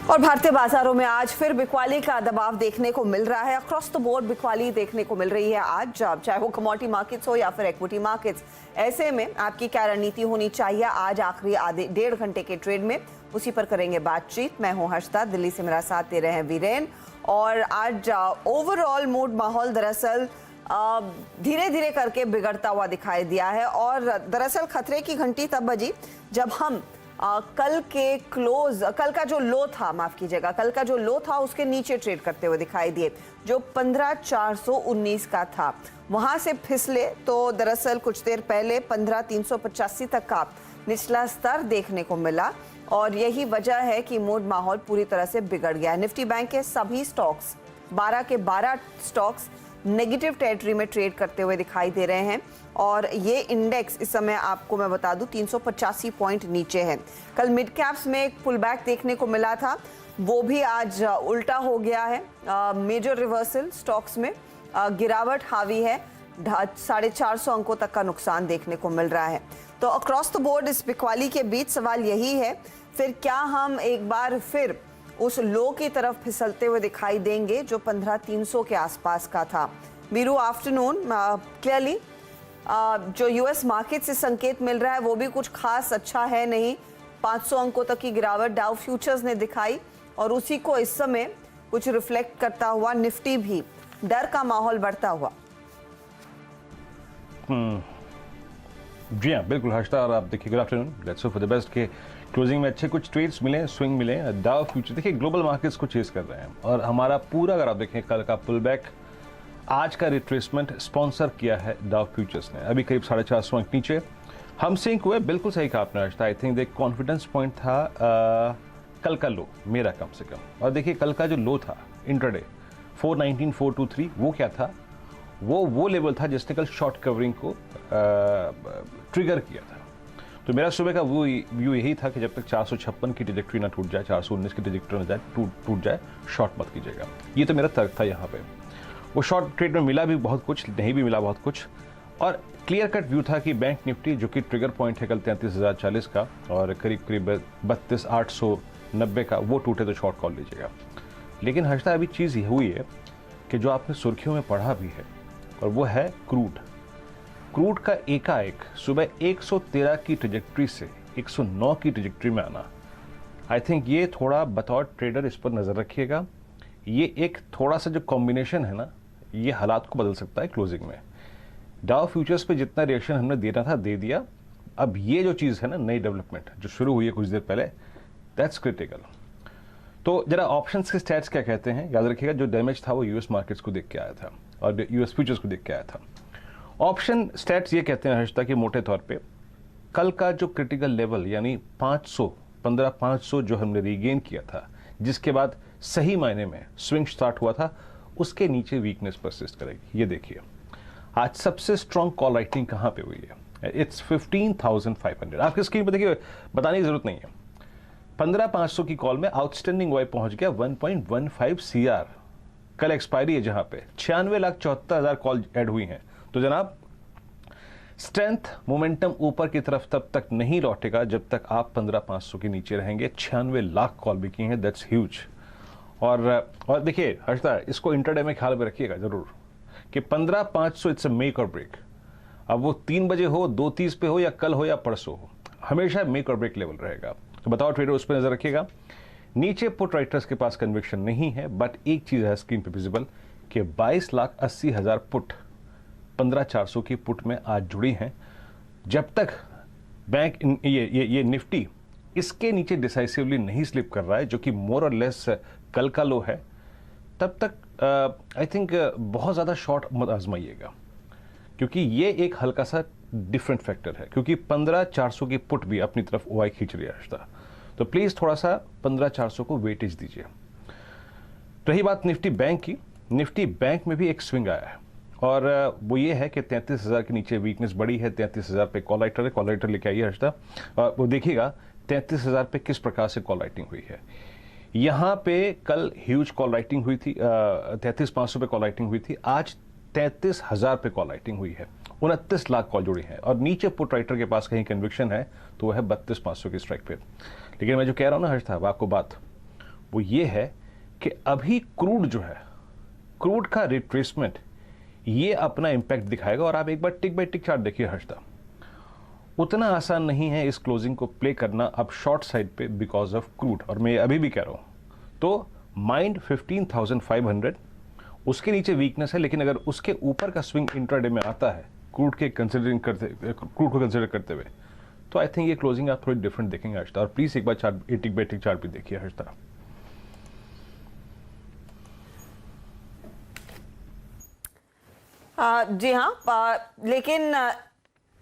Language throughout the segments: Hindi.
और भारतीय बाजारों में आज फिर बिकवाली का दबाव देखने को मिल रहा है। अक्रॉस द बोर्ड बिकवाली देखने को मिल रही है आज, चाहे वो कमोडिटी मार्केट्स हो या फिर इक्विटी मार्केट्स। ऐसे में आपकी क्या रणनीति होनी चाहिए आज आखिरी आधे डेढ़ घंटे के ट्रेड में, उसी पर करेंगे बातचीत। मैं हूं हर्षदा, दिल्ली से मेरा साथ दे रहे हैं वीरेन। और आज ओवरऑल मूड माहौल दरअसल धीरे धीरे करके बिगड़ता हुआ दिखाई दिया है। और दरअसल खतरे की घंटी तब बजी जब हम कल का जो लो था, माफ कीजिएगा, कल का जो लो था उसके नीचे ट्रेड करते हुए दिखाई दिए, जो 15,419 का था, वहां से फिसले तो दरअसल कुछ देर पहले 15,385 तक का निचला स्तर देखने को मिला। और यही वजह है कि मूड माहौल पूरी तरह से बिगड़ गया। निफ्टी बैंक के सभी स्टॉक्स 12 के 12 स्टॉक्स नेगेटिव टेरिटरी में ट्रेड करते हुए दिखाई दे रहे हैं। और ये इंडेक्स इस समय आपको मैं बता दूं 385 पॉइंट नीचे है। कल मिड कैप्स में एक पुल बैक देखने को मिला था, वो भी आज उल्टा हो गया है। मेजर रिवर्सल स्टॉक्स में गिरावट हावी है, 450 अंकों तक का नुकसान देखने को मिल रहा है। तो अक्रॉस द बोर्ड इस बिकवाली के बीच सवाल यही है, फिर क्या हम एक बार फिर उस लो की तरफ फिसलते हुए दिखाई देंगे जो 15,300 के आसपास का था। वीरू, आफ्टरनून। क्लियरली जो यूएस मार्केट से संकेत मिल रहा है वो भी कुछ खास अच्छा है नहीं। 500 अंकों तक की गिरावट डाउ फ्यूचर्स ने दिखाई और उसी को इस समय कुछ रिफ्लेक्ट करता हुआ निफ्टी भी, डर का माहौल बढ़ता हुआ। जी हाँ, बिल्कुल हर्षदा। और आप देखिए, good afternoon, let's hope for the best के क्लोजिंग में अच्छे कुछ ट्रेड्स मिले, स्विंग मिले। डाउ फ्यूचर देखिए ग्लोबल मार्केट्स को चेस कर रहे हैं और हमारा पूरा, अगर आप देखें कल का पुल बैक, आज का रिट्रेसमेंट स्पॉन्सर किया है डाउ फ्यूचर्स ने। अभी करीब 450 अंक नीचे हम सिंक हुए। बिल्कुल सही कहा आपने हर्षदा। आई थिंक देख कॉन्फिडेंस पॉइंट था कल का लो मेरा, कम से कम। और देखिए कल का जो लो था इंट्राडे 419,423, वो क्या था? वो लेवल था जिसने कल शॉर्ट कवरिंग को ट्रिगर किया था। तो मेरा सुबह का व्यू यही था कि जब तक 456 की ट्रैजेक्टरी ना टूट जाए, 419 की ट्रैजेक्टरी ना जाए, टूट जाए, शॉर्ट मत कीजिएगा। ये तो मेरा तर्क था यहाँ पे। वो शॉर्ट ट्रेड में मिला भी बहुत कुछ, नहीं भी मिला बहुत कुछ। और क्लियर कट व्यू था कि बैंक निफ्टी, जो कि ट्रिगर पॉइंट है कल 33,040 का और करीब 32,890 का, वो टूटे तो शॉर्ट कॉल लीजिएगा। लेकिन हर्षदा अभी चीज़ ये हुई है कि जो आपने सुर्खियों में पढ़ा भी है, और वो है क्रूड का एकाएक सुबह 113 की ट्रैजेक्टरी से 109 की ट्रैजेक्टरी में आना। आई थिंक ये थोड़ा, बतौर ट्रेडर इस पर नज़र रखिएगा। ये एक थोड़ा सा जो कॉम्बिनेशन है ना, ये हालात को बदल सकता है क्लोजिंग में। डाउ फ्यूचर्स पे जितना रिएक्शन हमने देना था दे दिया। अब ये जो चीज़ है ना, नई डेवलपमेंट जो शुरू हुई है कुछ देर पहले, दैट्स क्रिटिकल। तो जरा ऑप्शंस के स्टैट्स क्या कहते हैं, याद रखिएगा। जो डैमेज था वो यूएस मार्केट्स को देख के आया था और यूएस फ्यूचर्स को देख के आया था। ऑप्शन स्टैट्स ये कहते हैं हर्षदा कि मोटे तौर पे कल का जो क्रिटिकल लेवल यानी 15,500 जो हमने रीगेन किया था, जिसके बाद सही मायने में स्विंग स्टार्ट हुआ था, उसके नीचे वीकनेस परसिस्ट करेगी। ये देखिए आज सबसे स्ट्रॉन्ग कॉल राइटिंग कहाँ पे हुई है? इट्स 15,500। आपकी स्क्रीन पर देखिए, बताने की जरूरत नहीं है। 15,500 की कॉल में आउटस्टैंडिंग वाई पहुंच गया 1.15 CR। कल एक्सपायरी है जहां पे 96,74,000 कॉल ऐड हुई हैं। तो जनाब, स्ट्रेंथ मोमेंटम ऊपर की तरफ तब तक नहीं लौटेगा जब तक आप 15,500 के नीचे रहेंगे। 96 लाख कॉल बिकी हैं, दैट्स ह्यूज। और देखिए हर्षदा, इसको इंटरडे में ख्याल में रखिएगा जरूर कि 15,500 इट्स अ मेक और ब्रेक। अब वो 3 बजे हो, 2:30 पे हो, या कल हो या परसों हो, हमेशा मेक और ब्रेक लेवल रहेगा। तो बताओ ट्रेडर, उस पर नजर रखिएगा। नीचे पुट राइटर्स के पास कन्विक्शन नहीं है, बट एक चीज है स्क्रीन पे विजिबल कि 22,80,000 पुट 15,400 की पुट में आज जुड़ी हैं। जब तक बैंक ये निफ्टी इसके नीचे डिसाइसिवली नहीं स्लिप कर रहा है, जो कि मोर और लेस कल का लो है, तब तक आई थिंक बहुत ज़्यादा शॉर्ट मत आजमाइएगा, क्योंकि ये एक हल्का सा डिफरेंट फैक्टर है। क्योंकि 15,400 की पुट भी अपनी तरफ ओआई खींच रही है। तो प्लीज़ थोड़ा सा 15,400 को वेटेज दीजिए। रही बात निफ्टी बैंक की, निफ्टी बैंक में भी एक स्विंग आया है और वो ये है कि 33,000 के नीचे वीकनेस बड़ी है। 33,000 पे कॉल राइटर है, कॉल राइटर लेके आइए हर्षदा। वो देखिएगा 33,000 पे किस प्रकार से कॉल राइटिंग हुई है। यहाँ पे कल ह्यूज कॉल राइटिंग हुई थी, 33,500 पे कॉल राइटिंग हुई थी। आज 33,000 पे कॉल राइटिंग हुई है, 29 लाख कॉल जुड़ी है। और नीचे पुट राइटर के पास कहीं कन्विक्शन है तो वह है 32,500 की स्ट्राइक पे। लेकिन मैं जो कह रहा हूँ ना हर्ष साहब, आपको बात वो ये है कि अभी क्रूड जो है, क्रूड का रिट्रेसमेंट ये अपना इंपैक्ट दिखाएगा। और आप एक बार टिक बाय टिक चार्ट देखिए हर्षदा, उतना आसान नहीं है इस क्लोजिंग को प्ले करना अब शॉर्ट साइड पे बिकॉज ऑफ क्रूड। और मैं अभी भी कह रहा हूं, तो माइंड 15,500 उसके नीचे वीकनेस है, लेकिन अगर उसके ऊपर का स्विंग इंट्राडे में आता है क्रूड को कंसिडर करते हुए, तो आई थिंक ये क्लोजिंग आप थोड़ी डिफरेंट देखेंगे हर्षदा। और प्लीज एक बार चार्ट टिक बाय टिक चार्ट भी देखिए हर्षदा। जी हाँ, लेकिन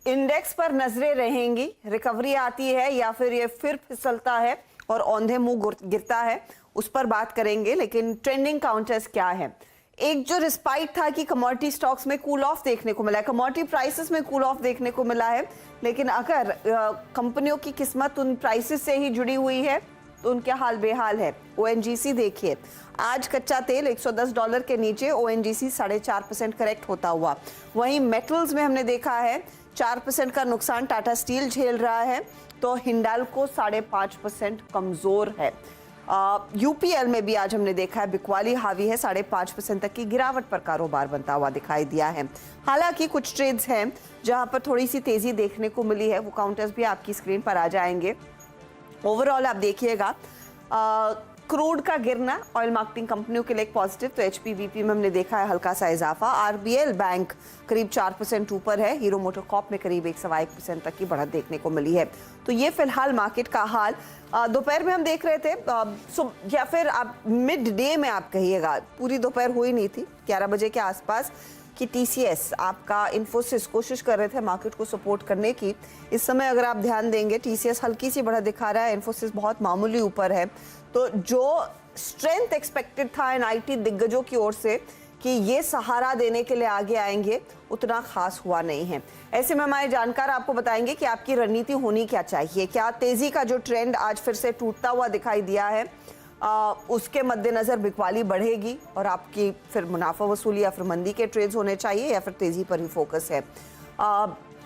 इंडेक्स पर नजरें रहेंगी, रिकवरी आती है या फिर ये फिर फिसलता है और औंधे मुंह गिरता है, उस पर बात करेंगे। लेकिन ट्रेंडिंग काउंटर्स क्या है? एक जो रिस्पाइट था कि कमोडिटी स्टॉक्स में कूल ऑफ देखने को मिला है, कमोडिटी प्राइसेस में कूल ऑफ देखने को मिला है, लेकिन अगर कंपनियों की किस्मत उन प्राइसेस से ही जुड़ी हुई है तो उनके हाल बेहाल है। ओएनजीसी देखिए, आज कच्चा तेल $110 के नीचे, ओएनजीसी 4.5% करेक्ट होता हुआ। वहीं मेटल्स में हमने देखा है 4% का नुकसान टाटा स्टील झेल रहा है, तो हिंडाल्को 5.5% कमजोर है। यूपीएल में भी आज हमने देखा है बिकवाली हावी है, 5.5% तक की गिरावट पर कारोबार बनता हुआ दिखाई दिया है। हालांकि कुछ ट्रेड्स हैं जहां पर थोड़ी सी तेजी देखने को मिली है, वो काउंटर्स भी आपकी स्क्रीन पर आ जाएंगे। ओवरऑल आप देखिएगा क्रूड का गिरना ऑयल मार्केटिंग कंपनियों के लिए एक पॉजिटिव, तो एचपीवीपी में हमने देखा है हल्का सा इजाफा। आरबीएल बैंक करीब 4% ऊपर है, हीरो मोटोकॉर्प में करीब 1.25% तक की बढ़त देखने को मिली है। तो ये फिलहाल मार्केट का हाल। दोपहर में हम देख रहे थे, या फिर आप मिड डे में आप कहिएगा, पूरी दोपहर हुई नहीं थी, 11 बजे के आसपास, कि टीसीएस आपका इन्फोसिस कोशिश कर रहे थे मार्केट को सपोर्ट करने की। इस समय अगर आप ध्यान देंगे टीसीएस हल्की सी बढ़त दिखा रहा है, इन्फोसिस बहुत मामूली ऊपर है। तो जो स्ट्रेंथ एक्सपेक्टेड था इन आईटी दिग्गजों की ओर से कि ये सहारा देने के लिए आगे आएंगे, उतना खास हुआ नहीं है। ऐसे में हमारे जानकार आपको बताएंगे कि आपकी रणनीति होनी क्या चाहिए। क्या तेजी का जो ट्रेंड आज फिर से टूटता हुआ दिखाई दिया है, उसके मद्देनजर बिकवाली बढ़ेगी और आपकी फिर मुनाफा वसूली या फिर मंदी के ट्रेड्स होने चाहिए, या फिर तेजी पर ही फोकस है?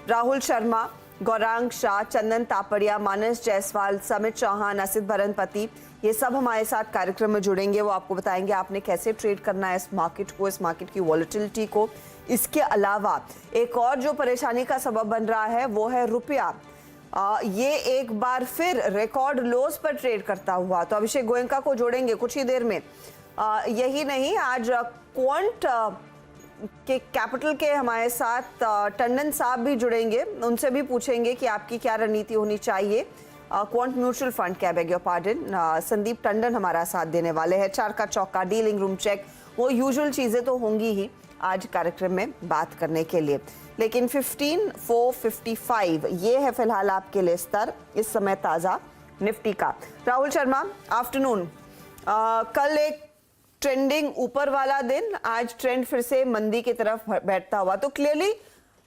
राहुल शर्मा, गौरांग शाह, चंदन तापड़िया, मानस जायसवाल, समित चौहान, असित बरनपति, ये सब हमारे साथ कार्यक्रम में जुड़ेंगे। वो आपको बताएंगे आपने कैसे ट्रेड करना है इस मार्केट को, इस मार्केट की वॉलेटिलिटी को। इसके अलावा एक और जो परेशानी का सबब बन रहा है वो है रुपया। ये एक बार फिर रिकॉर्ड लोस पर ट्रेड करता हुआ, तो अभिषेक गोयनका को जोड़ेंगे कुछ ही देर में। यही नहीं, आज क्वांट के कैपिटल के हमारे साथ टंडन साहब भी जुड़ेंगे, उनसे भी पूछेंगे कि आपकी क्या रणनीति होनी चाहिए। क्वांट म्यूचुअल फंड के, bag your pardon, Sandeep Tandon हमारा साथ देने वाले हैं। चार का चौका, डीलिंग रूम चेक, वो यूजुअल चीजें तो होंगी ही आज कार्यक्रम में बात करने के लिए। लेकिन 15,455 ये है फिलहाल आपके लिए स्तर इस समय ताजा निफ्टी का। राहुल शर्मा, आफ्टरनून। कल एक ट्रेंडिंग ऊपर वाला दिन, आज ट्रेंड फिर से मंदी की तरफ बैठता हुआ, तो क्लियरली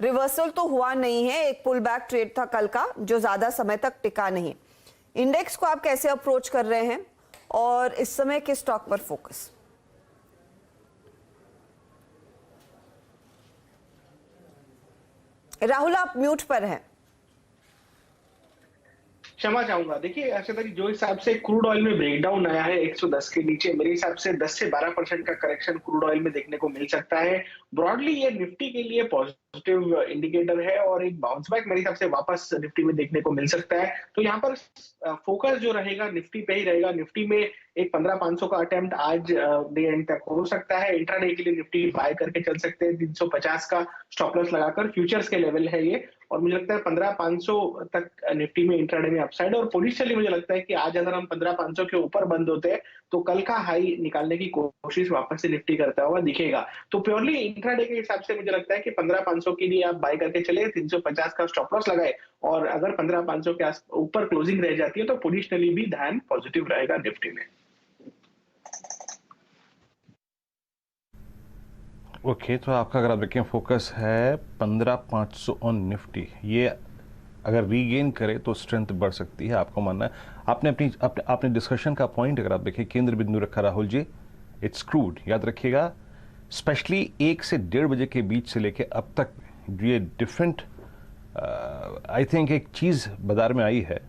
रिवर्सल तो हुआ नहीं है, एक पुल बैक ट्रेड था कल का जो ज्यादा समय तक टिका नहीं। इंडेक्स को आप कैसे अप्रोच कर रहे हैं और इस समय किस स्टॉक पर फोकस? राहुल, आप म्यूट पर हैं। क्षमा चाहूंगा। देखिए अर्षदा जी, जो हिसाब से क्रूड ऑयल में ब्रेकडाउन आया है 110 के नीचे, मेरे हिसाब से 10 से 12% का करेक्शन क्रूड ऑयल में देखने को मिल सकता है। ब्रॉडली ये निफ्टी के लिए पॉजिटिव इंडिकेटर है और एक बाउंस बैक मेरे हिसाब से वापस निफ्टी में देखने को मिल सकता है। तो यहाँ पर फोकस जो रहेगा निफ्टी पे ही रहेगा। निफ्टी में एक 15,500 का अटेम्प्ट आज डे एंड तक हो सकता है। इंट्राडे के लिए निफ्टी बाय करके चल सकते हैं, 350 का स्टॉप लॉस लगाकर। फ्यूचर्स के लेवल है ये, और मुझे लगता है 15,500 तक निफ्टी में इंट्राडे में अपसाइड। और पोजिशनली मुझे लगता है कि आज अगर हम 15,500 के ऊपर बंद होते हैं तो कल का हाई निकालने की कोशिश वापस से निफ्टी करता हुआ दिखेगा। तो प्योरली इंट्राडे के हिसाब से मुझे लगता है कि 15,500 के लिए आप बाय करके चले, 350 का स्टॉप लॉस लगाए, और अगर 15,500 के ऊपर क्लोजिंग रह जाती है तो पोजिशनली भी ध्यान पॉजिटिव रहेगा निफ्टी में। ओके, तो आपका अगर आप देखें फोकस है 15,500 ऑन निफ्टी। ये अगर रीगेन करे तो स्ट्रेंथ बढ़ सकती है, आपको मानना है। आपने डिस्कशन का पॉइंट अगर आप देखें, केंद्र बिंदु रखा राहुल जी, इट्स क्रूड। याद रखिएगा, स्पेशली 1 से 1:30 बजे के बीच से लेके अब तक ये डिफरेंट आई थिंक एक चीज़ बाजार में आई है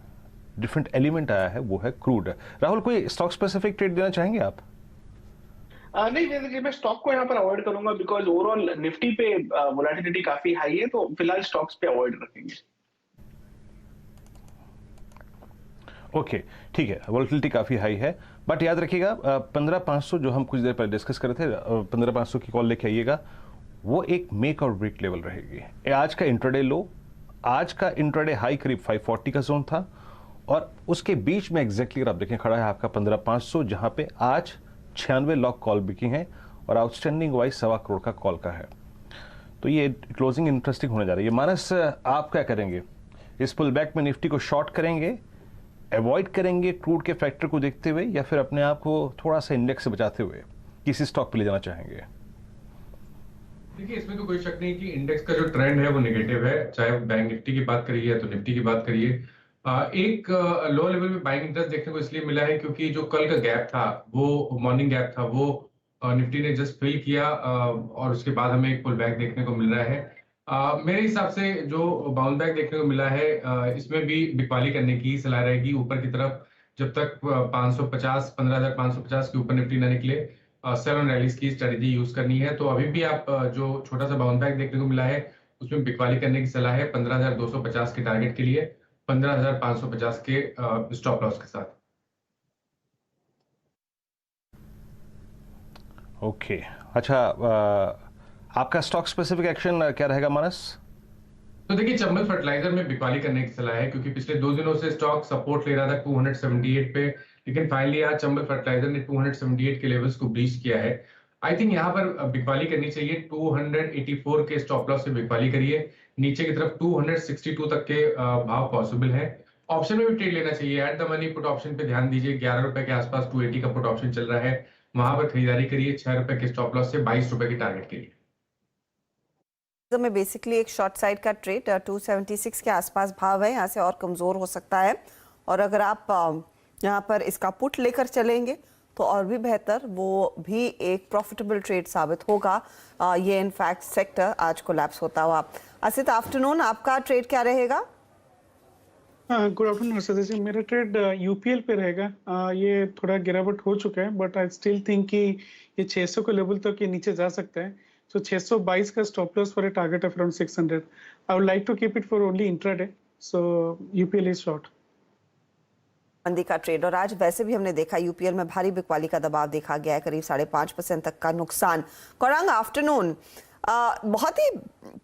डिफरेंट एलिमेंट आया है वो है क्रूड। राहुल, कोई स्टॉक स्पेसिफिक ट्रेड देना चाहेंगे आप? नहीं, देखिए मैं स्टॉक को यहाँ पर अवॉइड करूंगा बिकॉज ओवरऑल निफ्टी पे वोलेटिलिटी काफी हाई है, तो फिलहाल स्टॉक्स पे अवॉइड रखेंगे। ओके, ठीक है, वोलेटिलिटी काफ़ी हाई है, बट याद रखिएगा 15,500 जो हम कुछ देर पहले डिस्कस कर रहे थे, 15,500 की कॉल लेके आइएगा, वो एक मेक और ब्रेक लेवल रहेगी। ये आज का इंट्राडे लो, आज का इंट्राडे हाई करीब 540 का जोन था, और उसके बीच में एग्जैक्टली अगर आप देखें खड़ा है आपका 15,500, जहां पे आज 96 लॉक कॉल बिकी हैं और आउटस्टैंडिंग वाइज 1.25 करोड़ का कॉल का है। तो ये क्लोजिंग इंटरेस्टिंग होने जा रही है। मानस, आप क्या करेंगे इस पुल बैक में? निफ्टी को शॉर्ट करेंगे, अवॉइड करेंगे क्रूड के फैक्टर को देखते हुए, या फिर अपने आप को थोड़ा सा इंडेक्स से बचाते हुए किसी स्टॉक पे ले जाना चाहेंगे? देखिए, इसमें तो कोई शक नहीं कि इंडेक्स का जो ट्रेंड है वो नेगेटिव है, चाहे बैंक निफ्टी की बात करिए या तो निफ्टी की बात करिए। एक लो लेवल में बाइंग इंटरेस्ट देखने को इसलिए मिला है क्योंकि जो कल का गैप था, वो मॉर्निंग गैप था, वो निफ्टी ने जस्ट फिल किया, और उसके बाद हमें एक पुल बैक देखने को मिल रहा है। मेरे हिसाब से जो बाउंस बैक देखने को मिला है, इसमें भी बिकवाली करने की सलाह रहेगी ऊपर की तरफ, जब तक 550 15,550 के ऊपर निफ्टी ना निकले। सेल ऑन रैलीज की स्ट्रेटेजी यूज करनी है। तो अभी भी आप जो छोटा सा बाउंस बैक देखने को मिला है उसमें बिकवाली करने की सलाह है 15,250 के टारगेट के लिए, 15,550 के स्टॉप लॉस के साथ। ओके, अच्छा, आपका स्टॉक स्पेसिफिक एक्शन क्या रहेगा मानस? तो देखिए, चंबल फर्टिलाइजर में बिकवाली करने की सलाह है क्योंकि पिछले 2 दिनों से स्टॉक सपोर्ट ले रहा था 278 पे, लेकिन फाइनली आज चंबल फर्टिलाइजर ने 278 के लेवल्स को ब्रीच किया है। आई थिंक यहाँ पर बिकवाली करनी चाहिए, 284 के स्टॉप लॉस से बिकवाली करिए, नीचे की तरफ 262 तक के भाव पॉसिबल है। ऑप्शन में भी ट्रेड लेना चाहिए, at the money put option पे ध्यान दीजिए, 11 रुपए के आसपास 280 का पुट ऑप्शन चल रहा है, वहां पर खरीदारी करिए 6 रुपए के स्टॉप लॉस से 22 रुपए के टारगेट के लिए। में बेसिकली एक शॉर्ट साइड का ट्रेड 276 के आसपास भाव है, यहाँ से और कमज़ोर हो सकता है, और अगर आप यहाँ पर इसका पुट लेकर चलेंगे तो और भी बेहतर, वो भी एक प्रॉफिटेबल ट्रेड साबित होगा। ये इनफैक्ट सेक्टर आज कोलैप्स होता हुआ। असित, आफ्टरनून, आपका ट्रेड क्या रहेगा? गुड आफ्टरनून सर जी, मेरा ट्रेड यूपीएल पे रहेगा। ये थोड़ा गिरावट हो चुका है, बट आई स्टिल थिंक कि ये 600 के लेवल तक ये नीचे जा सकता है। So 622 का stop loss for a target of around 600. I would like to keep it for only intraday. So UPL is short. मंदी का ट्रेड, और आज वैसे भी हमने देखा यूपीएल में भारी बिकवाली का दबाव देखा गया है, करीब 5.5% तक का नुकसान। गौरांग, आफ्टरनून, बहुत ही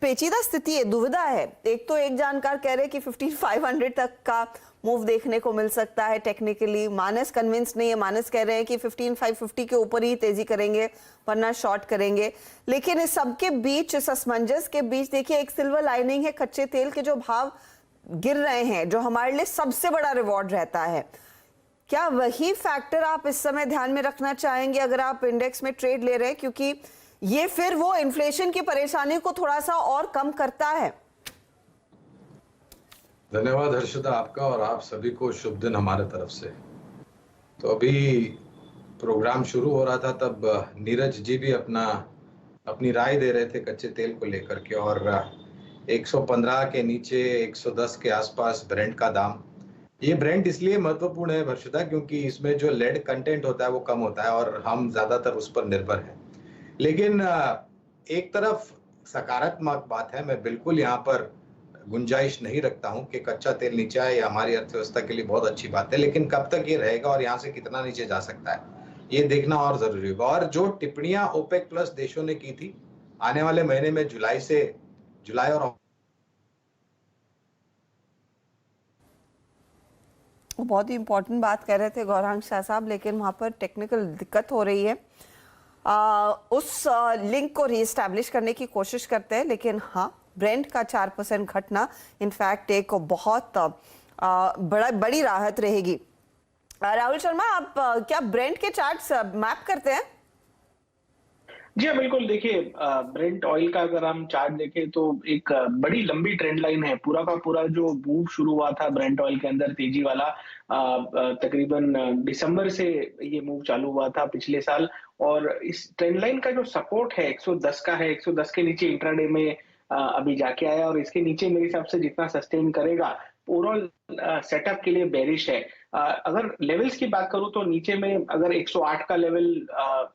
पेचीदा स्थिति है, दुविधा है। एक तो एक जानकार कह रहे हैं कि 15,500 तक का मूव देखने को मिल सकता है टेक्निकली। मानस कन्विंस नहीं है, मानस कह रहे हैं कि 15,550 के ऊपर ही तेजी करेंगे वरना शॉर्ट करेंगे। लेकिन इस सबके बीच, इस असमंजस के बीच देखिए एक सिल्वर लाइनिंग है, कच्चे तेल के जो भाव गिर रहे हैं, जो हमारे लिए सबसे बड़ा रिवॉर्ड रहता है। क्या वही फैक्टर आप इस समय ध्यान में रखना चाहेंगे अगर आप इंडेक्स में ट्रेड ले रहे हैं, क्योंकि ये फिर वो इन्फ्लेशन की परेशानी को थोड़ा सा और कम करता है? धन्यवाद हर्षिता आपका, और आप सभी को शुभ दिन हमारे तरफ से। तो अभी प्रोग्राम शुरू हो रहा था तब नीरज जी भी अपनी राय दे रहे थे कच्चे तेल को लेकर के, और 115 के नीचे 110 के आसपास ब्रेंट का दाम। ये ब्रेंट इसलिए महत्वपूर्ण है हर्षिता क्योंकि इसमें जो लेड कंटेंट होता है वो कम होता है और हम ज्यादातर उस पर निर्भर हैं। लेकिन एक तरफ सकारात्मक बात है, मैं बिल्कुल यहाँ पर गुंजाइश नहीं रखता हूं कि कच्चा तेल नीचे आए, हमारी अर्थव्यवस्था के लिए बहुत अच्छी बात है, लेकिन कब तक ये रहेगा और यहाँ से कितना नीचे जा सकता है ये देखना और जरूरी होगा। और जो टिप्पणियां ओपेक प्लस देशों ने की थी, आने वाले महीने में जुलाई और बहुत ही इंपॉर्टेंट बात कह रहे थे गौरांग शाह साहब, लेकिन वहां पर टेक्निकल दिक्कत हो रही है। उस लिंक को रीएस्टैब्लिश करने की कोशिश करते हैं, लेकिन हाँ, ब्रेंट का 4% घटना इनफैक्ट एक बहुत बड़ी राहत रहेगी। राहुल शर्मा, आप क्या ब्रेंट के चार्ट्स मैप करते हैं? जी हाँ, बिल्कुल। देखिए, ब्रेंट ऑयल का अगर हम चार्ट देखें तो एक बड़ी लंबी ट्रेंड लाइन है। पूरा का पूरा जो मूव शुरू हुआ था ब्रेंट ऑयल के अंदर तेजी वाला, तकरीबन दिसंबर से ये मूव चालू हुआ था पिछले साल, और इस ट्रेंड लाइन का जो सपोर्ट है 110 का है। 110 के नीचे इंट्राडे में अभी जाके आया, और इसके नीचे मेरे हिसाब से जितना सस्टेन करेगा ओवरऑल सेटअप के लिए बेरिश है। अगर लेवल्स की बात करूं तो नीचे में अगर 108 का लेवल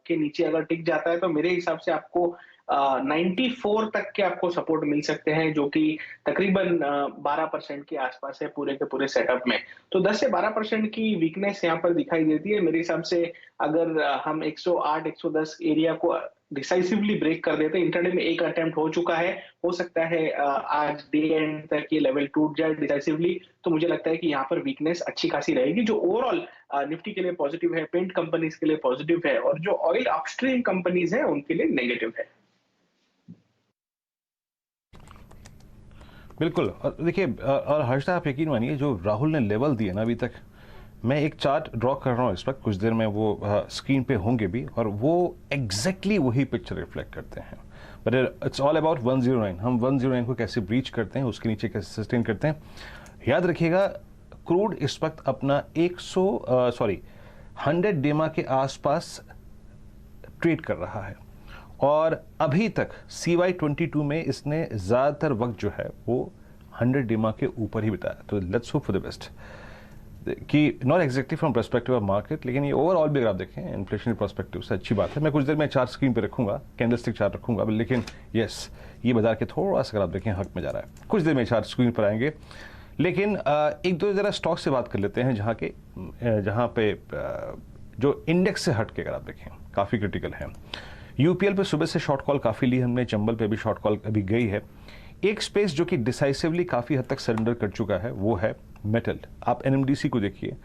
के नीचे अगर टिक जाता है तो मेरे हिसाब से आपको 94 तक के आपको सपोर्ट मिल सकते हैं, जो कि तकरीबन 12% के आसपास है पूरे के पूरे सेटअप में। तो 10 से 12% की वीकनेस यहाँ पर दिखाई देती है मेरे हिसाब से। अगर हम 108 110 एरिया को डिसाइसिवली ब्रेक कर देते हैं, इंटरडे में एक अटेम्प्ट हो चुका है, हो सकता है आज डे एंड तक ये लेवल टूट जाए डिसाइसिवली, तो मुझे लगता है कि यहाँ पर वीकनेस अच्छी खासी रहेगी, जो ओवरऑल निफ्टी के लिए पॉजिटिव है, पेंट कंपनीज के लिए पॉजिटिव है, और जो ऑयल अपस्ट्रीम कंपनीज हैं उनके लिए नेगेटिव है। बिल्कुल। और देखिए, और हर्षा आप यकीन मानिए, जो राहुल ने लेवल दिए ना अभी तक, मैं एक चार्ट ड्रॉ कर रहा हूँ इस वक्त, कुछ देर में वो स्क्रीन पे होंगे भी, और वो एग्जैक्टली वही पिक्चर रिफ्लेक्ट करते हैं। But it's all about 109। हम 109 को कैसे ब्रीच करते हैं, उसके नीचे कैसे सस्टेन करते हैं। याद रखिएगा, क्रूड इस वक्त अपना 100 डेमा के आसपास ट्रेड कर रहा है, और अभी तक CY22 में इसने ज़्यादातर वक्त जो है वो 100 डेमा के ऊपर ही बिताया। तो let's hope for the best कि not exactly from perspective of market, लेकिन ये ओवरऑल भी अगर आप देखें इन्फ्लेशन पर्सपेक्टिव से अच्छी बात है। मैं कुछ देर में चार्ट स्क्रीन पे रखूंगा, कैंडलस्टिक चार्ट रखूंगा, लेकिन यस, ये बाजार के थोड़ा सा अगर आप देखें हक में जा रहा है। कुछ देर में चार्ट स्क्रीन पर आएंगे, लेकिन एक दो ज़रा स्टॉक से बात कर लेते हैं जहाँ पे जो इंडेक्स से हट के अगर आप देखें काफ़ी क्रिटिकल है। यूपीएल पे सुबह से शॉर्ट कॉल काफ़ी ली हमने, चंबल पे भी शॉर्ट कॉल अभी गई है। एक स्पेस जो कि डिसाइसिवली काफ़ी हद तक सरेंडर कर चुका है वो है मेटल। आप एनएमडीसी को देखिए,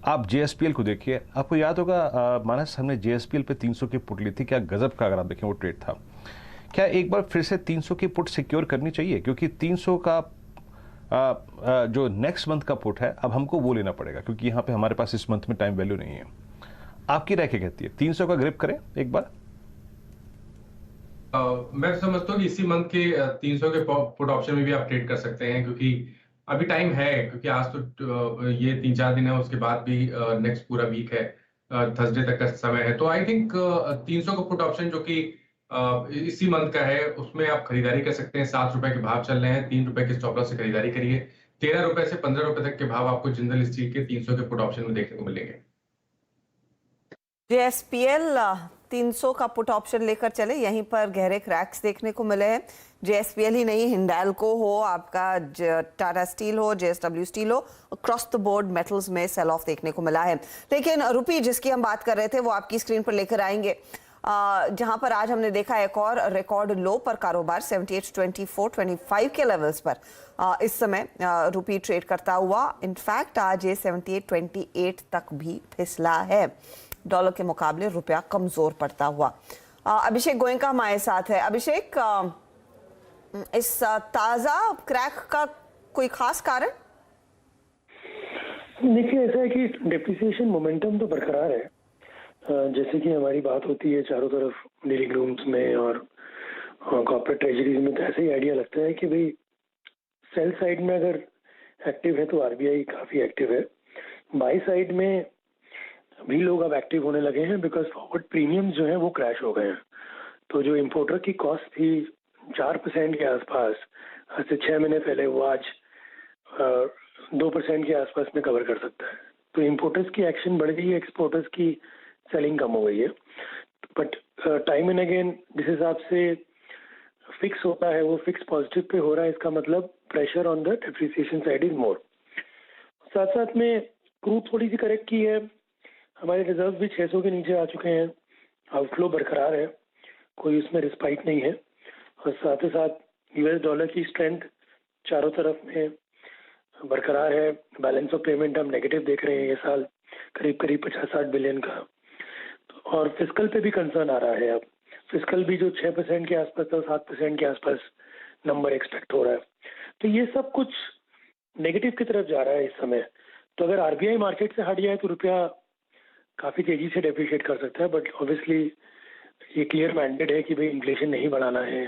आप जेएसपीएल को देखिए। आपको याद होगा मानस, हमने जेएसपीएल पे 300 की पुट ली थी, क्या गजब का अगर आप देखें वो ट्रेड था। क्या एक बार फिर से 300 की पुट सिक्योर करनी चाहिए, क्योंकि 300 का जो नेक्स्ट मंथ का पुट है अब हमको वो लेना पड़ेगा, क्योंकि यहाँ पे हमारे पास इस मंथ में टाइम वैल्यू नहीं है। आपकी राय क्या कहती है, 300 का ग्रिप करें एक बार? मैं समझता हूँ कि इसी मंथ के 300 के पुट ऑप्शन में भी आप ट्रेड कर सकते हैं, क्योंकि अभी टाइम है, क्योंकि आज तो ये 3-4 दिन है, उसके बाद भी नेक्स्ट पूरा वीक है, थर्सडे तक का समय है। तो आई थिंक 300 का पुट ऑप्शन जो कि इसी मंथ का है, उसमें आप खरीदारी कर सकते हैं। 7 रुपए के भाव चल रहे हैं, 3 रुपए के स्टॉप लॉस से खरीदारी करिए। 13 रुपए से 15 रुपए तक के भाव आपको जिंदल स्टील के 300 के पुट ऑप्शन में देखने को मिलेंगे। जेएसपीएल 300 का पुट ऑप्शन लेकर चले, यहीं पर गहरे क्रैक्स देखने को मिले हैं। जेएसपीएल ही नहीं, हिंडाल्को हो, आपका टाटा स्टील हो, जेएसडब्ल्यू स्टील हो, अक्रॉस द बोर्ड मेटल्स में सेल ऑफ देखने को मिला है। लेकिन रुपी जिसकी हम बात कर रहे थे वो आपकी स्क्रीन पर लेकर आएंगे, जहां पर आज हमने देखा एक और रिकॉर्ड लो पर कारोबार 78.2425 के लेवल्स पर इस समय रुपी ट्रेड करता हुआ। इनफैक्ट आज ये 78.28 तक भी फिसला है। डॉलर के मुकाबले रुपया कमजोर पड़ता हुआ। अभिषेक गोयनका हमारे साथ है। अभिषेक, इस ताजा क्रैक का कोई खास कारण? देखिए, ऐसा है कि डेप्रिसिएशन मोमेंटम तो बरकरार है। जैसे कि हमारी बात होती है चारों तरफ डीलिंग रूम्स में और कॉर्पोरेट ट्रेजरीज में, तो ऐसे ही आइडिया लगता है कि भाई सेल साइड में अगर एक्टिव है तो आरबीआई काफी एक्टिव है। बाई साइड में भी लोग अब एक्टिव होने लगे हैं, बिकॉज फॉरवर्ड प्रीमियम जो है वो क्रैश हो गए हैं। तो जो इम्पोर्टर की कॉस्ट थी 4% के आसपास आज से 6 महीने पहले, वो आज 2% के आसपास में कवर कर सकता है। तो इम्पोर्टर्स की एक्शन बढ़ गई है, एक्सपोर्टर्स की सेलिंग कम हो गई है। बट टाइम एंड अगेन जिस हिसाब से फिक्स होता है वो फिक्स पॉजिटिव पे हो रहा है, इसका मतलब pressure on the depreciation side is more. साथ साथ में क्रूड थोड़ी सी करेक्ट की है, हमारे रिजर्व भी 600 के नीचे आ चुके हैं, आउटफ्लो बरकरार है, कोई उसमें रिस्पाइट नहीं है। और साथ ही साथ यूएस डॉलर की स्ट्रेंथ चारों तरफ में बरकरार है। बैलेंस ऑफ पेमेंट हम नेगेटिव देख रहे हैं ये साल, करीब 50-60 बिलियन का। और फिस्कल पे भी कंसर्न आ रहा है। अब फिस्कल भी जो 6% के आसपास था, 7% के आसपास नंबर एक्सपेक्ट हो रहा है। तो ये सब कुछ नेगेटिव की तरफ जा रहा है इस समय। तो अगर आरबीआई मार्केट से हट जाए तो रुपया काफी तेजी से डेप्रिशिएट कर सकता है। बट ऑब्वियसली ये क्लियर मैंडेट है कि भाई इन्फ्लेशन नहीं बढ़ाना है।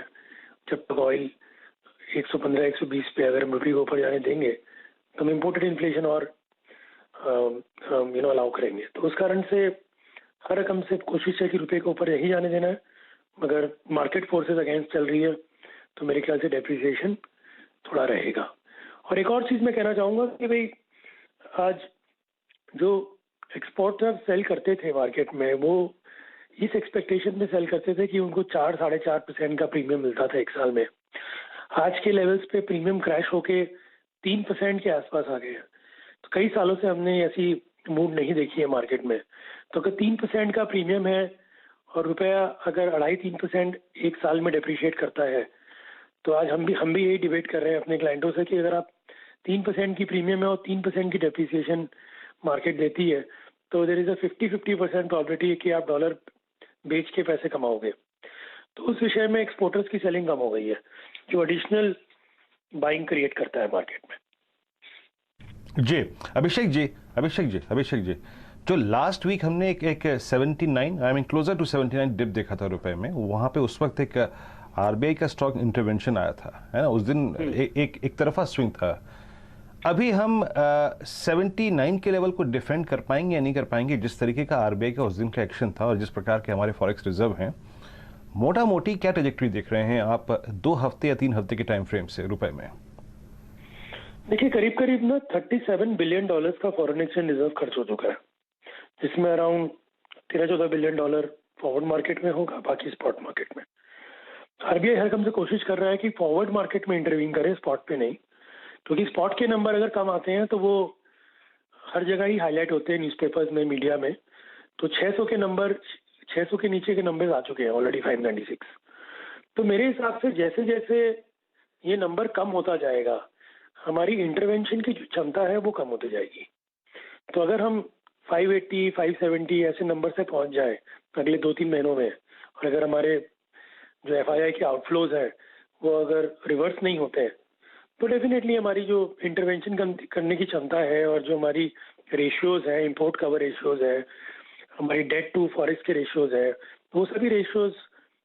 जब तक ऑयल 115-120 पे अगर रुपये को ऊपर जाने देंगे तो हम इम्पोर्टेड इन्फ्लेशन और अलाउ करेंगे। तो उस कारण से हर रकम से कोशिश है कि रुपये को ऊपर नहीं जाने देना है। मगर मार्केट फोर्सेस अगेंस्ट चल रही है तो मेरे ख्याल से डेप्रिसिएशन थोड़ा रहेगा। और एक और चीज मैं कहना चाहूंगा कि भाई आज जो एक्सपोर्टर सेल करते थे मार्केट में, वो इस एक्सपेक्टेशन में सेल करते थे कि उनको 4-4.5% का प्रीमियम मिलता था एक साल में। आज के लेवल्स पे प्रीमियम क्रैश होके 3% के आसपास आ गए हैं। तो कई सालों से हमने ऐसी मूड नहीं देखी है मार्केट में। तो अगर 3% का प्रीमियम है और रुपया अगर 2.5-3% एक साल में डिप्रिशिएट करता है, तो आज हम भी यही डिबेट कर रहे हैं अपने क्लाइंटों से कि अगर आप 3% की प्रीमियम है और 3% की डेप्रिसिएशन मार्केट देती है, तो देयर इज अ 50-50% प्रोबेबिलिटी कि आप डॉलर बेच के पैसे कमाओगे। तो उस विषय में एक्सपोर्टर्स की सेलिंग कम हो गई है, जो एडिशनल बाइंग क्रिएट करता है मार्केट में। जी अभिषेक जी, जो लास्ट वीक हमने एक 79 I mean closer to 79 dip देखा था रुपए में, वहां पे उस वक्त एक आरबीआई का स्टॉक इंटरवेंशन आया था, है ना? उस दिन एक तरफा स्विंग था। अभी हम 79 के लेवल को डिफेंड कर पाएंगे या नहीं कर पाएंगे, जिस तरीके का आरबीआई का उस दिन का एक्शन था और जिस प्रकार के हमारे फॉरेक्स रिजर्व हैं, मोटा मोटी क्या ट्रेजेक्टरी देख रहे हैं आप 2 हफ्ते या 3 हफ्ते के टाइम फ्रेम से रुपए में? देखिए करीब ना $37 बिलियन का फॉरेन एक्सचेंज रिजर्व खर्च हो चुका है, जिसमें अराउंड $13-14 बिलियन फॉरवर्ड मार्केट में होगा, बाकी स्पॉट मार्केट में। आरबीआई हर कम से कोशिश कर रहा है कि फॉरवर्ड मार्केट में इंटरवीन करे, स्पॉट पे नहीं, क्योंकि स्पॉट के नंबर अगर कम आते हैं तो वो हर जगह ही हाईलाइट होते हैं, न्यूज़पेपर्स में, मीडिया में। तो 600 के नीचे के नंबर आ चुके हैं ऑलरेडी 596। तो मेरे हिसाब से जैसे जैसे ये नंबर कम होता जाएगा, हमारी इंटरवेंशन की जो क्षमता है वो कम होती जाएगी। तो अगर हम 580, 570 ऐसे नंबर से पहुंच जाए अगले 2-3 महीनों में, और अगर हमारे जो एफआईआई के आउटफ्लोज हैं वो अगर रिवर्स नहीं होते हैं, तो डेफिनेटली हमारी जो इंटरवेंशन करने की क्षमता है और जो हमारी रेशियोज है, इंपोर्ट कवर रेशियोज है, हमारी डेट टू फॉरेक्स के रेशियोज है, वो सभी रेशियोज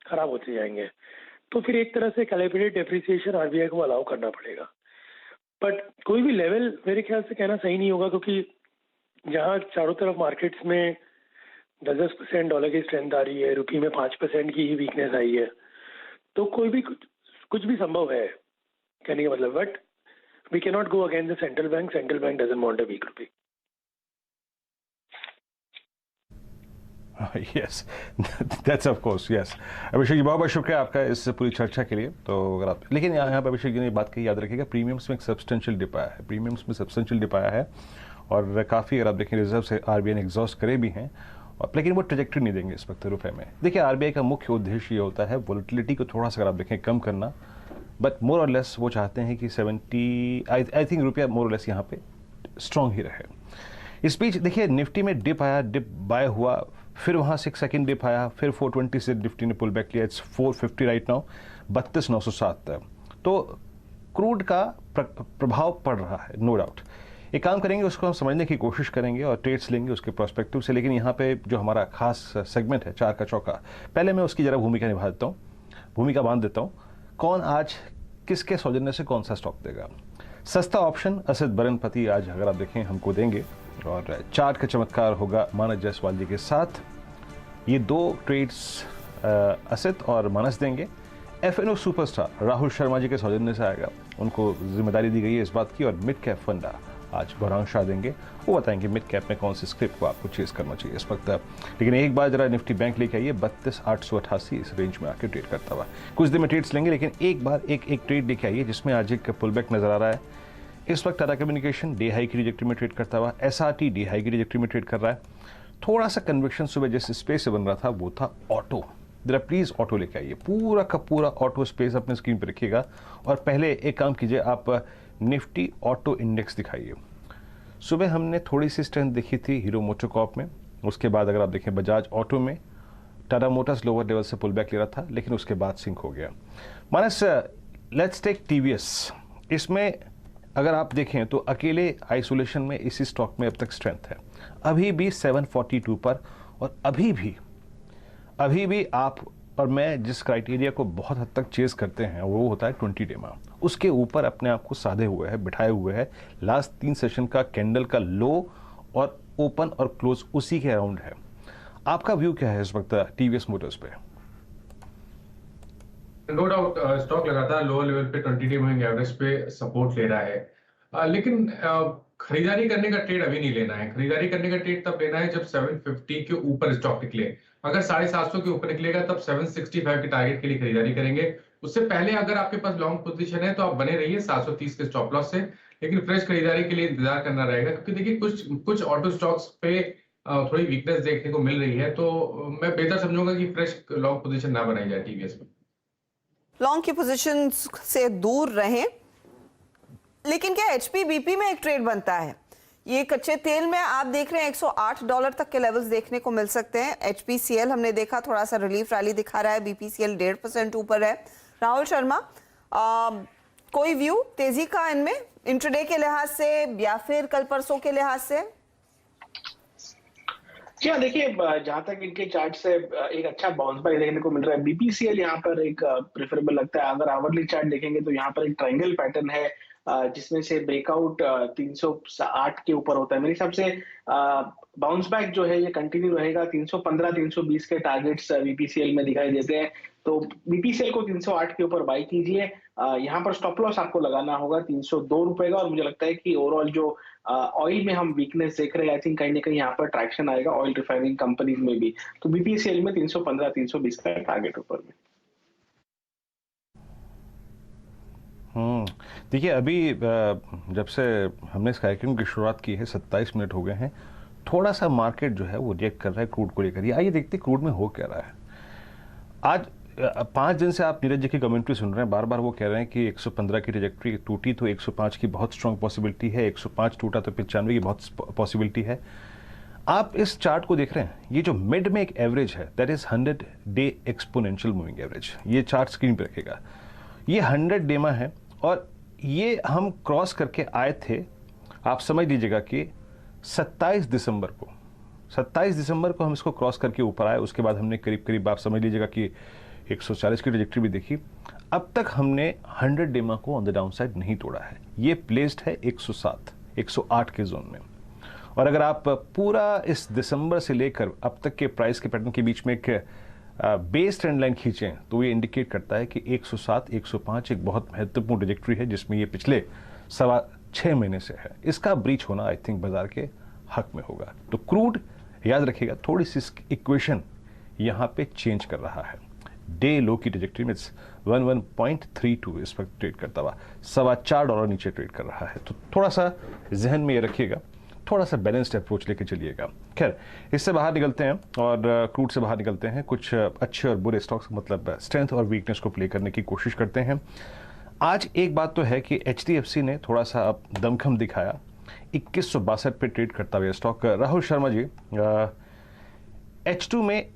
खराब होते जाएंगे। तो फिर एक तरह से कैलिब्रेटेड डेप्रिसिएशन आरबीआई को अलाउ करना पड़ेगा। बट कोई भी लेवल मेरे ख्याल से कहना सही नहीं होगा, क्योंकि जहाँ चारों तरफ मार्केट्स में 10% डॉलर की स्ट्रेंथ आ रही है, रुपये में 5% की ही वीकनेस आई है, तो कोई भी कुछ भी संभव है कहने का मतलब। But we can not go against the central bank doesn't want a weak rupee. Yes, that's of course, yes. Abhishek ji बहुत बहुत शुक्रिया आपका इस पूरी चर्चा के लिए। तो अगर आप, लेकिन यहाँ पर अभिषेक जी ने बात कही, याद रखिएगा, प्रीमियम्स में एक सब्सटेंशियल डिप आया है, और काफ़ी अगर आप देखें रिजर्व से आरबीआई ने एग्जॉस्ट करे भी हैं, और लेकिन वो ट्रेजेक्टरी नहीं देंगे इस वक्त रुपए में। देखिए आरबीआई का मुख्य उद्देश्य ये होता है वोलेटिलिटी को थोड़ा सा अगर आप देखें कम करना, बट मोर और लेस वो चाहते हैं कि 70 आई थिंक रुपया मोर और लेस यहाँ पे स्ट्रॉन्ग ही रहे। इस बीच देखिए निफ्टी में डिप आया, डिप बाय हुआ, फिर वहाँ से एक सेकेंड डिप आया, फिर 420 से निफ्टी ने पुल बैक लिया, इट्स 450 राइट नाउ, 32,907। तो क्रूड का प्रभाव पड़ रहा है, नो डाउट। एक काम करेंगे, उसको हम समझने की कोशिश करेंगे और ट्रेड्स लेंगे उसके पर्सपेक्टिव से। लेकिन यहाँ पे जो हमारा खास सेगमेंट है चार का चौका, पहले मैं उसकी जरा भूमिका निभा देता हूँ, भूमिका बांध देता हूँ। कौन आज किसके सौजन्य से कौन सा स्टॉक देगा? सस्ता ऑप्शन असित बरनपति आज अगर आप देखें हमको देंगे, और चार्ट का चमत्कार होगा मानस जायसवाल जी के साथ। ये 2 ट्रेड्स असित और मानस देंगे। एफएनओ सुपरस्टार राहुल शर्मा जी के सौजन्य से आएगा, उनको जिम्मेदारी दी गई है इस बात की। और मिड कैप फंडा आज गौरांग शाह देंगे, वो बताएंगे मिड कैप में कौन सी स्क्रिप्ट को आपको चेस करना चाहिए इस वक्त। लेकिन एक बार जरा निफ्टी बैंक लेके आइए, 32,888 इस रेंज में आके ट्रेड करता हुआ। कुछ दिन में ट्रेड्स लेंगे, लेकिन एक बार एक ट्रेड लेके आइए जिसमें आज एक पुल बैक नजर आ रहा है। इस वक्त टाटा कम्युनिकेशन डे हाई की ट्रेजेक्टरी में ट्रेड करता हुआ, एसआरटी डे हाई की ट्रेजेक्टरी में ट्रेड कर रहा है। थोड़ा सा कन्विक्शन सुबह जिस स्पेस से बन रहा था वो था ऑटो। जरा प्लीज ऑटो लेके आइए, पूरा का पूरा ऑटो स्पेस अपने स्क्रीन पर रखिएगा। और पहले एक काम कीजिए, आप निफ्टी ऑटो इंडेक्स दिखाइए। सुबह हमने थोड़ी सी स्ट्रेंथ देखी थी हीरो मोटोकॉर्प में, उसके बाद अगर आप देखें बजाज ऑटो में, टाटा मोटर्स लोअर लेवल से पुल बैक ले रहा था, लेकिन उसके बाद सिंक हो गया। मानस, लेट्स टेक टीवीएस। इसमें अगर आप देखें तो अकेले आइसोलेशन में इसी स्टॉक में अब तक स्ट्रेंथ है, अभी भी 742 पर। और अभी भी आप और मैं जिस क्राइटेरिया को बहुत हद तक चेस करते हैं वो होता है 20 डे में, उसके ऊपर अपने आप को साधे हुए है, बिठाए हुए है। लास्ट 3 सेशन का कैंडल का लो और ओपन और क्लोज उसी के अराउंड है। आपका व्यू क्या है इस वक्त टीवीएस मोटर्स पे? नो डाउट स्टॉक लगातार लोअर लेवल पे 20 डे मूविंग एवरेज पे सपोर्ट ले रहा है। लेकिन खरीदारी करने का ट्रेड अभी नहीं लेना है। खरीदारी करने का ट्रेड तब लेना है जब 750 के ऊपर स्टॉक निकले। अगर 750 के ऊपर निकलेगा तब 765 के टारगेट के लिए खरीदारी करेंगे। उससे पहले अगर आपके पास लॉन्ग पोजीशन है तो आप बने रहिए 730 के स्टॉप लॉस से, लेकिन फ्रेश खरीदारी के लिए इंतजार करना रहेगा, क्योंकि देखिए कुछ ऑटो स्टॉक्स पे थोड़ी वीकनेस देखने को मिल रही है, तो मैं बेहतर समझूंगा कि फ्रेश लॉन्ग पोजीशन ना बनाई जाए टीवीएस में। लॉन्ग की पोजीशन से दूर रहें। लेकिन क्या एचपी बीपी में एक ट्रेड बनता है? ये कच्चे तेल में आप देख रहे हैं $108 तक के लेवल्स देखने को मिल सकते हैं। एचपीसीएल हमने देखा थोड़ा सा रिलीफ रैली दिखा रहा है, बीपीसीएल 1.5% ऊपर है। राहुल शर्मा, कोई व्यू तेजी का इनमें इंट्राडे के लिहाज से या फिर कल परसों के लिहाज से? जी हाँ, देखिए जहां तक इनके चार्ट से एक अच्छा बाउंस बैक देखने को मिल रहा है। बीपीसीएल यहाँ पर एक प्रेफरेबल लगता है। अगर आवरली चार्ट देखेंगे तो यहाँ पर एक ट्रायंगल पैटर्न है जिसमें से ब्रेकआउट 308 के ऊपर होता है। मेरे हिसाब से बाउंस बैक जो है ये कंटिन्यू रहेगा। 315 320 के टारगेट्स बीपीसीएल में दिखाई देते हैं, तो बीपीसीएल को 308 के ऊपर बाई कीजिए। यहाँ पर स्टॉप लॉस आपको लगाना होगा 302 रुपए का। और मुझे लगता है कि ओवरऑल जो ऑयल में हम वीकनेस देख रहे हैं, आई थिंक कहीं ना कहीं यहाँ पर ट्रैक्शन आएगा ऑयल रिफाइनिंग कंपनीज में भी। तो बीपीसीएल में 315 320 का टारगेट ऊपर में। देखिए अभी जब से हमने इस कार्यक्रम की शुरुआत की है 27 मिनट हो गए हैं, थोड़ा सा मार्केट जो है वो रिएक्ट कर रहा है क्रूड को लेकर। आइए देखते हैं क्रूड में हो क्या रहा है। आज 5 दिन से आप नीरज जी की कमेंट्री सुन रहे हैं, बार बार वो कह रहे हैं कि 115 की ट्रैजेक्टरी टूटी तो 105 की बहुत स्ट्रांग पॉसिबिलिटी है, 105 टूटा तो 95 की बहुत पॉसिबिलिटी है। आप इस चार्ट को देख रहे हैं, ये जो मिड में एक एवरेज है that is 100 day exponential moving average. ये चार्ट स्क्रीन पे रखेगा। ये 100 डे में है और ये हम क्रॉस करके आए थे, आप समझ लीजिएगा कि 27 दिसंबर को हम इसको क्रॉस करके ऊपर आए। उसके बाद हमने करीब करीब आप समझ लीजिएगा कि 140 की ट्रैजेक्टरी भी देखी। अब तक हमने 100 डेमा को ऑन द डाउन साइड नहीं तोड़ा है। ये प्लेस्ड है 107 108 के जोन में। और अगर आप पूरा इस दिसंबर से लेकर अब तक के प्राइस के पैटर्न के बीच में एक बेस ट्रेंड लाइन खींचें तो ये इंडिकेट करता है कि 107 105 एक बहुत महत्वपूर्ण ट्रैजेक्टरी है जिसमें ये पिछले 6.25 महीने से है। इसका ब्रीच होना आई थिंक बाजार के हक में होगा। तो क्रूड याद रखिएगा, थोड़ी सी इक्वेशन यहाँ पे चेंज कर रहा है। डे लो की ट्रैजेक्टरी में 11.32 इस वक्त ट्रेड करता हुआ $4.25 नीचे ट्रेड कर रहा है। तो थोड़ा सा जहन में ये रखिएगा, थोड़ा सा बैलेंस्ड अप्रोच लेके चलिएगा। खैर, इससे बाहर निकलते हैं और क्रूड से बाहर निकलते हैं। कुछ अच्छे और बुरे स्टॉक्स मतलब स्ट्रेंथ और वीकनेस को प्ले करने की कोशिश करते हैं। आज एक बात तो है कि HDFC ने थोड़ा सा अब दमखम दिखाया, 2162 पे ट्रेड करता हुआ स्टॉक। राहुल शर्मा जी, H2 में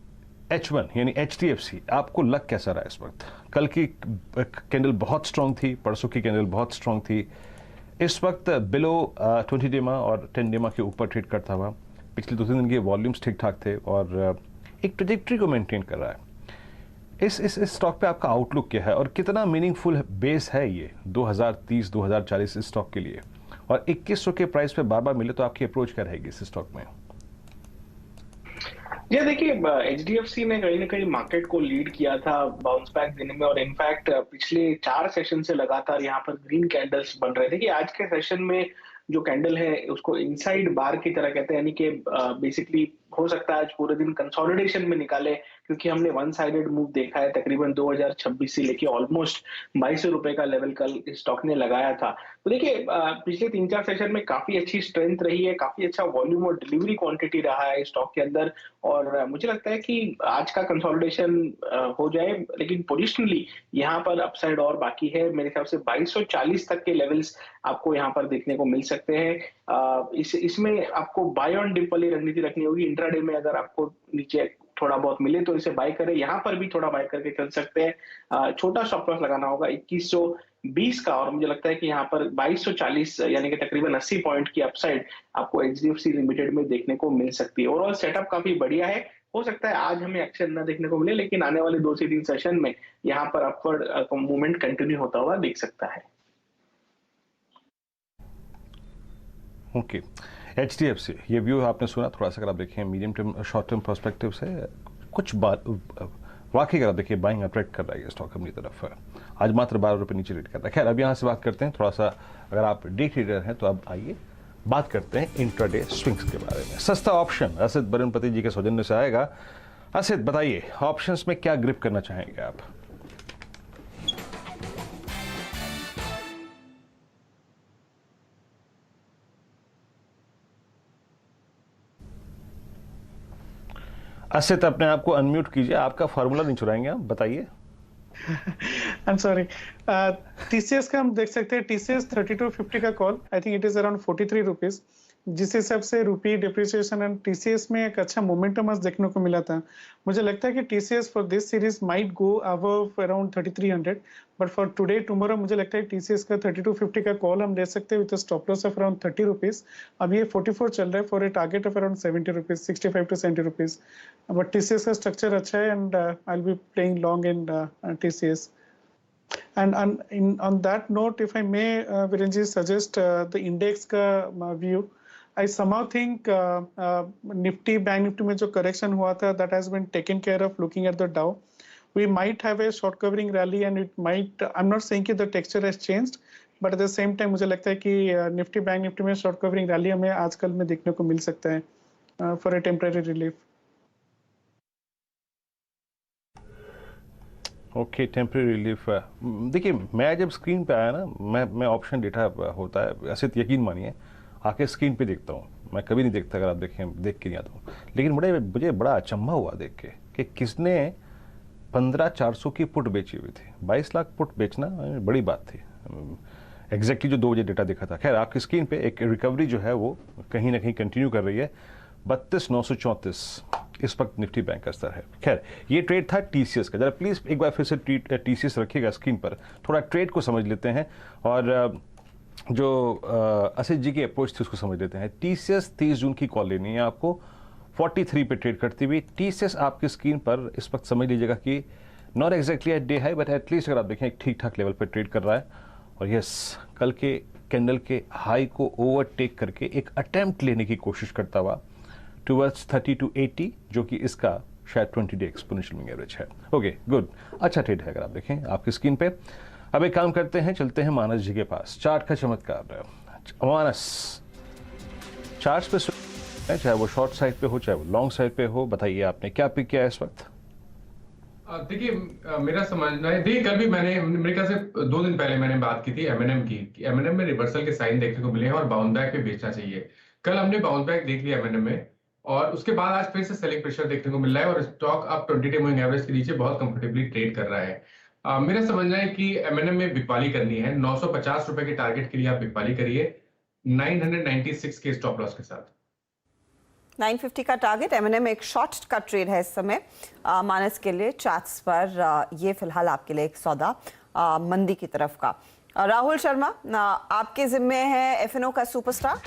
H1 यानी HDFC आपको लग कैसा रहा है इस वक्त? कल की कैंडल बहुत स्ट्रांग थी, परसों की कैंडल बहुत स्ट्रांग थी। इस वक्त बिलो 20 डेमा और 10 डेमा के ऊपर ट्रेड करता हुआ। पिछले 2-3 दिन के वॉल्यूम्स ठीक ठाक थे और एक ट्रैजेक्टरी को मेंटेन कर रहा है। इस स्टॉक पे आपका आउटलुक क्या है और कितना मीनिंगफुल बेस है ये 2030 2040 इस स्टॉक के लिए? और 2100 के प्राइस पे बार बार मिले तो आपकी अप्रोच क्या रहेगी इस स्टॉक में? ये देखिए HDFC ने कहीं ना कहीं मार्केट को लीड किया था बाउंस बैक देने में, और इनफैक्ट पिछले 4 सेशन से लगातार यहाँ पर ग्रीन कैंडल्स बन रहे थे। कि आज के सेशन में जो कैंडल है उसको इनसाइड बार की तरह कहते हैं, यानी कि बेसिकली हो सकता है आज पूरे दिन कंसोलिडेशन में निकाले, क्योंकि हमने वन साइडेड मूव देखा है। तकरीबन 2026 से लेके ऑलमोस्ट 2200 रुपए का लेवल कल स्टॉक ने लगाया था। तो देखिए पिछले 3-4 सेशन में काफी अच्छी स्ट्रेंथ रही है, काफी अच्छा वॉल्यूम और डिलीवरी क्वांटिटी रहा है स्टॉक के अंदर। और मुझे लगता है कि आज का कंसोलिडेशन हो जाए, लेकिन पोजिशनली यहाँ पर अपसाइड और बाकी है। मेरे हिसाब से 2240 तक के लेवल्स आपको यहाँ पर देखने को मिल सकते हैं। इसमें आपको बाय ऑन डिप वाली रणनीति रखनी होगी। इंट्राडे में अगर आपको नीचे थोड़ा बहुत मिले तो इसे बाय करें, यहाँ पर भी थोड़ा बाय करके चल सकते हैं। छोटा स्टॉप लॉस लगाना होगा 2120 का, और मुझे लगता है कि यहाँ पर 2240 यानी कि तकरीबन 80 पॉइंट की अपसाइड आपको HDFC लिमिटेड में देखने को मिल सकती है। ओवरऑल सेटअप काफी बढ़िया है। हो सकता है आज हमें एक्शन न देखने को मिले, लेकिन आने वाले 2 से 3 सेशन में यहाँ पर अपवर्ड मूवमेंट कंटिन्यू होता हुआ दिख सकता है। ओके, HDFC ये व्यू आपने सुना। थोड़ा सा अगर आप देखें medium term short term perspective से कुछ वाकई अगर आप देखिए बाइंग अट्रैक्ट कर रहा है ये स्टॉक अपनी तरफ। आज मात्र 12 रुपये नीचे रेट कर रहा है। खैर अब यहाँ से बात करते हैं थोड़ा सा, अगर आप डे ट्रेडर हैं तो अब आइए बात करते हैं इंट्राडे स्विंग्स के बारे में। सस्ता ऑप्शन असित बरनपति जी के सौजन्य से आएगा। असित बताइए ऑप्शंस में क्या ग्रिप करना चाहेंगे आप? असित अपने आप को अनम्यूट कीजिए, आपका फॉर्मूला नहीं चुराएंगे हम, बताइए। I am sorry. टीसीएस का हम देख सकते हैं, टीसीएस 3250 का call, I think it is around 43 rupees. जिस हिसाब से रुपी डिप्रिसिएशन एंड टीसीएस में एक अच्छा मोमेंटम आज देखने को मिला था, मुझे लगता है कि TCS for this series might go above around 3300, but for today tomorrow मुझे लगता है टीसीएस का 3250 का कॉल हम ले सकते हैं with stop loss of around 30 rupees. अब ये 44 चल रहा है for a target of around 70 rupees, 65 to 70 rupees. But TCS का स्ट्रक्चर अच्छा है and I will be playing long in TCS. And on that note, if I may, Virenji, suggest the index का view. I somehow think Nifty, Bank Nifty में जो correction हुआ था, that has been taken care of looking at the Dow. We might have a short covering rally and it might, I'm not saying कि the texture has changed, but at the same time मुझे लगता है कि Nifty, Bank Nifty में short covering rally हमें आजकल में देखने को मिल सकता है for a temporary relief. Okay, temporary relief. देखिए मैं जब स्क्रीन पे आया ना, मैं ऑप्शन डेटा होता है, ऐसे यकीन मानिए आके स्क्रीन पे देखता हूँ, मैं कभी नहीं देखता, अगर आप देख के नहीं आता हूँ। लेकिन मुझे बड़ा अचंभा हुआ देख के कि किसने 15,400 की पुट बेची हुई थी। 22 लाख पुट बेचना बड़ी बात थी। एग्जैक्टली जो 2 बजे डेटा देखा था। खैर आपकी स्क्रीन पे एक रिकवरी जो है वो कहीं ना कहीं कंटिन्यू कर रही है। 32,934 इस वक्त निफ्टी बैंक का स्तर है। खैर ये ट्रेड था टीसीएस का। जरा प्लीज एक बार फिर से टीसीएस रखिएगा स्क्रीन पर, थोड़ा ट्रेड को समझ लेते हैं और जो असित जी की अप्रोच थी उसको समझ लेते हैं। टीसीएस 30 जून की कॉल लेनी है आपको 43 पे ट्रेड करती हुई। टीसीएस आपकी स्क्रीन पर इस वक्त समझ लीजिएगा कि not exactly at day high but at least अगर आप देखें एक ठीक ठाक लेवल पर ट्रेड कर रहा है। और यस, कल के कैंडल के हाई को ओवरटेक करके एक अटेम्प्ट लेने की कोशिश करता हुआ टुवर्ड्स 30 to 80, जो कि इसका शायद 20 डे एक्सपोनेंशियल मूविंग एवरेज है। ओके गुड, अच्छा ट्रेड है अगर आप देखें आपकी स्क्रीन पे। अब एक काम करते हैं, चलते हैं मानस जी के पास। चार्ट का चमत्कार। मानस चार्ट पे चाहे वो शॉर्ट साइड पे हो चाहे वो लॉन्ग साइड पे हो, बताइए आपने क्या पिक किया है इस वक्त? देखिए मेरा समझना है, देखिए कल भी मैंने मेरे ख्याल से 2 दिन पहले मैंने बात की थी एमएनएम की, कि एमएनएम में रिवर्सल के साइन देखने को मिले हैं और बाउंस बैक पे बेचना चाहिए। कल हमने बाउंस बैक देख लिया एमएनएम में और उसके बाद आज फिर से सेलिंग प्रेशर देखने को मिल रहा है और स्टॉक अब 20 डे मूविंग एवरेज के नीचे बहुत कंफर्टेबली ट्रेड कर रहा है। मेरा समझना है कि एमएनएम में बिकवाली करनी है। 950 रुपए के टारगेट के लिए आप बिकवाली करिए 996 के स्टॉप लॉस के साथ। 950 का टारगेट। एमएनएम एक शॉर्ट का ट्रेड है इस समय मानस के लिए चार्ट्स पर। ये फिलहाल आपके लिए एक सौदा मंदी की तरफ का। राहुल शर्मा आपके जिम्मे है एफएनओ का सुपरस्टार।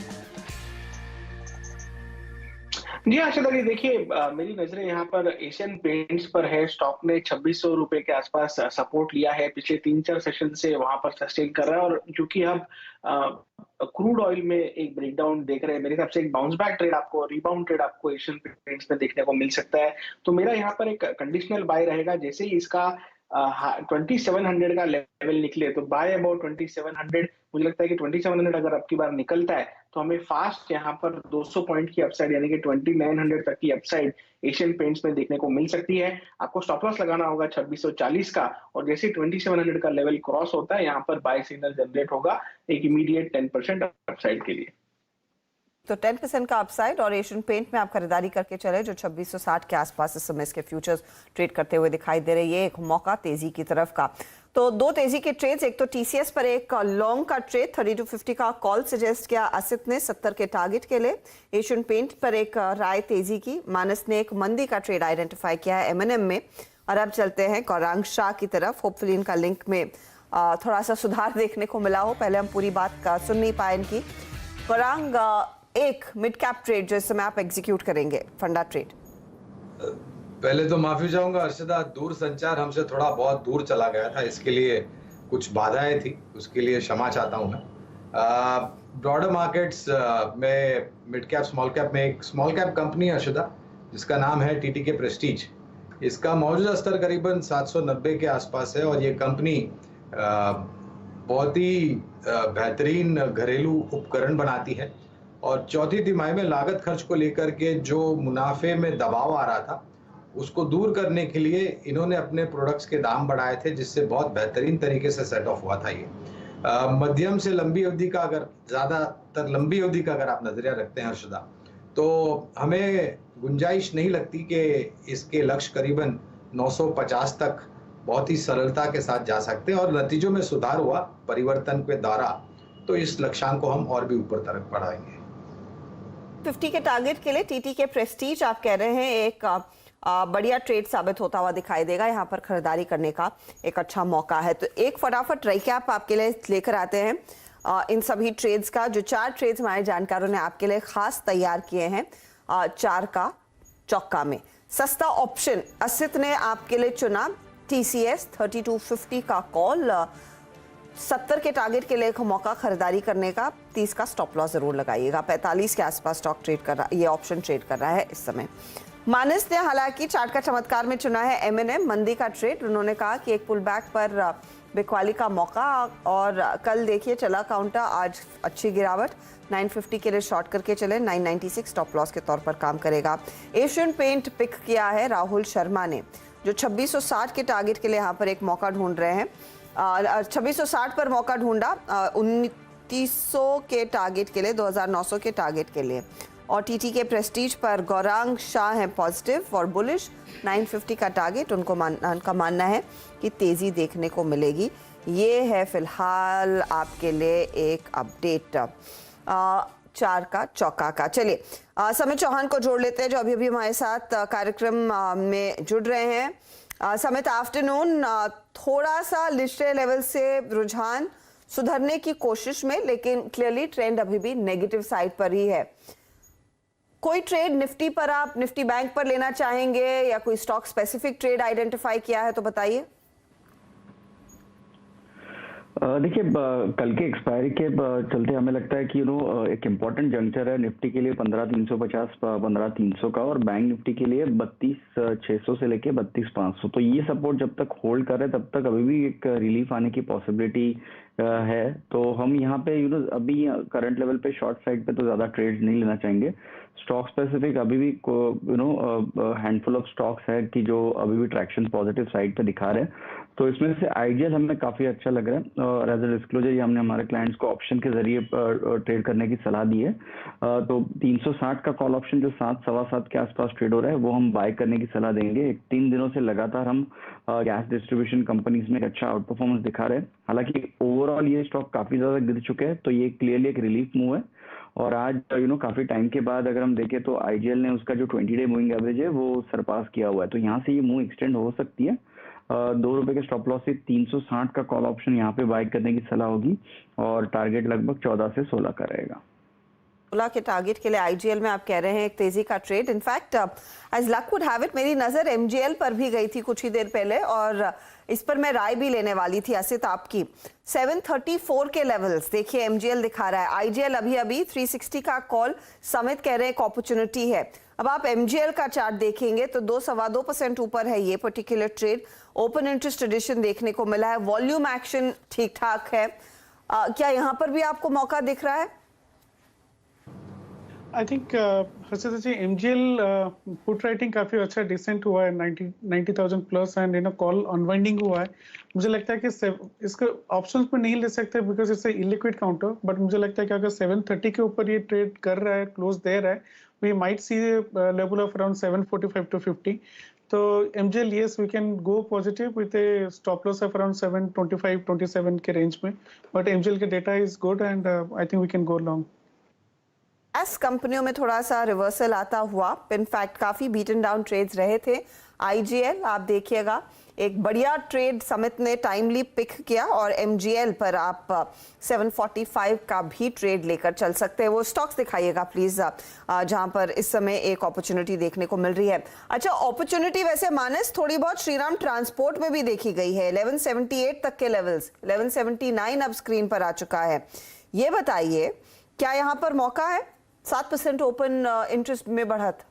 जी आशा जी, देखिए मेरी नजरें यहाँ पर एशियन पेंट्स पर है। स्टॉक ने 2600 रुपए के आसपास सपोर्ट लिया है, पिछले 3-4 सेशन से वहां पर सस्टेन कर रहा है। और क्योंकि हम क्रूड ऑयल में एक ब्रेकडाउन देख रहे हैं, मेरे हिसाब से एक बाउंस बैक ट्रेड आपको, रिबाउंड ट्रेड आपको एशियन पेंट्स में देखने को मिल सकता है। तो मेरा यहाँ पर एक कंडीशनल बाय रहेगा। जैसे ही इसका 2700 का लेवल निकले तो बाय अबाउट 2700। मुझे लगता है कि 2700 अगर आपकी बार निकलता है तो हमें फास्ट यहाँ पर 200 पॉइंट की अपसाइड यानी कि 2900 तक की अपसाइड एशियन पेंट्स में देखने को मिल सकती है। आपको स्टॉप लॉस लगाना होगा 2640 का, और जैसे 2700 का लेवल क्रॉस होता है यहाँ पर बाय सिग्नल जनरेट होगा एक इमीडिएट 10% अपसाइड के लिए। तो 10% का अपसाइड और एशियन पेंट में आप खरीदारी करके चले जो 2660 के आसपास इस समय इसके फ्यूचर्स ट्रेड करते हुए दिखाई दे रही है। एक मौका तेजी की तरफ का। तो 2 तेजी के ट्रेड्स, एक तो टीसीएस पर एक लॉन्ग का ट्रेड 3250 का कॉल सजेस्ट किया असित ने 70 के टारगेट के लिए। एशियन पेंट पर एक राय तेजी की। मानस ने एक मंदी का ट्रेड आइडेंटिफाई किया है एमएनएम में। और अब चलते हैं गौरांग शाह की तरफ। होपफुली इनका लिंक में थोड़ा सा सुधार देखने को मिला हो, पहले हम पूरी बात सुन नहीं पाए इनकी। गौरांग, एक मिड कैप ट्रेड जो इस समय आप एग्जीक्यूट करेंगे, फंडा ट्रेड। पहले तो माफी चाहूंगा अर्शदा, दूर संचार हमसे थोड़ा बहुत दूर चला गया था, इसके लिए कुछ बाधाएं थी, उसके लिए क्षमा चाहता हूं मैं। ब्रॉडर मार्केट्स में मिड कैप स्मॉल कैप में एक स्मॉल कैप कंपनी है अर्शदा जिसका नाम है टीटीके प्रेस्टीज। इसका मौजूदा स्तर करीबन 790 के आसपास है और ये कंपनी बहुत ही बेहतरीन घरेलू उपकरण बनाती है और चौथी तिमाही में लागत खर्च को लेकर के जो मुनाफे में दबाव आ रहा था उसको दूर करने के लिए इन्होंने अपने प्रोडक्ट्स के दाम बढ़ाए थे, जिससे बहुत बेहतरीन तरीके से सेट ऑफ हुआ था ये। मध्यम से लंबी अवधि का, अगर ज़्यादातर लंबी अवधि का अगर आप नजरिया रखते हैं हर्षदा, तो हमें गुंजाइश नहीं लगती कि इसके लक्ष्य करीबन 950 तक बहुत ही सरलता के साथ जा सकते हैं और नतीजों में सुधार हुआ परिवर्तन के द्वारा तो इस लक्ष्यांक को हम और भी ऊपर तरफ बढ़ाएंगे। 50 के टारगेट के लिए टीटी के प्रेस्टीज आप कह रहे हैं एक बढ़िया ट्रेड साबित होता हुआ दिखाई देगा, यहाँ पर खरीदारी करने का एक अच्छा मौका है। तो एक फटाफट रिकैप आपके लिए लेकर आते हैं इन सभी ट्रेड्स का, जो 4 ट्रेड्स हमारे जानकारों ने आपके लिए खास तैयार किए हैं 4 का चौका में। सस्ता ऑप्शन असित ने आपके लिए चुना TCS 3250 का कॉल, 70 के टारगेट के लिए एक मौका खरीदारी करने का, 30 का स्टॉप लॉस जरूर लगाइएगा। 45 के आसपास स्टॉक ट्रेड कर रहा, ये ऑप्शन ट्रेड कर रहा है इस समय। मानस ने हालांकि चार्ट का चमत्कार में चुना है M&M मंदी का ट्रेड। उन्होंने कहा कि एक पुल बैक पर बिकवाली का मौका और कल देखिए चला काउंटर, आज अच्छी गिरावट, 950 के लिए शॉर्ट करके चले, 996 स्टॉप लॉस के तौर पर काम करेगा। एशियन पेंट पिक किया है राहुल शर्मा ने, जो 2660 के टारगेट के लिए यहाँ पर एक मौका ढूंढ रहे हैं। 2660 पर मौका ढूंढा, 2900 के टारगेट के लिए, 2900 के टारगेट के लिए। और टीटी के प्रेस्टीज पर गौरांग शाह है पॉजिटिव और बुलिश, 950 का टारगेट। उनका मानना है कि तेजी देखने को मिलेगी। ये है फिलहाल आपके लिए एक अपडेट 4 का चौका का। चलिए समित चौहान को जोड़ लेते हैं, जो अभी हमारे साथ कार्यक्रम में जुड़ रहे हैं। समित, आफ्टरनून। थोड़ा सा लिस्टेड लेवल से रुझान सुधरने की कोशिश में, लेकिन क्लियरली ट्रेंड अभी भी नेगेटिव साइड पर ही है। कोई ट्रेड निफ्टी पर आप निफ्टी बैंक पर लेना चाहेंगे या कोई स्टॉक स्पेसिफिक ट्रेड आइडेंटिफाई किया है तो बताइए। देखिए, कल के एक्सपायरी के चलते हमें लगता है कि एक इम्पॉर्टेंट जंक्चर है निफ्टी के लिए 15,350 15,300 का, और बैंक निफ्टी के लिए 32,600 से लेके 32,500। तो ये सपोर्ट जब तक होल्ड कर रहे तब तक अभी भी एक रिलीफ आने की पॉसिबिलिटी है। तो हम यहाँ पे अभी करंट लेवल पे शॉर्ट साइड पे तो ज्यादा ट्रेड नहीं लेना चाहेंगे। स्टॉक स्पेसिफिक अभी भी हैंडफुल ऑफ स्टॉक्स है कि जो अभी भी ट्रैक्शन पॉजिटिव साइड पे दिखा रहे हैं। तो इसमें से आइडियल हमें काफी अच्छा लग रहा है और एज ए डिस्क्लोजर ये हमने हमारे क्लाइंट्स को ऑप्शन के जरिए ट्रेड करने की सलाह दी है। तो 360 का कॉल ऑप्शन जो 7 सवा 7 के आसपास ट्रेड हो रहा है वो हम बाय करने की सलाह देंगे। 3 दिनों से लगातार हम गैस डिस्ट्रीब्यूशन कंपनीज में एक अच्छा आउट परफॉर्मेंस दिखा रहे हैं। हालांकि ओवरऑल ये स्टॉक काफी ज्यादा गिर चुके हैं, तो ये क्लियरली एक रिलीफ मूव है। और आज काफी टाइम के बाद अगर हम देखें तो आईजीएल ने उसका जो 20 डे मूविंग एवरेज है वो सरपास किया हुआ है, तो यहाँ से ये मूव एक्सटेंड हो सकती है। 2 रुपए के स्टॉप लॉस से 360 का कॉल ऑप्शन यहाँ पे बाय करने की सलाह होगी और टारगेट लगभग 14 से 16 का रहेगा। 16 के टारगेट के लिए आईजीएल में आप कह रहे हैं एक तेजी का trade. In fact as luck would have it मेरी नजर एमजीएल पर भी गई थी कुछ ही देर पहले, और इस पर मैं राय भी लेने वाली थी असित आपकी। 734 के लेवल्स देखिए एमजीएल दिखा रहा है, आईजीएल अभी 360 का कॉल। समित कह रहे हैं एक अपॉर्चुनिटी है। अब आप एमजीएल का चार्ट देखेंगे तो 2.25% ऊपर है ये particular trade. Open interest addition देखने को मिला है, वॉल्यूम एक्शन ठीक ठाक है। क्या यहाँ पर भी आपको मौका दिख रहा है? I think Harshita ji MGL put writing काफी अच्छा डिसेंट हुआ है 90,000 प्लस एंड कॉल अनवाइंडिंग हुआ है। मुझे लगता है कि इसको ऑप्शंस में नहीं ले सकते because it's illiquid counter, but मुझे लगता है कि अगर 730 के ऊपर ये ट्रेड कर रहा है, क्लोज दे रहा है, we might see level of around 745 to 50। तो MGL yes we can go positive with a stop loss of around 725-27 के रेंज में, but MGL के data is good and I think we can go long। S कंपनियों में थोड़ा सा रिवर्सल आता हुआ, इनफैक्ट काफी बीटन डाउन ट्रेड्स रहे थे। आईजीएल आप देखिएगा एक बढ़िया ट्रेड समित ने टाइमली पिक किया, और एमजीएल पर आप 745 का भी ट्रेड लेकर चल सकते हैं। वो स्टॉक्स दिखाइएगा प्लीज जहां पर इस समय एक अपॉर्चुनिटी देखने को मिल रही है। अच्छा, अपॉर्चुनिटी वैसे मानस थोड़ी बहुत श्रीराम ट्रांसपोर्ट में भी देखी गई है। 1178 तक के लेवल्स, 1179 अब स्क्रीन पर आ चुका है। ये बताइए क्या यहाँ पर मौका है? 7% ओपन इंटरेस्ट में बढ़त।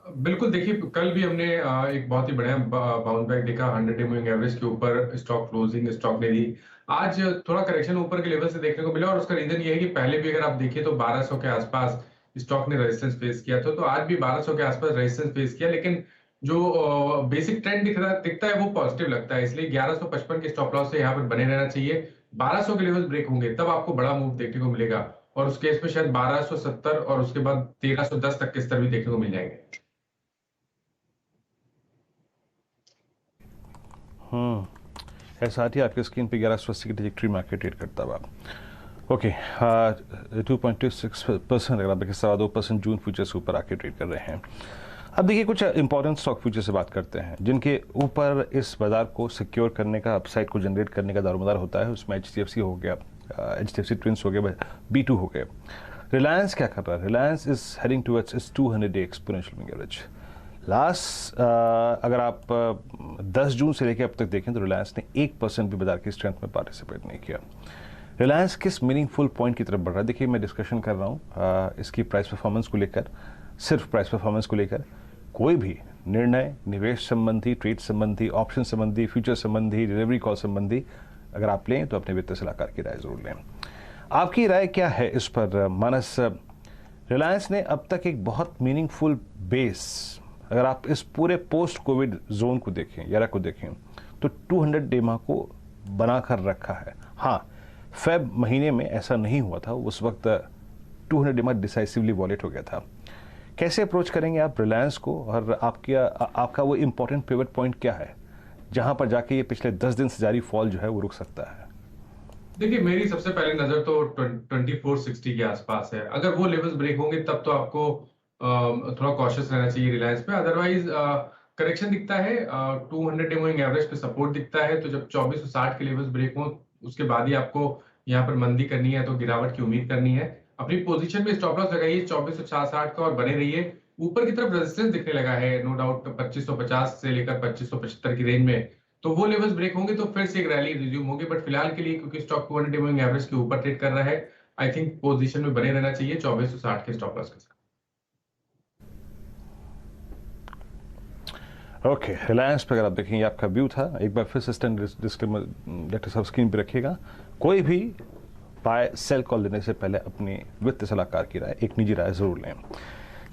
बिल्कुल, देखिए कल भी हमने एक बहुत ही बढ़िया बाउंस बैक देखा 100 डे मूविंग एवरेज के ऊपर स्टॉक क्लोजिंग स्टॉक ने दी। आज थोड़ा करेक्शन ऊपर के लेवल से देखने को मिला और उसका रीजन ये है कि पहले भी अगर आप देखिए तो 1200 के आसपास स्टॉक ने रेजिस्टेंस फेस किया था, तो आज भी 1200 के आसपास रेजिस्टेंस फेस किया, लेकिन जो बेसिक ट्रेंड दिखता है वो पॉजिटिव लगता है, इसलिए 1155 के स्टॉप लॉस से यहाँ पर बने रहना चाहिए। 1200 के लेवल ब्रेक होंगे तब आपको बड़ा मूव देखने को मिलेगा, और उस केस में शायद 1270 और उसके बाद 1310 तक के स्तर भी देखने को मिल जाएंगे। ऐसा ही आपके स्क्रीन पे 1180 की ट्रिजेक्टरी मार्केट ट्रेड करता हुआ। ओके, 2.26% अगर आप देखिए 2.25% जून फ्यूचर्स ऊपर आके ट्रेड कर रहे हैं। अब देखिए कुछ इंपॉर्टेंट स्टॉक फ्यूचर से बात करते हैं जिनके ऊपर इस बाजार को सिक्योर करने का, अपसाइड को जनरेट करने का दारोमदार होता है। उसमें HDFC हो गया, HDFC ट्विंस हो गया, B2 हो गए। रिलायंस क्या कर रहा है? Reliance is heading towards it's 200 day exponential moving average. Last अगर आप 10 जून से लेकर अब तक देखें तो रिलायंस ने 1% भी बाजार की स्ट्रेंथ में पार्टिसिपेट नहीं किया। रिलायंस किस मीनिंगफुल पॉइंट की तरफ बढ़ रहा है? देखिए मैं डिस्कशन कर रहा हूँ इसकी प्राइस परफॉर्मेंस को लेकर, सिर्फ प्राइस परफॉर्मेंस को लेकर। कोई भी निर्णय निवेश संबंधी, ट्रेड संबंधी, ऑप्शन संबंधी, फ्यूचर संबंधी, डिलीवरी कॉल संबंधी अगर आप लें तो अपने वित्तीय सलाहकार की राय जरूर लें। आपकी राय क्या है इस पर मानस? रिलायंस ने अब तक एक बहुत मीनिंगफुल बेस, अगर आप इस पूरे पोस्ट कोविड जोन को देखें, एरा को देखें, तो 200 डेमा को बनाकर रखा है। हाँ, फेब महीने में ऐसा नहीं हुआ था, उस वक्त 200 डेमा डिसाइसिवली वॉलेट हो गया था। कैसे अप्रोच करेंगे आप रिलायंस को, और आपका वो इम्पोर्टेंट पिवट पॉइंट क्या है जहां पर जाके ये पिछले 10 दिन से जारी फॉल जो है वो रुक सकता है? देखिए मेरी सबसे पहले नजर तो 2460 के आसपास है। अगर वो लेवल्स ब्रेक होंगे तब तो आपको थोड़ा कॉशियस रहना चाहिए रिलायंस पे। अदरवाइज करेक्शन दिखता है, 200 डे मूविंग एवरेज पे सपोर्ट दिखता है, तो जब 2460 के लेवल्स ब्रेक हों उसके बाद ही आपको यहाँ पर मंदी करनी है, तो गिरावट की उम्मीद करनी है। अपनी पोजीशन में स्टॉप लॉस लगाइए 2460 का और बने रहिए। ऊपर की तरफ रेजिस्टेंस दिखने लगा है नो डाउट 2550 से लेकर 2575 की रेंज में, तो वो लेवल्स ब्रेक होंगे तो फिर से एक रैली रिज्यूम होगी। बट फिलहाल के लिए क्योंकि स्टॉक 200 डे मूविंग एवरेज के ऊपर ट्रेड कर रहा है, आई थिंक पोजीशन में बने रहना चाहिए 2460 के स्टॉप लॉस के साथ। ओके, रिलायंस पर अगर आप देखेंगे आपका व्यू था, एक बार फिर से डिस्क्लेमर डॉक्टर साहब स्क्रीन पर रखिएगा। कोई भी बाय सेल कॉल लेने से पहले अपनी वित्तीय सलाहकार की राय, एक निजी राय जरूर लें।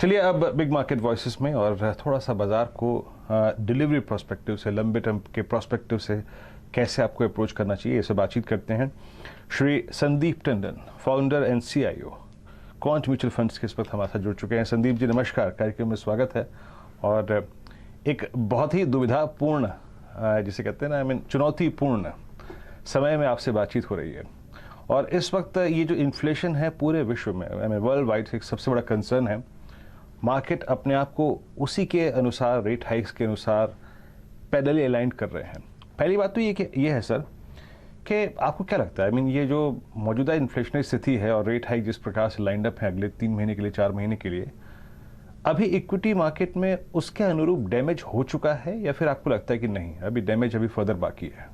चलिए अब बिग मार्केट वॉइसेस में और थोड़ा सा बाजार को डिलीवरी प्रोस्पेक्टिव से, लंबे टर्म के प्रोस्पेक्टिव से कैसे आपको अप्रोच करना चाहिए, इसे बातचीत करते हैं। Shri Sandeep Tandon, founder and CIO quant mutual funds के इस वक्त हमारे साथ जुड़ चुके हैं। संदीप जी नमस्कार, कार्यक्रम में स्वागत है। और एक बहुत ही दुविधापूर्ण, जिसे कहते हैं ना, चुनौतीपूर्ण समय में आपसे बातचीत हो रही है। और इस वक्त ये जो इन्फ्लेशन है पूरे विश्व में, वर्ल्ड वाइड एक सबसे बड़ा कंसर्न है। मार्केट अपने आप को उसी के अनुसार, रेट हाइक्स के अनुसार पैरेलली अलाइन कर रहे हैं। पहली बात तो ये है सर कि आपको क्या लगता है, ये जो मौजूदा इन्फ्लेशनरी स्थिति है और रेट हाइक जिस प्रकार से लाइंड अप है अगले 3 महीने के लिए, 4 महीने के लिए, अभी इक्विटी मार्केट में उसके अनुरूप डैमेज हो चुका है या फिर आपको लगता है कि नहीं, अभी डैमेज अभी फर्दर बाकी है?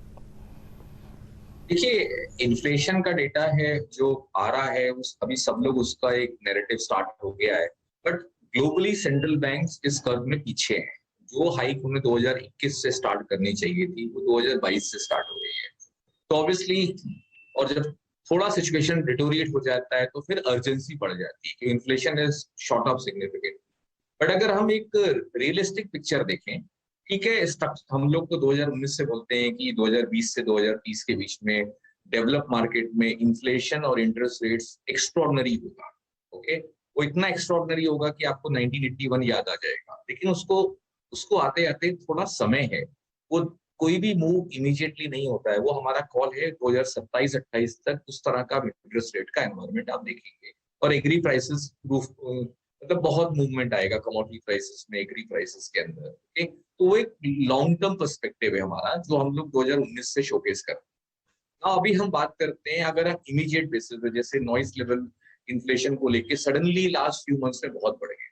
देखिए, इन्फ्लेशन का डेटा है जो आ रहा है, अभी सब लोग उसका एक नैरेटिव स्टार्ट हो गया है, बट ग्लोबली सेंट्रल बैंक्स इस कर्व में पीछे हैं। जो हाइक उन्हें 2021 से स्टार्ट करनी चाहिए थी वो 2022 से स्टार्ट हो गई है। तो ऑब्वियसली, और जब थोड़ा सिचुएशन डिटोरिएट हो जाता है तो फिर अर्जेंसी बढ़ जाती है कि inflation is short of significant. But अगर हम एक रियलिस्टिक पिक्चर देखें, ठीक है, हम लोग तो 2019 से बोलते हैं कि 2020 से 2030 के बीच में डेवलप मार्केट में इन्फ्लेशन और इंटरेस्ट रेट्स एक्स्ट्रॉर्डनरी होगा। ओके, वो इतना एक्स्ट्रॉर्डनरी होगा कि आपको 1981 याद आ जाएगा, लेकिन उसको आते आते थोड़ा समय है। वो कोई भी मूव इमीडिएटली नहीं होता है। वो हमारा कॉल है 2027-28 तक उस तरह का इंटरेस्ट रेट का एनवायरमेंट आप देखेंगे। और एग्री प्राइसेस मतलब बहुत मूवमेंट आएगा कमोडिटी प्राइसेस में, एग्री प्राइसेस के अंदर। ओके, तो वो एक लॉन्ग टर्म पर्सपेक्टिव है हमारा, जो हम लोग 2019 से शोकेस कर रहे हैं। अभी हम बात करते हैं अगर आप इमीडिएट बेसिस पे, जैसे नॉइज लेवल इन्फ्लेशन को लेके सडनली लास्ट फ्यू मंथ्स में बहुत बढ़ गए।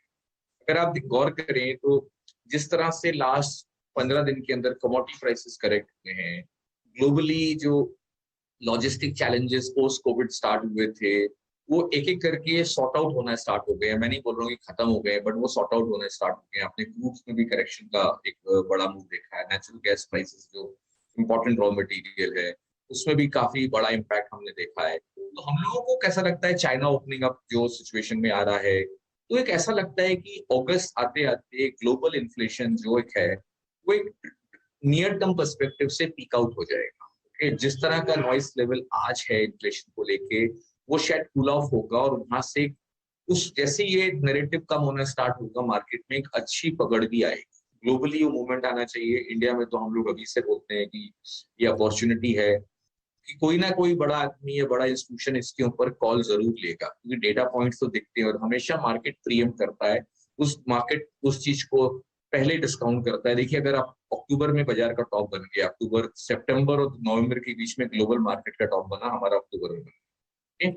अगर आप गौर करें तो जिस तरह से लास्ट 15 दिन के अंदर कमोडिटी प्राइसेस करेक्ट हुए हैं, ग्लोबली जो logistic challenges post Covid start हुए थे, वो एक एक करके सॉर्ट आउट होना स्टार्ट हो गए हैं। मैं नहीं बोल रहा हूँ कि खत्म हो गए, बट वो सॉर्ट आउट होना स्टार्ट हो गए हैं। आपने क्रूड्स में भी करेक्शन का एक बड़ा मूव देखा है। नेचुरल गैस प्राइसेस जो इम्पोर्टेंट रॉ मटेरियल है, उसमें भी काफी बड़ा इम्पैक्ट हमने देखा है। तो हम लोगों को कैसा लगता है, चाइना ओपनिंग अप जो सिचुएशन में आ रहा है, तो एक ऐसा लगता है कि अगस्त आते आते ग्लोबल इन्फ्लेशन जो एक है वो एक नियर टर्म पर्सपेक्टिव से पीक आउट हो जाएगा। जिस तरह का नॉइस लेवल आज है इन्फ्लेशन को लेके, वो शायद कूल ऑफ होगा और वहां से उस जैसे ये नैरेटिव कम होना स्टार्ट होगा, मार्केट में एक अच्छी पकड़ भी आएगी। ग्लोबली वो मूवमेंट आना चाहिए। इंडिया में तो हम लोग अभी से बोलते हैं कि ये अपॉर्चुनिटी है कि कोई ना कोई बड़ा आदमी या बड़ा इंस्टीट्यूशन इसके ऊपर कॉल जरूर लेगा, क्योंकि डेटा पॉइंट्स तो दिखते हैं और हमेशा मार्केट प्रीएम्प्ट करता है। मार्केट उस चीज को पहले डिस्काउंट करता है। देखिए, अगर आप अक्टूबर में बाजार का टॉप बन गया, अक्टूबर सितंबर और नवंबर के बीच में ग्लोबल मार्केट का टॉप बना, हमारा अक्टूबर में बना।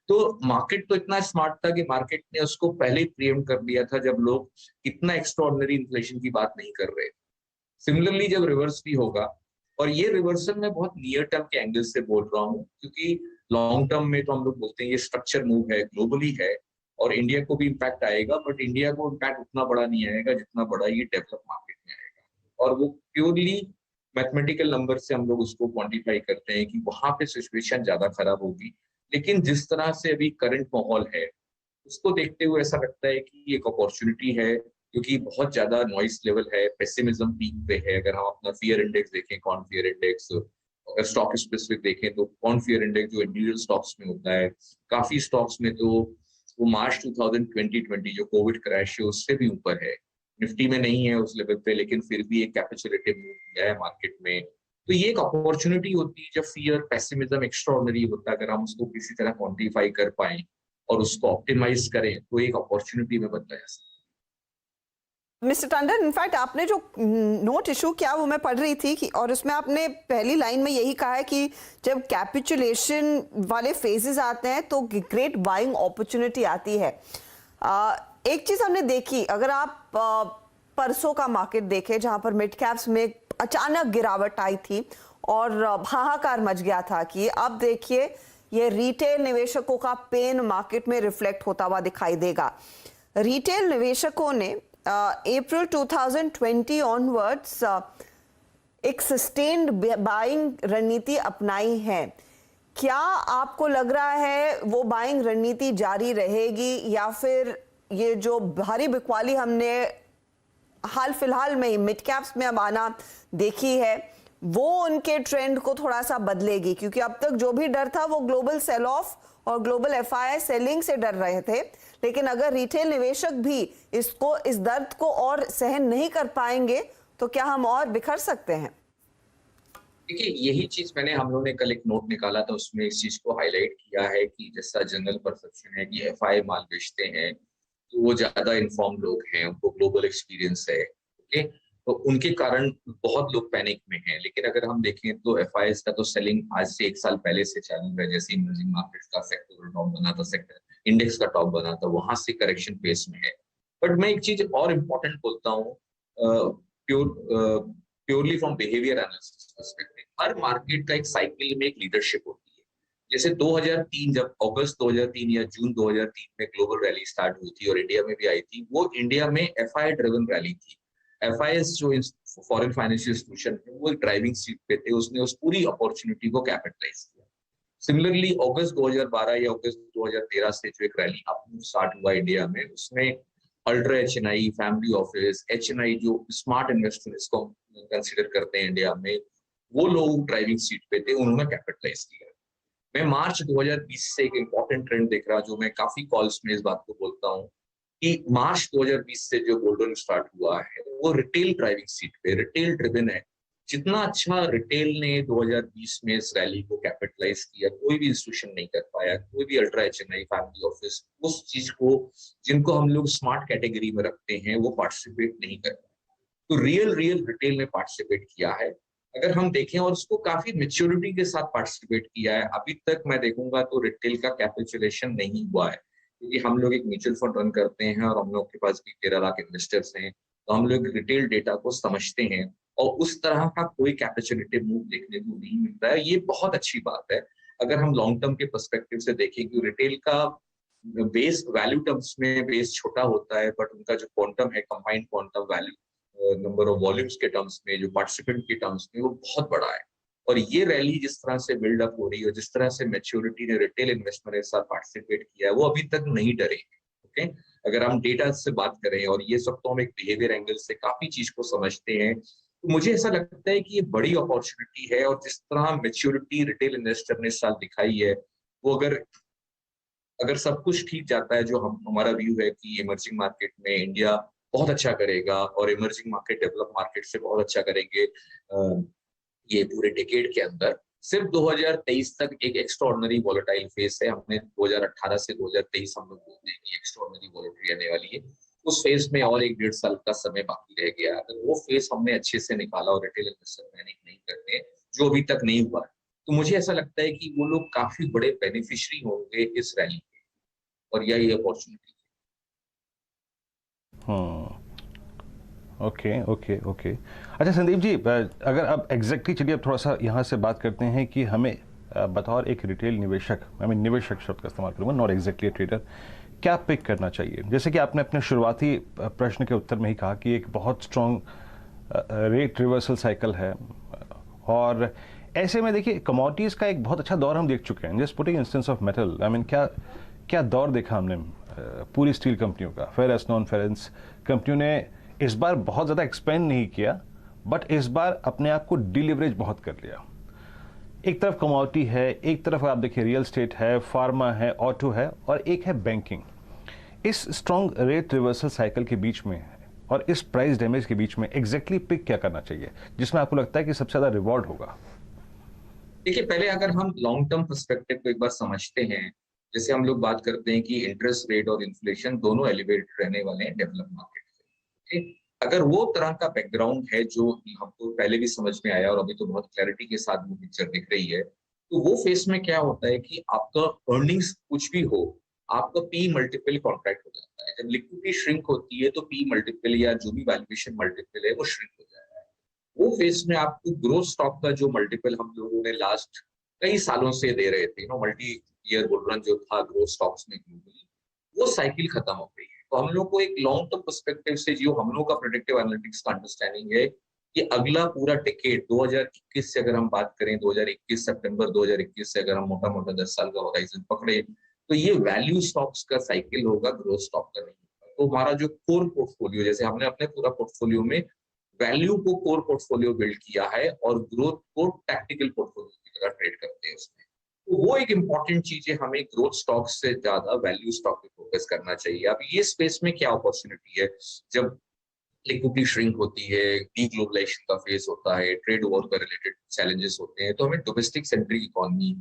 तो मार्केट तो इतना स्मार्ट था कि मार्केट ने उसको पहले ही प्रीएम्प्ट कर दिया था जब लोग इतना एक्स्ट्राऑर्डिनरी इन्फ्लेशन की बात नहीं कर रहे। सिमिलरली जब रिवर्स भी होगा, और ये रिवर्सल मैं बहुत नियर टर्म के एंगल से बोल रहा हूँ, क्योंकि लॉन्ग टर्म में तो हम लोग बोलते हैं ये स्ट्रक्चर मूव है, ग्लोबली है और इंडिया को भी इम्पैक्ट आएगा, बट इंडिया को इम्पैक्ट उतना बड़ा नहीं आएगा जितना बड़ा ये डेवलप मार्केट में आएगा। और वो प्योरली मैथमेटिकल नंबर से हम लोग उसको क्वांटिफाई करते हैं कि वहां पे सिचुएशन ज्यादा खराब होगी। लेकिन जिस तरह से अभी करंट माहौल है, उसको देखते हुए ऐसा लगता है कि एक अपॉर्चुनिटी है, क्योंकि बहुत ज्यादा नॉइस लेवल है, पेसिमिज्म पीक पे है। अगर हम अपना फियर इंडेक्स देखें, कॉन फियर इंडेक्स, अगर स्टॉक स्पेसिफिक देखें तो कॉन फियर इंडेक्स जो इंडिविजुअल स्टॉक्स में होता है, काफी स्टॉक्स में तो वो मार्च 2020 जो कोविड क्रैश है उससे भी ऊपर है। निफ्टी में नहीं है उस लेवल पे, लेकिन फिर भी एक कैपिचुलेटिव मूव किया है मार्केट में। तो ये एक अपॉर्चुनिटी होती है जब फियर पेसिमिज्म एक्स्ट्राऑर्डिनरी होता है, अगर हम उसको किसी तरह क्वांटिफाई कर पाए और उसको ऑप्टिमाइज करें तो एक अपॉर्चुनिटी में बदला जा सकता है। मिस्टर टंडन, इनफैक्ट आपने जो नोट इशू किया वो मैं पढ़ रही थी कि, और उसमें आपने पहली लाइन में यही कहा है कि जब कैपिचुलेशन वाले फेजेस आते हैं तो ग्रेट बाइंग अपॉर्चुनिटी आती है। एक चीज हमने देखी, अगर आप परसों का मार्केट देखें जहां पर मिड कैप्स में अचानक गिरावट आई थी और हाहाकार मच गया था कि अब देखिए ये रिटेल निवेशकों का पेन मार्केट में रिफ्लेक्ट होता हुआ दिखाई देगा। रिटेल निवेशकों ने अप्रैल 2020 ऑनवर्ड्स एक सस्टेन्ड बाइंग रणनीति अपनाई है। क्या आपको लग रहा है वो बाइंग रणनीति जारी रहेगी, या फिर ये जो भारी बिकवाली हमने हाल फिलहाल में मिड कैप्स में अब आना देखी है वो उनके ट्रेंड को थोड़ा सा बदलेगी? क्योंकि अब तक जो भी डर था वो ग्लोबल सेल ऑफ और ग्लोबल एफआईआई सेलिंग से डर रहे थे, लेकिन अगर रिटेल निवेशक भी इस दर्द को और सहन नहीं कर पाएंगे तो क्या हम और बिखर सकते हैं? देखिए, यही चीज हम लोगों ने कल एक नोट निकाला था, उसमें इस चीज को हाईलाइट किया है कि जैसा जनरल परसेप्शन है कि एफआई माल बेचते हैं तो वो ज्यादा इन्फॉर्म लोग हैं, उनको ग्लोबल एक्सपीरियंस है, ओके, तो उनके कारण बहुत लोग पैनिक में हैं। लेकिन अगर हम देखें तो एफआईएस का तो सेलिंग आज से 1 साल पहले से चालू है। जैसे इमर्जिंग मार्केट्स का सेक्टर टॉप बना था, सेक्टर इंडेक्स का टॉप बना था, वहां से करेक्शन फेस में है। बट मैं एक चीज और इम्पोर्टेंट बोलता हूँ, purely from behaviour analysis perspective, her market का एक साइकिल में एक लीडरशिप होती है। जैसे 2003, जब अगस्त 2003 या जून 2003 में ग्लोबल रैली स्टार्ट हुई थी और इंडिया में भी आई थी, वो इंडिया में एफआई ड्रिवन रैली थी। एफआईएस जो फॉरेन फाइनेंशियल इंस्टीट्यूशन है वो एक ड्राइविंग सीट पे थे, उसने उस पूरी अपॉर्चुनिटी को कैपिटलाइज किया। सिमिलरली अगस्त 2012 या अगस्त 2013 से जो एक रैली स्टार्ट हुआ इंडिया में, उसमें ultra HNI, family office, HNI जो स्मार्ट इन्वेस्टर इसको कंसिडर करते हैं इंडिया में, वो लोग ड्राइविंग सीट पे थे, उन्होंने कैपिटलाइज किया। मैं मार्च 2020 से एक इंपॉर्टेंट ट्रेंड देख रहा, जो मैं काफी कॉल्स में इस बात को बोलता हूँ कि मार्च 2020 से जो गोल्ड रन स्टार्ट हुआ है वो रिटेल ड्राइविंग सीट पे, रिटेल ड्रिवन है। जितना अच्छा रिटेल ने 2020 में इस रैली को कैपिटलाइज किया, कोई भी इंस्टीट्यूशन नहीं कर पाया, कोई भी अल्ट्रा एचएनआई, फैमिली ऑफिस उस चीज को जिनको हम लोग स्मार्ट कैटेगरी में रखते हैं वो पार्टिसिपेट नहीं कर पाए। तो रियल रिटेल ने पार्टिसिपेट किया है अगर हम देखें, और उसको काफी मेच्योरिटी के साथ पार्टिसिपेट किया है। अभी तक मैं देखूंगा तो रिटेल का कैपिचुलेशन नहीं हुआ है, क्योंकि हम लोग एक म्यूचुअल फंड रन करते हैं और हम लोग के पास भी 13 लाख इन्वेस्टर्स हैं, तो हम लोग रिटेल डेटा को समझते हैं और उस तरह का कोई कैपेसिटेटिव मूव देखने को नहीं मिलता है। ये बहुत अच्छी बात है अगर हम लॉन्ग टर्म के पर्सपेक्टिव से देखें कि रिटेल का बेस वैल्यू टर्म्स में बेस छोटा होता है, बट उनका जो क्वांटम है, combined quantum value number of volumes के टर्म्स में, जो पार्टिसिपेंट के टर्म्स में, वो बहुत बड़ा है। और ये रैली जिस तरह से बिल्डअप हो रही है, जिस तरह से मैच्योरिटी ने रिटेल इन्वेस्टमेंट के साथ पार्टिसिपेट किया है, वो अभी तक नहीं डरे। ओके, अगर हम डेटा से बात करें, और ये सब तो हम एक बिहेवियर एंगल से काफी चीज को समझते हैं, तो मुझे ऐसा लगता है कि ये बड़ी अपॉर्चुनिटी है। और जिस तरह मैच्योरिटी रिटेल इन्वेस्टर ने इस साल दिखाई है, वो अगर सब कुछ ठीक जाता है, जो हमारा व्यू है कि इमर्जिंग मार्केट में इंडिया बहुत अच्छा करेगा और इमर्जिंग मार्केट डेवलप मार्केट से बहुत अच्छा करेंगे ये पूरे डिकेड के अंदर। सिर्फ 2023 तक एक एक्स्ट्राऑर्डिनरी वॉलेटाइल फेज है। हमने 2018 से 2023 हम लोग बोलते हैं कि एक्स्ट्राऑर्डिनरी वॉलेटिलिटी आने वाली है। उस फेज में और 1-1.5 साल का समय बाकी रह गया। अगर वो फेज हमने अच्छे से निकाला और रिटेल इन्वेस्टर पैनिक नहीं करते, जो अभी तक नहीं हुआ, तो मुझे ऐसा लगता है कि वो लोग काफी बड़े बेनिफिशियरी होंगे इस रैली के, और यही अपॉर्चुनिटी है। ओके। अच्छा संदीप जी, अगर अब एग्जैक्टली चलिए अब थोड़ा सा यहाँ से बात करते हैं कि हमें बतौर एक रिटेल निवेशक, मैं निवेशक शब्द का इस्तेमाल करूँगा, नॉट एग्जैक्टली ट्रेडर, क्या पिक करना चाहिए? जैसे कि आपने अपने शुरुआती प्रश्न के उत्तर में ही कहा कि एक बहुत स्ट्रॉन्ग रेट रिवर्सल साइकिल है, और ऐसे में देखिए कमोडिटीज़ का एक बहुत अच्छा दौर हम देख चुके हैं। Just putting instance of metal, I mean क्या दौर देखा हमने पूरी स्टील कंपनियों का। फेरस नॉन फेरेंस कंपनियों ने इस बार बहुत ज़्यादा एक्सपेंड नहीं किया, बट इस बार अपने आप को डिलीवरेज बहुत कर लिया। एक तरफ कमोडिटी है, एक तरफ आप देखिए रियल एस्टेट है, फार्मा है, ऑटो है, और एक है बैंकिंग। इस स्ट्रॉन्ग रेट रिवर्सल साइकिल के बीच में और इस प्राइस डैमेज के बीच में एग्जैक्टली पिक क्या करना चाहिए जिसमें आपको लगता है कि सबसे ज़्यादा रिवॉर्ड होगा? देखिए, पहले अगर हम लॉन्ग टर्म पर्सपेक्टिव को एक बार समझते हैं, जैसे हम लोग बात करते हैं कि इंटरेस्ट रेट और इन्फ्लेशन दोनों एलिवेटेड रहने वाले हैं डेवलप मार्केट से। अगर वो तरह का बैकग्राउंड है जो हमको पहले भी समझ में आया और अभी तो बहुत क्लैरिटी के साथ वो पिक्चर दिख रही है, तो वो फेस में क्या होता है कि आपका अर्निंग्स कुछ भी हो, आपका पी मल्टीपल कॉन्ट्रैक्ट हो जाता है। जब लिक्विडिटी श्रिंक होती है तो पी मल्टीपल या जो भी वैल्यूएशन मल्टीपल है वो श्रिंक हो जाता है। वो फेस में आपको ग्रोथ स्टॉक का जो मल्टीपल हम लोगों ने लास्ट कई सालों से दे रहे थे, मल्टी ईयर बुल रन जो था ग्रोथ स्टॉक्स में ग्लोबली, वो साइकिल खत्म हो गई है। तो हम लोग को एक लॉन्ग टर्म पर्सपेक्टिव से जो हम लोग का प्रेडिक्टिव एनालिटिक्स का अंडरस्टैंडिंग है कि अगला पूरा टिकेट 2021 से अगर हम बात करें, 2021 सितंबर 2021 से अगर हम मोटा 10 साल का होराइजन पकड़े, तो ये वैल्यू स्टॉक्स का साइकिल होगा, ग्रोथ स्टॉक का नहीं होगा। तो हमारा जो कोर पोर्टफोलियो, जैसे हमने अपने पूरा पोर्टफोलियो में वैल्यू को कोर पोर्टफोलियो बिल्ड किया है और ग्रोथ को टैक्टिकल पोर्टफोलियो की तरह ट्रेड करते हैं उसमें, तो वो एक इंपॉर्टेंट चीज है। हमें ग्रोथ स्टॉक से ज्यादा वैल्यू स्टॉक पे फोकस करना चाहिए। अब ये स्पेस में क्या अपॉर्चुनिटी है, जब लिक्विडिटी श्रिंक होती है, डीग्लोबलाइजेशन का फेस होता है, ट्रेड वॉर का रिलेटेड चैलेंजेस होते हैं, तो हमें domestic centric economy,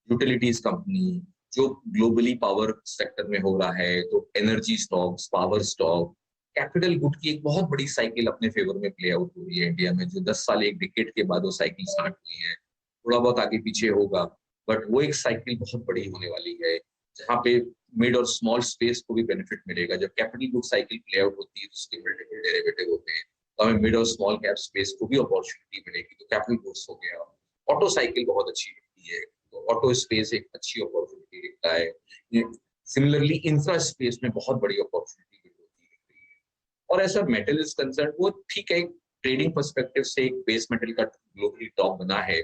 utilities company, जो ग्लोबली पावर सेक्टर में हो रहा है, तो energy stocks, power stock, capital good की एक बहुत बड़ी साइकिल अपने फेवर में प्ले आउट हो रही है इंडिया में, जो 10 साल एक डिकेड के बाद वो साइकिल स्टार्ट हुई है। थोड़ा बहुत आगे पीछे होगा, बट वो एक साइकिल बहुत बड़ी होने वाली है, जहाँ पे मिड और स्मॉल स्पेस को भी बेनिफिट मिलेगा। जब capital good cycle play out होती है तो उसके मल्टीपल डेरिवेटिव होते हैं, तो हमें मिड और स्मॉल कैप स्पेस को भी अपॉर्चुनिटी मिलेगी। तो कैपिटल गुड्स हो गया, ऑटो साइकिल बहुत अच्छी दिखती है, तो ऑटो स्पेस एक अच्छी अपॉर्चुनिटी दिखता है। सिमिलरली इंफ्रा स्पेस में बहुत बड़ी अपॉर्चुनिटी दिख रही है। और ऐसा मेटल इज कंसर्न, वो ठीक है, ट्रेडिंग पर्सपेक्टिव से एक बेस मेटल का ग्लोबली टॉप बना है,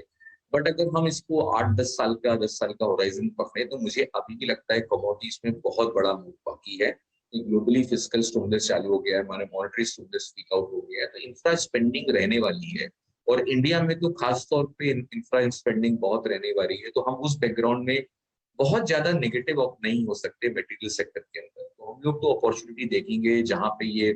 बट अगर हम इसको 8-10 साल का 10 साल का होराइजन पकड़े, तो मुझे अभी भी लगता है कमोडिटीज में बहुत बड़ा मूव बाकी है। ग्लोबली फिस्कल स्टिमुलस चालू हो गया है, हमारे मॉनेटरी स्टिमुलस स्पीक आउट हो गया है, तो इंफ्रा स्पेंडिंग रहने वाली है, और इंडिया में तो खास तौर पे इंफ्रा स्पेंडिंग बहुत रहने वाली है। तो हम उस बैकग्राउंड में बहुत ज्यादा नेगेटिव नहीं हो सकते मटेरियल सेक्टर के अंदर। तो हम लोग तो अपॉर्चुनिटी देखेंगे जहां पे ये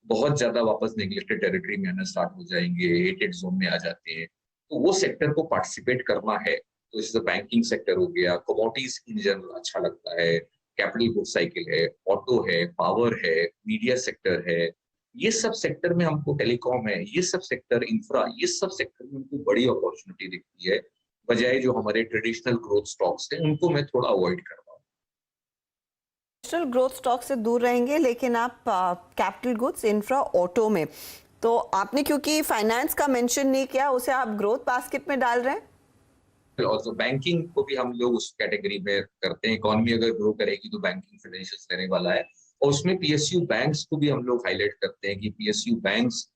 बहुत ज्यादा वापस नेग्लेक्टेड टेरिटरी में आना स्टार्ट हो जाएंगे, हेटेड जोन में आ जाते हैं, तो वो सेक्टर को पार्टिसिपेट करना है। तो जैसे बैंकिंग सेक्टर हो गया, कमोडिटीज इन जनरल अच्छा लगता है, कैपिटल गुड साइकिल है, ऑटो है, पावर है, मीडिया सेक्टर है, ये सब सेक्टर में हमको, टेलीकॉम है, ये सब सेक्टर, इंफ्रा, ये सब सेक्टर में हमको बड़ी अपॉर्चुनिटी दिखती है, बजाय जो हमारे ट्रेडिशनल ग्रोथ स्टॉक्स हैं उनको मैं थोड़ा अवॉइड कर रहा हूँ। ट्रेडिशनल ग्रोथ स्टॉक से दूर रहेंगे, लेकिन आप कैपिटल गुड्स, इंफ्रा, ऑटो में, तो आपने क्योंकि फाइनेंस का मेंशन नहीं किया, उसे आप ग्रोथ बास्केट में डाल रहे हैं? ऑल्सो बैंकिंग को भी हम लोग उस कैटेगरी में करते हैं। इकोनॉमी अगर ग्रो करेगी तो बैंकिंग फाइनेंशियल्स लेने वाला है, और उसमें पीएसयू बैंक्स को भी हम लोग हाईलाइट करते हैं कि पीएसयू बैंक्स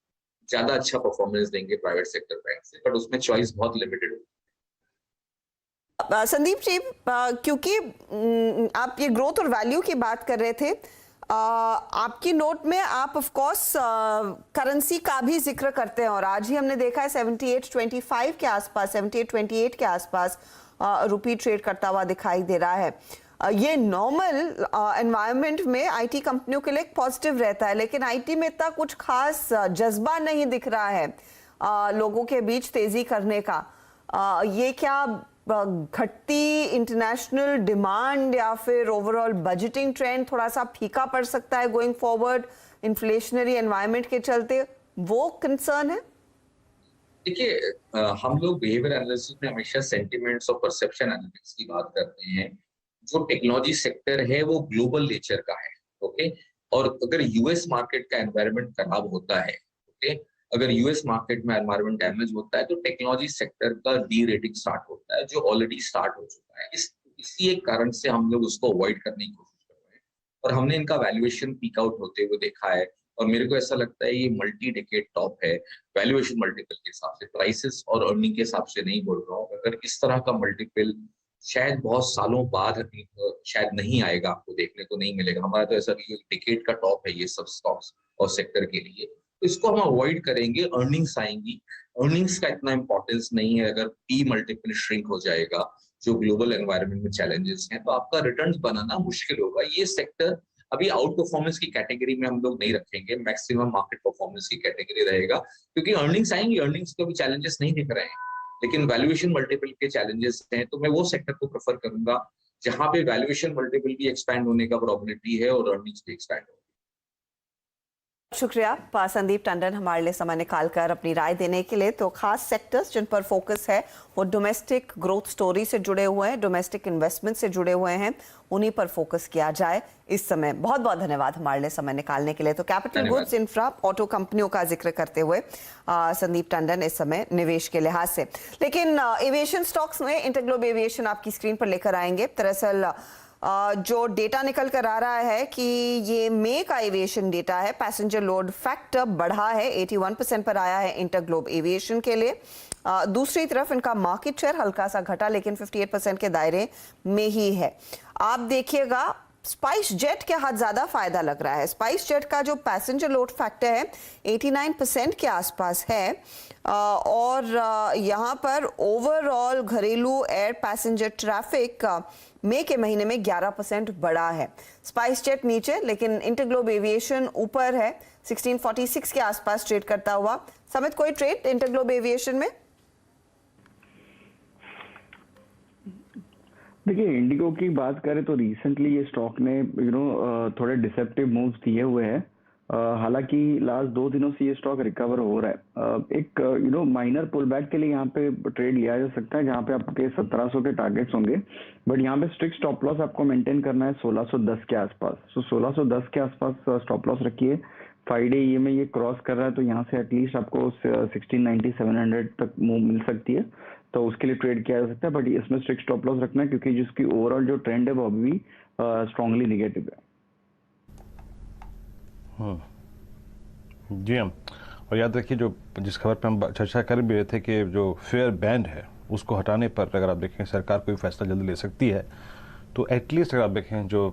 ज्यादा अच्छा परफॉर्मेंस देंगे प्राइवेट सेक्टर बैंक से, बट उसमें चॉइस बहुत लिमिटेड होगी। संदीप जी, क्योंकि आप ये ग्रोथ और वैल्यू की बात कर रहे थे, आपकी नोट में आप ऑफ कोर्स करेंसी का भी जिक्र करते हैं, और आज ही हमने देखा है 78.25 के आसपास, 78.28 के आसपास रुपी ट्रेड करता हुआ दिखाई दे रहा है। ये नॉर्मल एनवायरनमेंट में आईटी कंपनियों के लिए पॉजिटिव रहता है, लेकिन आईटी में इतना कुछ खास जज्बा नहीं दिख रहा है लोगों के बीच तेजी करने का। ये क्या घटती इंटरनेशनल डिमांड या फिर ओवरऑल बजटिंग ट्रेंड थोड़ा सा फीका पड़ सकता है गोइंग फॉरवर्ड इन्फ्लेशनरी एनवायरनमेंट के चलते, वो कंसर्न है? देखिए, हम लोग बिहेवियर एनालिसिस में हमेशा सेंटिमेंट्स और परसेप्शन एनालिटिक्स की बात करते हैं। जो टेक्नोलॉजी सेक्टर है वो ग्लोबल नेचर का है, ओके, और अगर यूएस मार्केट का एनवायरनमेंट खराब होता है, ओके, अगर यूएस मार्केट में एनवायरनमेंट डैमेज होता है तो टेक्नोलॉजी सेक्टर का डी रेटिंग स्टार्ट होता है, जो ऑलरेडी स्टार्ट हो चुका है। इसी एक कारण से हम लोग उसको अवॉइड करने की कोशिश कर रहे हैं, और हमने इनका वैल्यूएशन पीक आउट होते हुए देखा है, और मेरे को ऐसा लगता है ये मल्टी डेकेड टॉप है वैल्यूएशन मल्टीपल के हिसाब से, प्राइसेस और अर्निंग के हिसाब से नहीं बोल रहा हूँ। अगर इस तरह का मल्टीपल शायद बहुत सालों बाद शायद नहीं आएगा, आपको देखने को नहीं मिलेगा। हमारा तो ऐसा डिकेड का टॉप है ये सब स्टॉक्स और सेक्टर के लिए, तो इसको हम अवॉइड करेंगे। अर्निंग्स आएंगी, अर्निंग्स का इतना इंपॉर्टेंस नहीं है। अगर पी मल्टीपल श्रिंक हो जाएगा, जो ग्लोबल एनवायरनमेंट में चैलेंजेस हैं, तो आपका रिटर्न्स बनाना मुश्किल होगा। ये सेक्टर अभी आउट परफॉर्मेंस की कैटेगरी में हम लोग नहीं रखेंगे, मैक्सिमम मार्केट परफॉर्मेंस की कैटेगरी रहेगा, क्योंकि अर्निंग्स आएंगी, अर्निंग्स को भी चैलेंजेस नहीं दिख रहे हैं, लेकिन वैल्यूएशन मल्टीपल के चैलेंजेस हैं। तो मैं वो सेक्टर को प्रेफर करूंगा जहां पे वैल्यूएशन मल्टीपल भी एक्सपैंड होने का प्रोबेबिलिटी है और अर्निंग्स भी एक्सपैंड होगी। शुक्रिया संदीप टंडन हमारे लिए समय निकालकर अपनी राय देने के लिए। तो खास सेक्टर्स जिन पर फोकस है वो डोमेस्टिक ग्रोथ स्टोरी से जुड़े हुए हैं, डोमेस्टिक इन्वेस्टमेंट से जुड़े हुए हैं, उन्हीं पर फोकस किया जाए इस समय। बहुत बहुत धन्यवाद हमारे लिए समय निकालने के लिए। तो कैपिटल गुड्स, इंफ्रा, ऑटो कंपनियों का जिक्र करते हुए संदीप टंडन इस समय निवेश के लिहाज से। लेकिन एविएशन स्टॉक्स में इंटरग्लोब एविएशन आपकी स्क्रीन पर लेकर आएंगे। दरअसल जो डेटा निकल कर आ रहा है कि ये मई का एविएशन डेटा है, पैसेंजर लोड फैक्टर बढ़ा है, 81% पर आया है इंटरग्लोब एविएशन के लिए। दूसरी तरफ इनका मार्केट शेयर हल्का सा घटा, लेकिन 58% के दायरे में ही है। आप देखिएगा स्पाइस जेट के हाथ ज्यादा फायदा लग रहा है। स्पाइस जेट का जो पैसेंजर लोड फैक्टर है 89% के आसपास है, और यहाँ पर ओवरऑल घरेलू एयर पैसेंजर ट्रैफिक मई के महीने में 11% बढ़ा है। स्पाइस जेट नीचे, लेकिन इंटरग्लोब एविएशन ऊपर है, 1646 के आसपास ट्रेड करता हुआ। समित, कोई ट्रेड इंटरग्लोब एविएशन में? देखिए, इंडिगो की बात करें तो रिसेंटली ये स्टॉक ने थोड़े डिसेप्टिव मूव्स दिए हुए हैं। हालांकि लास्ट 2 दिनों से ये स्टॉक रिकवर हो रहा है। एक माइनर पुल बैक के लिए यहाँ पे ट्रेड लिया जा सकता है, जहाँ पे आपके 1700 के टारगेट्स होंगे, बट यहाँ पे स्ट्रिक्ट स्टॉप लॉस आपको मेंटेन करना है 1610 के आसपास। सो 1610 के आसपास स्टॉप लॉस रखिए। 5 डे ये में ये क्रॉस कर रहा है, तो यहाँ से एटलीस्ट आपको 1690 700 तक मूव मिल सकती है, तो उसके लिए ट्रेड किया जा सकता है। बट इसमें स्ट्रिक्ट स्टॉप लॉस रखना है, क्योंकि जिसकी ओवरऑल जो ट्रेंड है वो अभी भी स्ट्रांगली निगेटिव है। जी हम, और याद रखिए जो जिस खबर पर हम चर्चा कर भी रहे थे कि जो फेयर बैंड है उसको हटाने पर अगर आप देखें सरकार कोई फैसला जल्दी ले सकती है, तो एटलीस्ट अगर आप देखें जो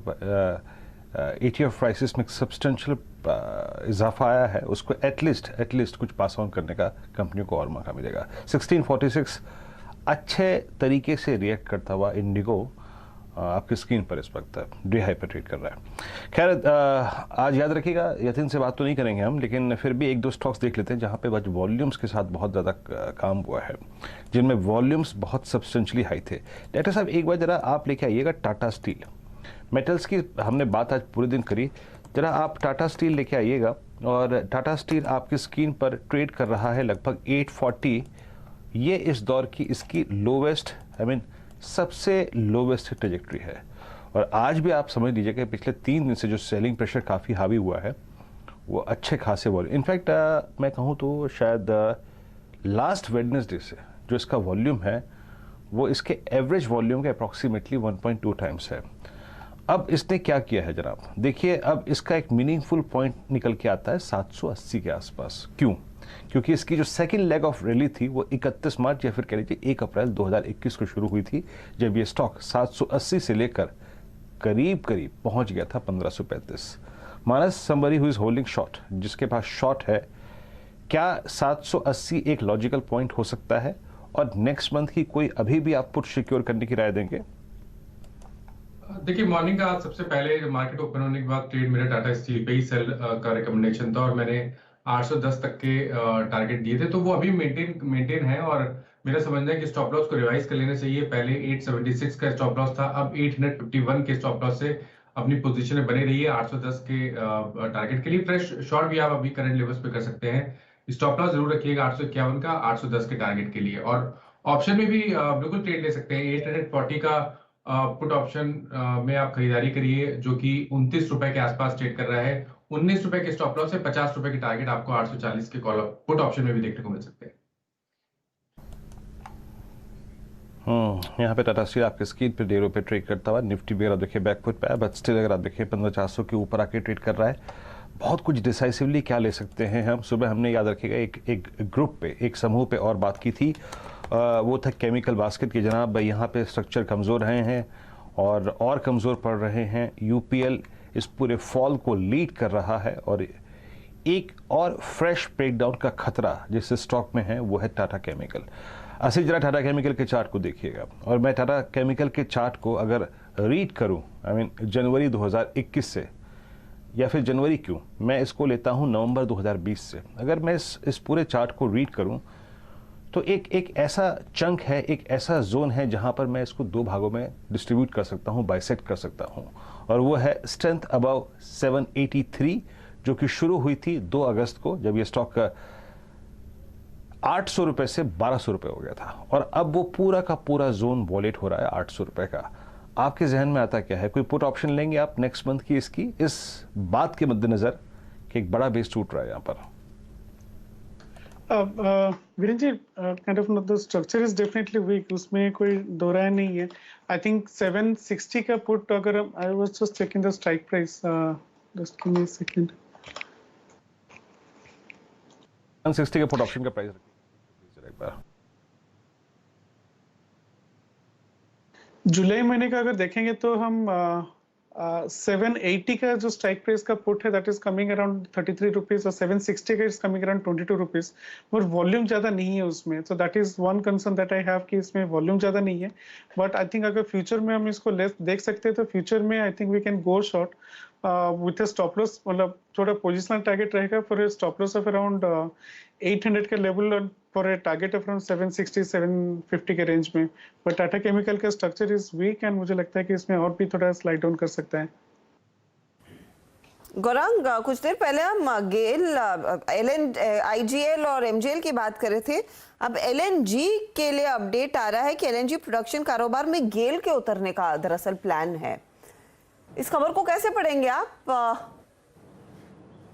ETF प्राइसेस में सब्सटेंशियल इजाफा आया है उसको एटलीस्ट कुछ पास ऑन करने का कंपनियों को और मौका मिलेगा। 1646 अच्छे तरीके से रिएक्ट करता हुआ इंडिगो आपकी स्क्रीन पर इस वक्त डे हाई पर ट्रेड कर रहा है। खैर, आज याद रखिएगा यतिन से बात तो नहीं करेंगे हम, लेकिन फिर भी 1-2 स्टॉक्स देख लेते हैं जहाँ पे वॉल्यूम्स के साथ बहुत ज़्यादा काम हुआ है, जिनमें वॉल्यूम्स बहुत सब्सटेंशियली हाई थे। डॉक्टर साहब, एक बार ज़रा आप लेके आइएगा टाटा स्टील। मेटल्स की हमने बात आज पूरे दिन करी, ज़रा आप टाटा स्टील लेके आइएगा। और टाटा स्टील आपकी स्क्रीन पर ट्रेड कर रहा है लगभग 840। ये इस दौर की इसकी लोवेस्ट, सबसे लोवेस्ट ट्रेजेक्ट्री है। और आज भी आप समझ लीजिए कि पिछले 3 दिन से जो सेलिंग प्रेशर काफ़ी हावी हुआ है वो अच्छे खासे वॉल्यूम, इनफैक्ट मैं कहूँ तो शायद लास्ट वेडनेसडे से जो इसका वॉल्यूम है वो इसके एवरेज वॉल्यूम के अप्रॉक्सीमेटली 1.2 टाइम्स है। अब इसने क्या किया है जनाब, देखिए अब इसका एक मीनिंगफुल पॉइंट निकल के आता है 780 के आसपास। क्यों? क्योंकि इसकी जो सेकंड लेग ऑफ रैली थी वो 31 मार्च या फिर कह लीजिए 1 अप्रैल 2021 को शुरू हुई थी, जब ये स्टॉक 780 से लेकर करीब करीब पहुंच गया था 1535। Manas somebody who is holding short, जिसके पास शॉर्ट है, क्या 780 एक लॉजिकल पॉइंट हो सकता है? और नेक्स्ट मंथ की कोई अभी भी आप पुट सिक्योर करने की राय देंगे? देखिए, मॉर्निंग का आज सबसे पहले मार्केट ओपन होने के बाद ट्रेड मेरा टाटा स्टील पे ही सेल का रिकमेंडेशन था और मैंने 810 तक के टारगेट दिए थे, तो वो अभी मेंटेन है और मेरा समझना है कि स्टॉप लॉस को रिवाइज कर लेना चाहिए। पहले 876 का स्टॉप लॉस था, अब 851 के स्टॉप लॉस से अपनी पोजीशन में बने रही है 810 के टारगेट के लिए। फ्रेश शॉर्ट भी आप अभी करंट लेवल्स पे कर सकते हैं। स्टॉप लॉस जरूर रखिएगा 851 का 810 के टारगेट के लिए। और ऑप्शन में भी बिल्कुल ट्रेड ले सकते हैं। 840 का पुट ऑप्शन में आप खरीदारी करिए, जो कि 29 रुपए के आसपास ट्रेड कर रहा है। 19 रुपए के स्टॉप लॉस से 50 रुपए के टारगेट आपको 840 के कॉल पुट ऑप्शन में भी देखने को मिल सकते हैं। यहाँ पे टाटा स्टील आपके स्क्रीन पे डेरों पे ट्रेड करता हुआ, निफ्टी भी अगर आप देखिए बैकफुट पे है, बट स्टिल अगर आप देखिए 15,400 के ऊपर आके ट्रेड कर रहा है। बहुत कुछ डिसाइसिवली क्या ले सकते हैं हम, सुबह हमने याद रखिएगा एक ग्रुप पे, एक समूह पे और बात की थी, वो था केमिकल बास्केट की। जनाब यहाँ पे स्ट्रक्चर कमज़ोर रहे हैं और कमज़ोर पड़ रहे हैं। यूपीएल इस पूरे फॉल को लीड कर रहा है और एक और फ्रेश ब्रेकडाउन का खतरा जिस स्टॉक में है वो है टाटा केमिकल। ऐसे जरा टाटा केमिकल के चार्ट को देखिएगा, और मैं टाटा केमिकल के चार्ट को अगर रीड करूं, जनवरी 2021 से, या फिर जनवरी क्यों, मैं इसको लेता हूं नवंबर 2020 से। अगर मैं इस पूरे चार्ट को रीड करूं तो एक ऐसा चंक है, एक ऐसा जोन है जहां पर मैं इसको दो भागों में डिस्ट्रीब्यूट कर सकता हूं, बाइसेक्ट कर सकता हूं, और वो है स्ट्रेंथ अबव 783, जो कि शुरू हुई थी 2 अगस्त को, जब ये स्टॉक 800 रुपए से 1200 रुपए हो गया था, और अब वो पूरा का पूरा जोन वॉलेट हो रहा है 800 रुपए का। आपके जहन में आता क्या है? कोई पुट ऑप्शन लेंगे आप नेक्स्ट मंथ की इसकी, इस बात के मद्देनजर कि एक बड़ा बेस टूट रहा है यहाँ पर? Virendra ji, kind of the structure is definitely weak, उसमें कोई दो राय नहीं है। आई थिंक 760 का पुट, अगर I was just checking the strike price, just give me a second. 160 का पुट ऑप्शन का प्राइस एक बार जुलाई महीने का अगर देखेंगे तो हम 780 का जो स्ट्राइक प्राइस का पुट है, that is coming around 33 rupees, और 760 का इज कमिंग अराउंड 22 रुपीज, और वॉल्यूम ज्यादा नहीं है उसमें। So that is one concern that I have कि इसमें वॉल्यूम ज्यादा नहीं है। बट आई थिंक अगर फ्यूचर में हम इसको देख सकते हैं तो फ्यूचर में I think we can go short with a stop loss, मतलब थोड़ा पोजिशनल टारगेट रहेगा for a stop loss of around 800 का level, for a target of around 760 750 के रेंज में। बट टाटा केमिकल का स्ट्रक्चर इज वीक एंड मुझे लगता है कि इसमें और भी थोड़ा स्लाइड डाउन कर सकता है। गौरांग, कुछ देर पहले हम गेल, आईजीएल और एमजीएल की बात कर रहे थे। अब एलएनजी के लिए अपडेट आ रहा है कि एलएनजी प्रोडक्शन कारोबार में गेल के उतरने का दरअसल प्लान है। इस खबर को कैसे पढ़ेंगे आप?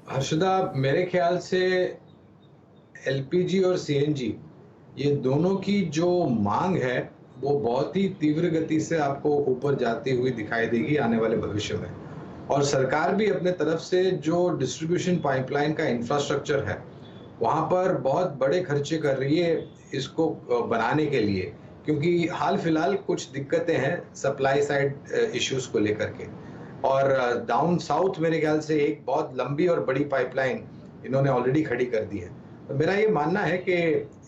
हर्षदा, मेरे ख्याल से एलपीजी और सीएनजी, ये दोनों की जो मांग है वो बहुत ही तीव्र गति से आपको ऊपर जाती हुई दिखाई देगी आने वाले भविष्य में। और सरकार भी अपने तरफ से जो डिस्ट्रीब्यूशन पाइपलाइन का इंफ्रास्ट्रक्चर है वहाँ पर बहुत बड़े खर्चे कर रही है इसको बनाने के लिए, क्योंकि हाल फिलहाल कुछ दिक्कतें हैं सप्लाई साइड इश्यूज को लेकर के। और डाउन साउथ मेरे ख्याल से एक बहुत लंबी और बड़ी पाइपलाइन इन्होंने ऑलरेडी खड़ी कर दी है। तो मेरा ये मानना है कि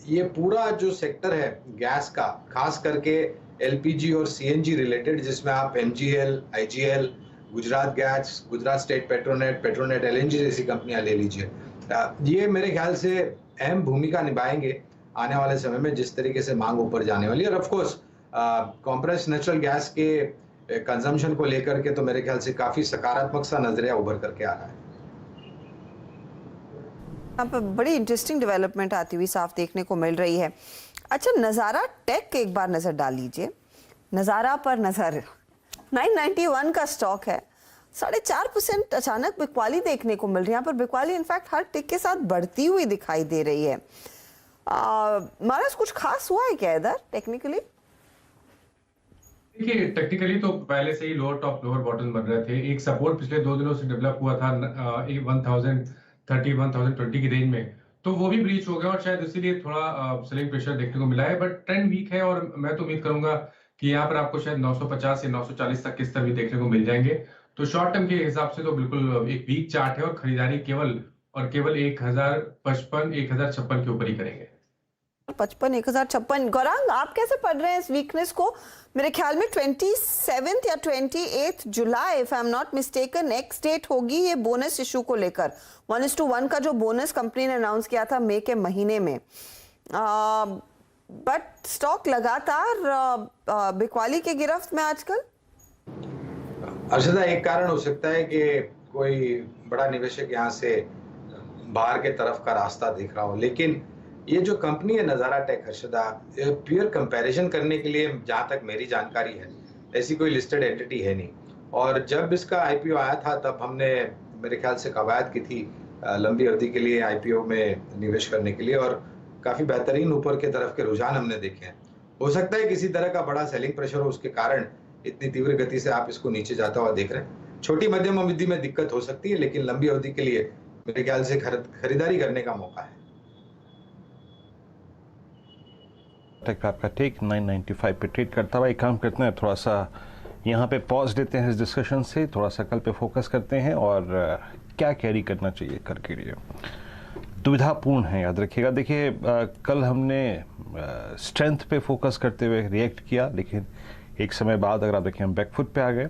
ये पूरा जो सेक्टर है गैस का, खास करके एलपीजी और सीएनजी रिलेटेड, जिसमें आप MGL, IGL, Gujarat gas, Gujarat state Petronet LNG जैसी कंपनियां ले लीजिए, ये मेरे ख्याल से अहम भूमिका निभाएंगे आने वाले समय में जिस तरीके से मांग ऊपर जाने वाली है। और of course compressed natural gas के कंजम्पशन को लेकर के तो मेरे ख्याल से काफी सकारात्मक सा नजरिया उभर करके आ रहा है। अब बड़ी इंटरेस्टिंग डेवलपमेंट आती हुई साफ देखने को मिल रही है। अच्छा, नज़ारा टेक एक बार नज़र डाल लीजिए। नज़ारा पर नज़र, 991 का स्टॉक है, 4.5% अचानक बिकवाली देखने को मिल रही है। यहाँ पर बिकवाली इनफैक्ट हर टिक के साथ बढ़ती हुई दिखाई दे रही है। महाराज, कुछ खास हुआ है क्या इधर टेक्निकली? देखिए टेक्निकली तो पहले से ही लोअर टॉप लोअर बॉटम बन रहे थे। एक सपोर्ट पिछले 2 दिनों से डेवलप हुआ था 1030 1020 की रेंज में, तो वो भी ब्रीच हो गया और शायद इसीलिए थोड़ा सेलिंग प्रेशर देखने को मिला है। बट ट्रेंड वीक है और मैं तो उम्मीद करूंगा कि यहाँ पर आपको शायद 950 या 940 तक के स्तर भी देखने को मिल जाएंगे। तो शॉर्ट टर्म के हिसाब से तो बिल्कुल एक वीक चार्ट है और खरीदारी केवल और केवल 1055 1056 के ऊपर ही करेंगे। 55 1056। गौरांग, आप कैसे पढ़ रहे हैं इस वीकनेस को? मेरे ख्याल में 27 या 28 जुलाई, if I am not mistaken, next date होगी ये बोनस इशू को लेकर। 1:1 का जो बोनस कंपनी ने अनाउंस किया था मई के महीने में, बट स्टॉक लगातार बिकवाली के गिरफ्त में आजकल। अर्षदा, एक कारण हो सकता है कि कोई बड़ा निवेशक यहाँ से बाहर के तरफ का रास्ता देख रहा हो, लेकिन ये जो कंपनी है नज़ारा टेक, हर्षदा, प्योर कंपैरिजन करने के लिए जहाँ तक मेरी जानकारी है ऐसी कोई लिस्टेड एंटिटी है नहीं। और जब इसका आईपीओ आया था तब हमने मेरे ख्याल से कवायद की थी लंबी अवधि के लिए आईपीओ में निवेश करने के लिए, और काफ़ी बेहतरीन ऊपर के तरफ के रुझान हमने देखे हैं। हो सकता है किसी तरह का बड़ा सेलिंग प्रेशर हो, उसके कारण इतनी तीव्र गति से आप इसको नीचे जाता हुआ देख रहे हैं। छोटी मध्यम अवधि में दिक्कत हो सकती है, लेकिन लंबी अवधि के लिए मेरे ख्याल से खरीदारी करने का मौका है। टेक आपका टेक 995 पे ट्रेड करता हुआ। एक काम करते हैं, थोड़ा सा यहाँ पे पॉज देते हैं इस डिस्कशन से, थोड़ा सा कल पे फोकस करते हैं और क्या कैरी करना चाहिए कल के लिए। दुविधापूर्ण है, याद रखिएगा। देखिए कल हमने स्ट्रेंथ पे फोकस करते हुए रिएक्ट किया, लेकिन एक समय बाद अगर आप देखें हम बैकफुट पे आ गए,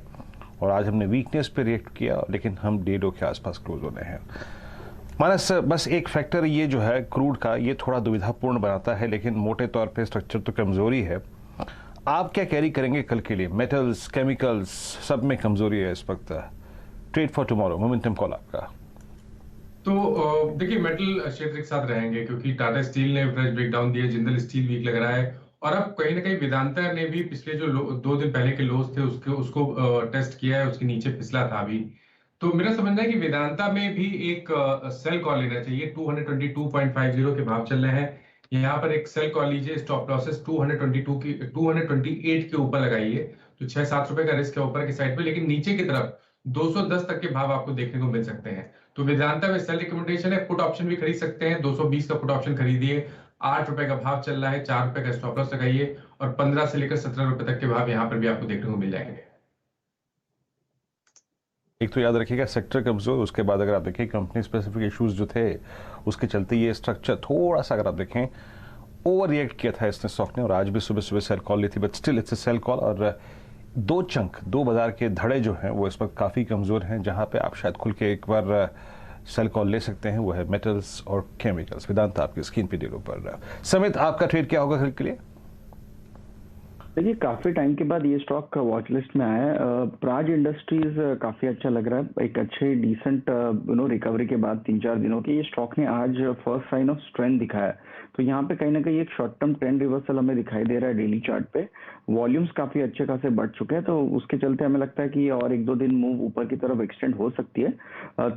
और आज हमने वीकनेस पे रिएक्ट किया, लेकिन हम 1.5 के आसपास क्लोज होने हैं। मानस, बस एक फैक्टर ये जो है क्रूड का, ये थोड़ा दुविधापूर्ण बनाता है, लेकिन मोटे तौर पे स्ट्रक्चर तो कमज़ोरी है। आप क्या कैरी करेंगे कल के लिए? मेटल्स, केमिकल्स, सब में कमज़ोरी है इस वक्त। Trade for tomorrow, momentum call आपका। तो देखिए मेटल क्षेत्र के साथ रहेंगे क्योंकि टाटा स्टील ने फ्रेश ब्रेकडाउन दिया, जिंदल स्टील वीक लग रहा है, और अब कहीं ना कहीं वेदांता ने भी पिछले जो 2 दिन पहले के लोस थे उसको टेस्ट किया है, उसके नीचे फिसला था अभी। तो मेरा समझना है कि वेदांता में भी एक सेल कॉल लेना चाहिए। 222.50 के भाव चल रहे हैं, यहाँ पर एक सेल कॉल लीजिए। स्टॉप लॉसेस 228 के ऊपर लगाइए, तो 6-7 रुपए का रिस्क है ऊपर की साइड पे, लेकिन नीचे की तरफ 210 तक के भाव आपको देखने को मिल सकते हैं। तो वेदांता में सेल रिकमेंडेशन है। पुट ऑप्शन भी खरीद सकते हैं, 220 का पुट ऑप्शन खरीदिए। 8 रुपए का भाव चल रहा है, 4 रुपए का स्टॉप लॉस लगाइए, और 15 से लेकर 17 रुपए तक के भाव यहाँ पर भी आपको देखने को मिल जाएंगे। एक तो याद रखिएगा सेक्टर कमजोर, उसके बाद अगर आप देखें कंपनी स्पेसिफिक इश्यूज जो थे उसके चलते ये स्ट्रक्चर थोड़ा सा, अगर आप देखें, ओवर रिएक्ट किया था इसने स्टॉक ने, और आज भी सुबह सुबह सेल कॉल ली थी, but still it's a sell call. और 2 बाजार के धड़े जो हैं वो इस वक्त काफ़ी कमज़ोर हैं, जहाँ पे आप शायद खुल के एक बार सेल कॉल ले सकते हैं, वो है मेटल्स और केमिकल्स। वेदांता आपकी स्क्रीन पे डेलो पर। समित, आपका ट्रेड क्या होगा कल के लिए? देखिए काफी टाइम के बाद ये स्टॉक वॉच लिस्ट में आया है। प्राज इंडस्ट्रीज काफी अच्छा लग रहा है, एक अच्छे डिसेंट रिकवरी के बाद 3-4 दिनों की ये स्टॉक ने आज फर्स्ट साइन ऑफ स्ट्रेंथ दिखाया। तो यहाँ पे कहीं ना कहीं एक शॉर्ट टर्म ट्रेंड रिवर्सल हमें दिखाई दे रहा है डेली चार्ट पे। वॉल्यूम्स काफी अच्छे खासे बढ़ चुके हैं, तो उसके चलते हमें लगता है कि और 1-2 दिन मूव ऊपर की तरफ एक्सटेंड हो सकती है।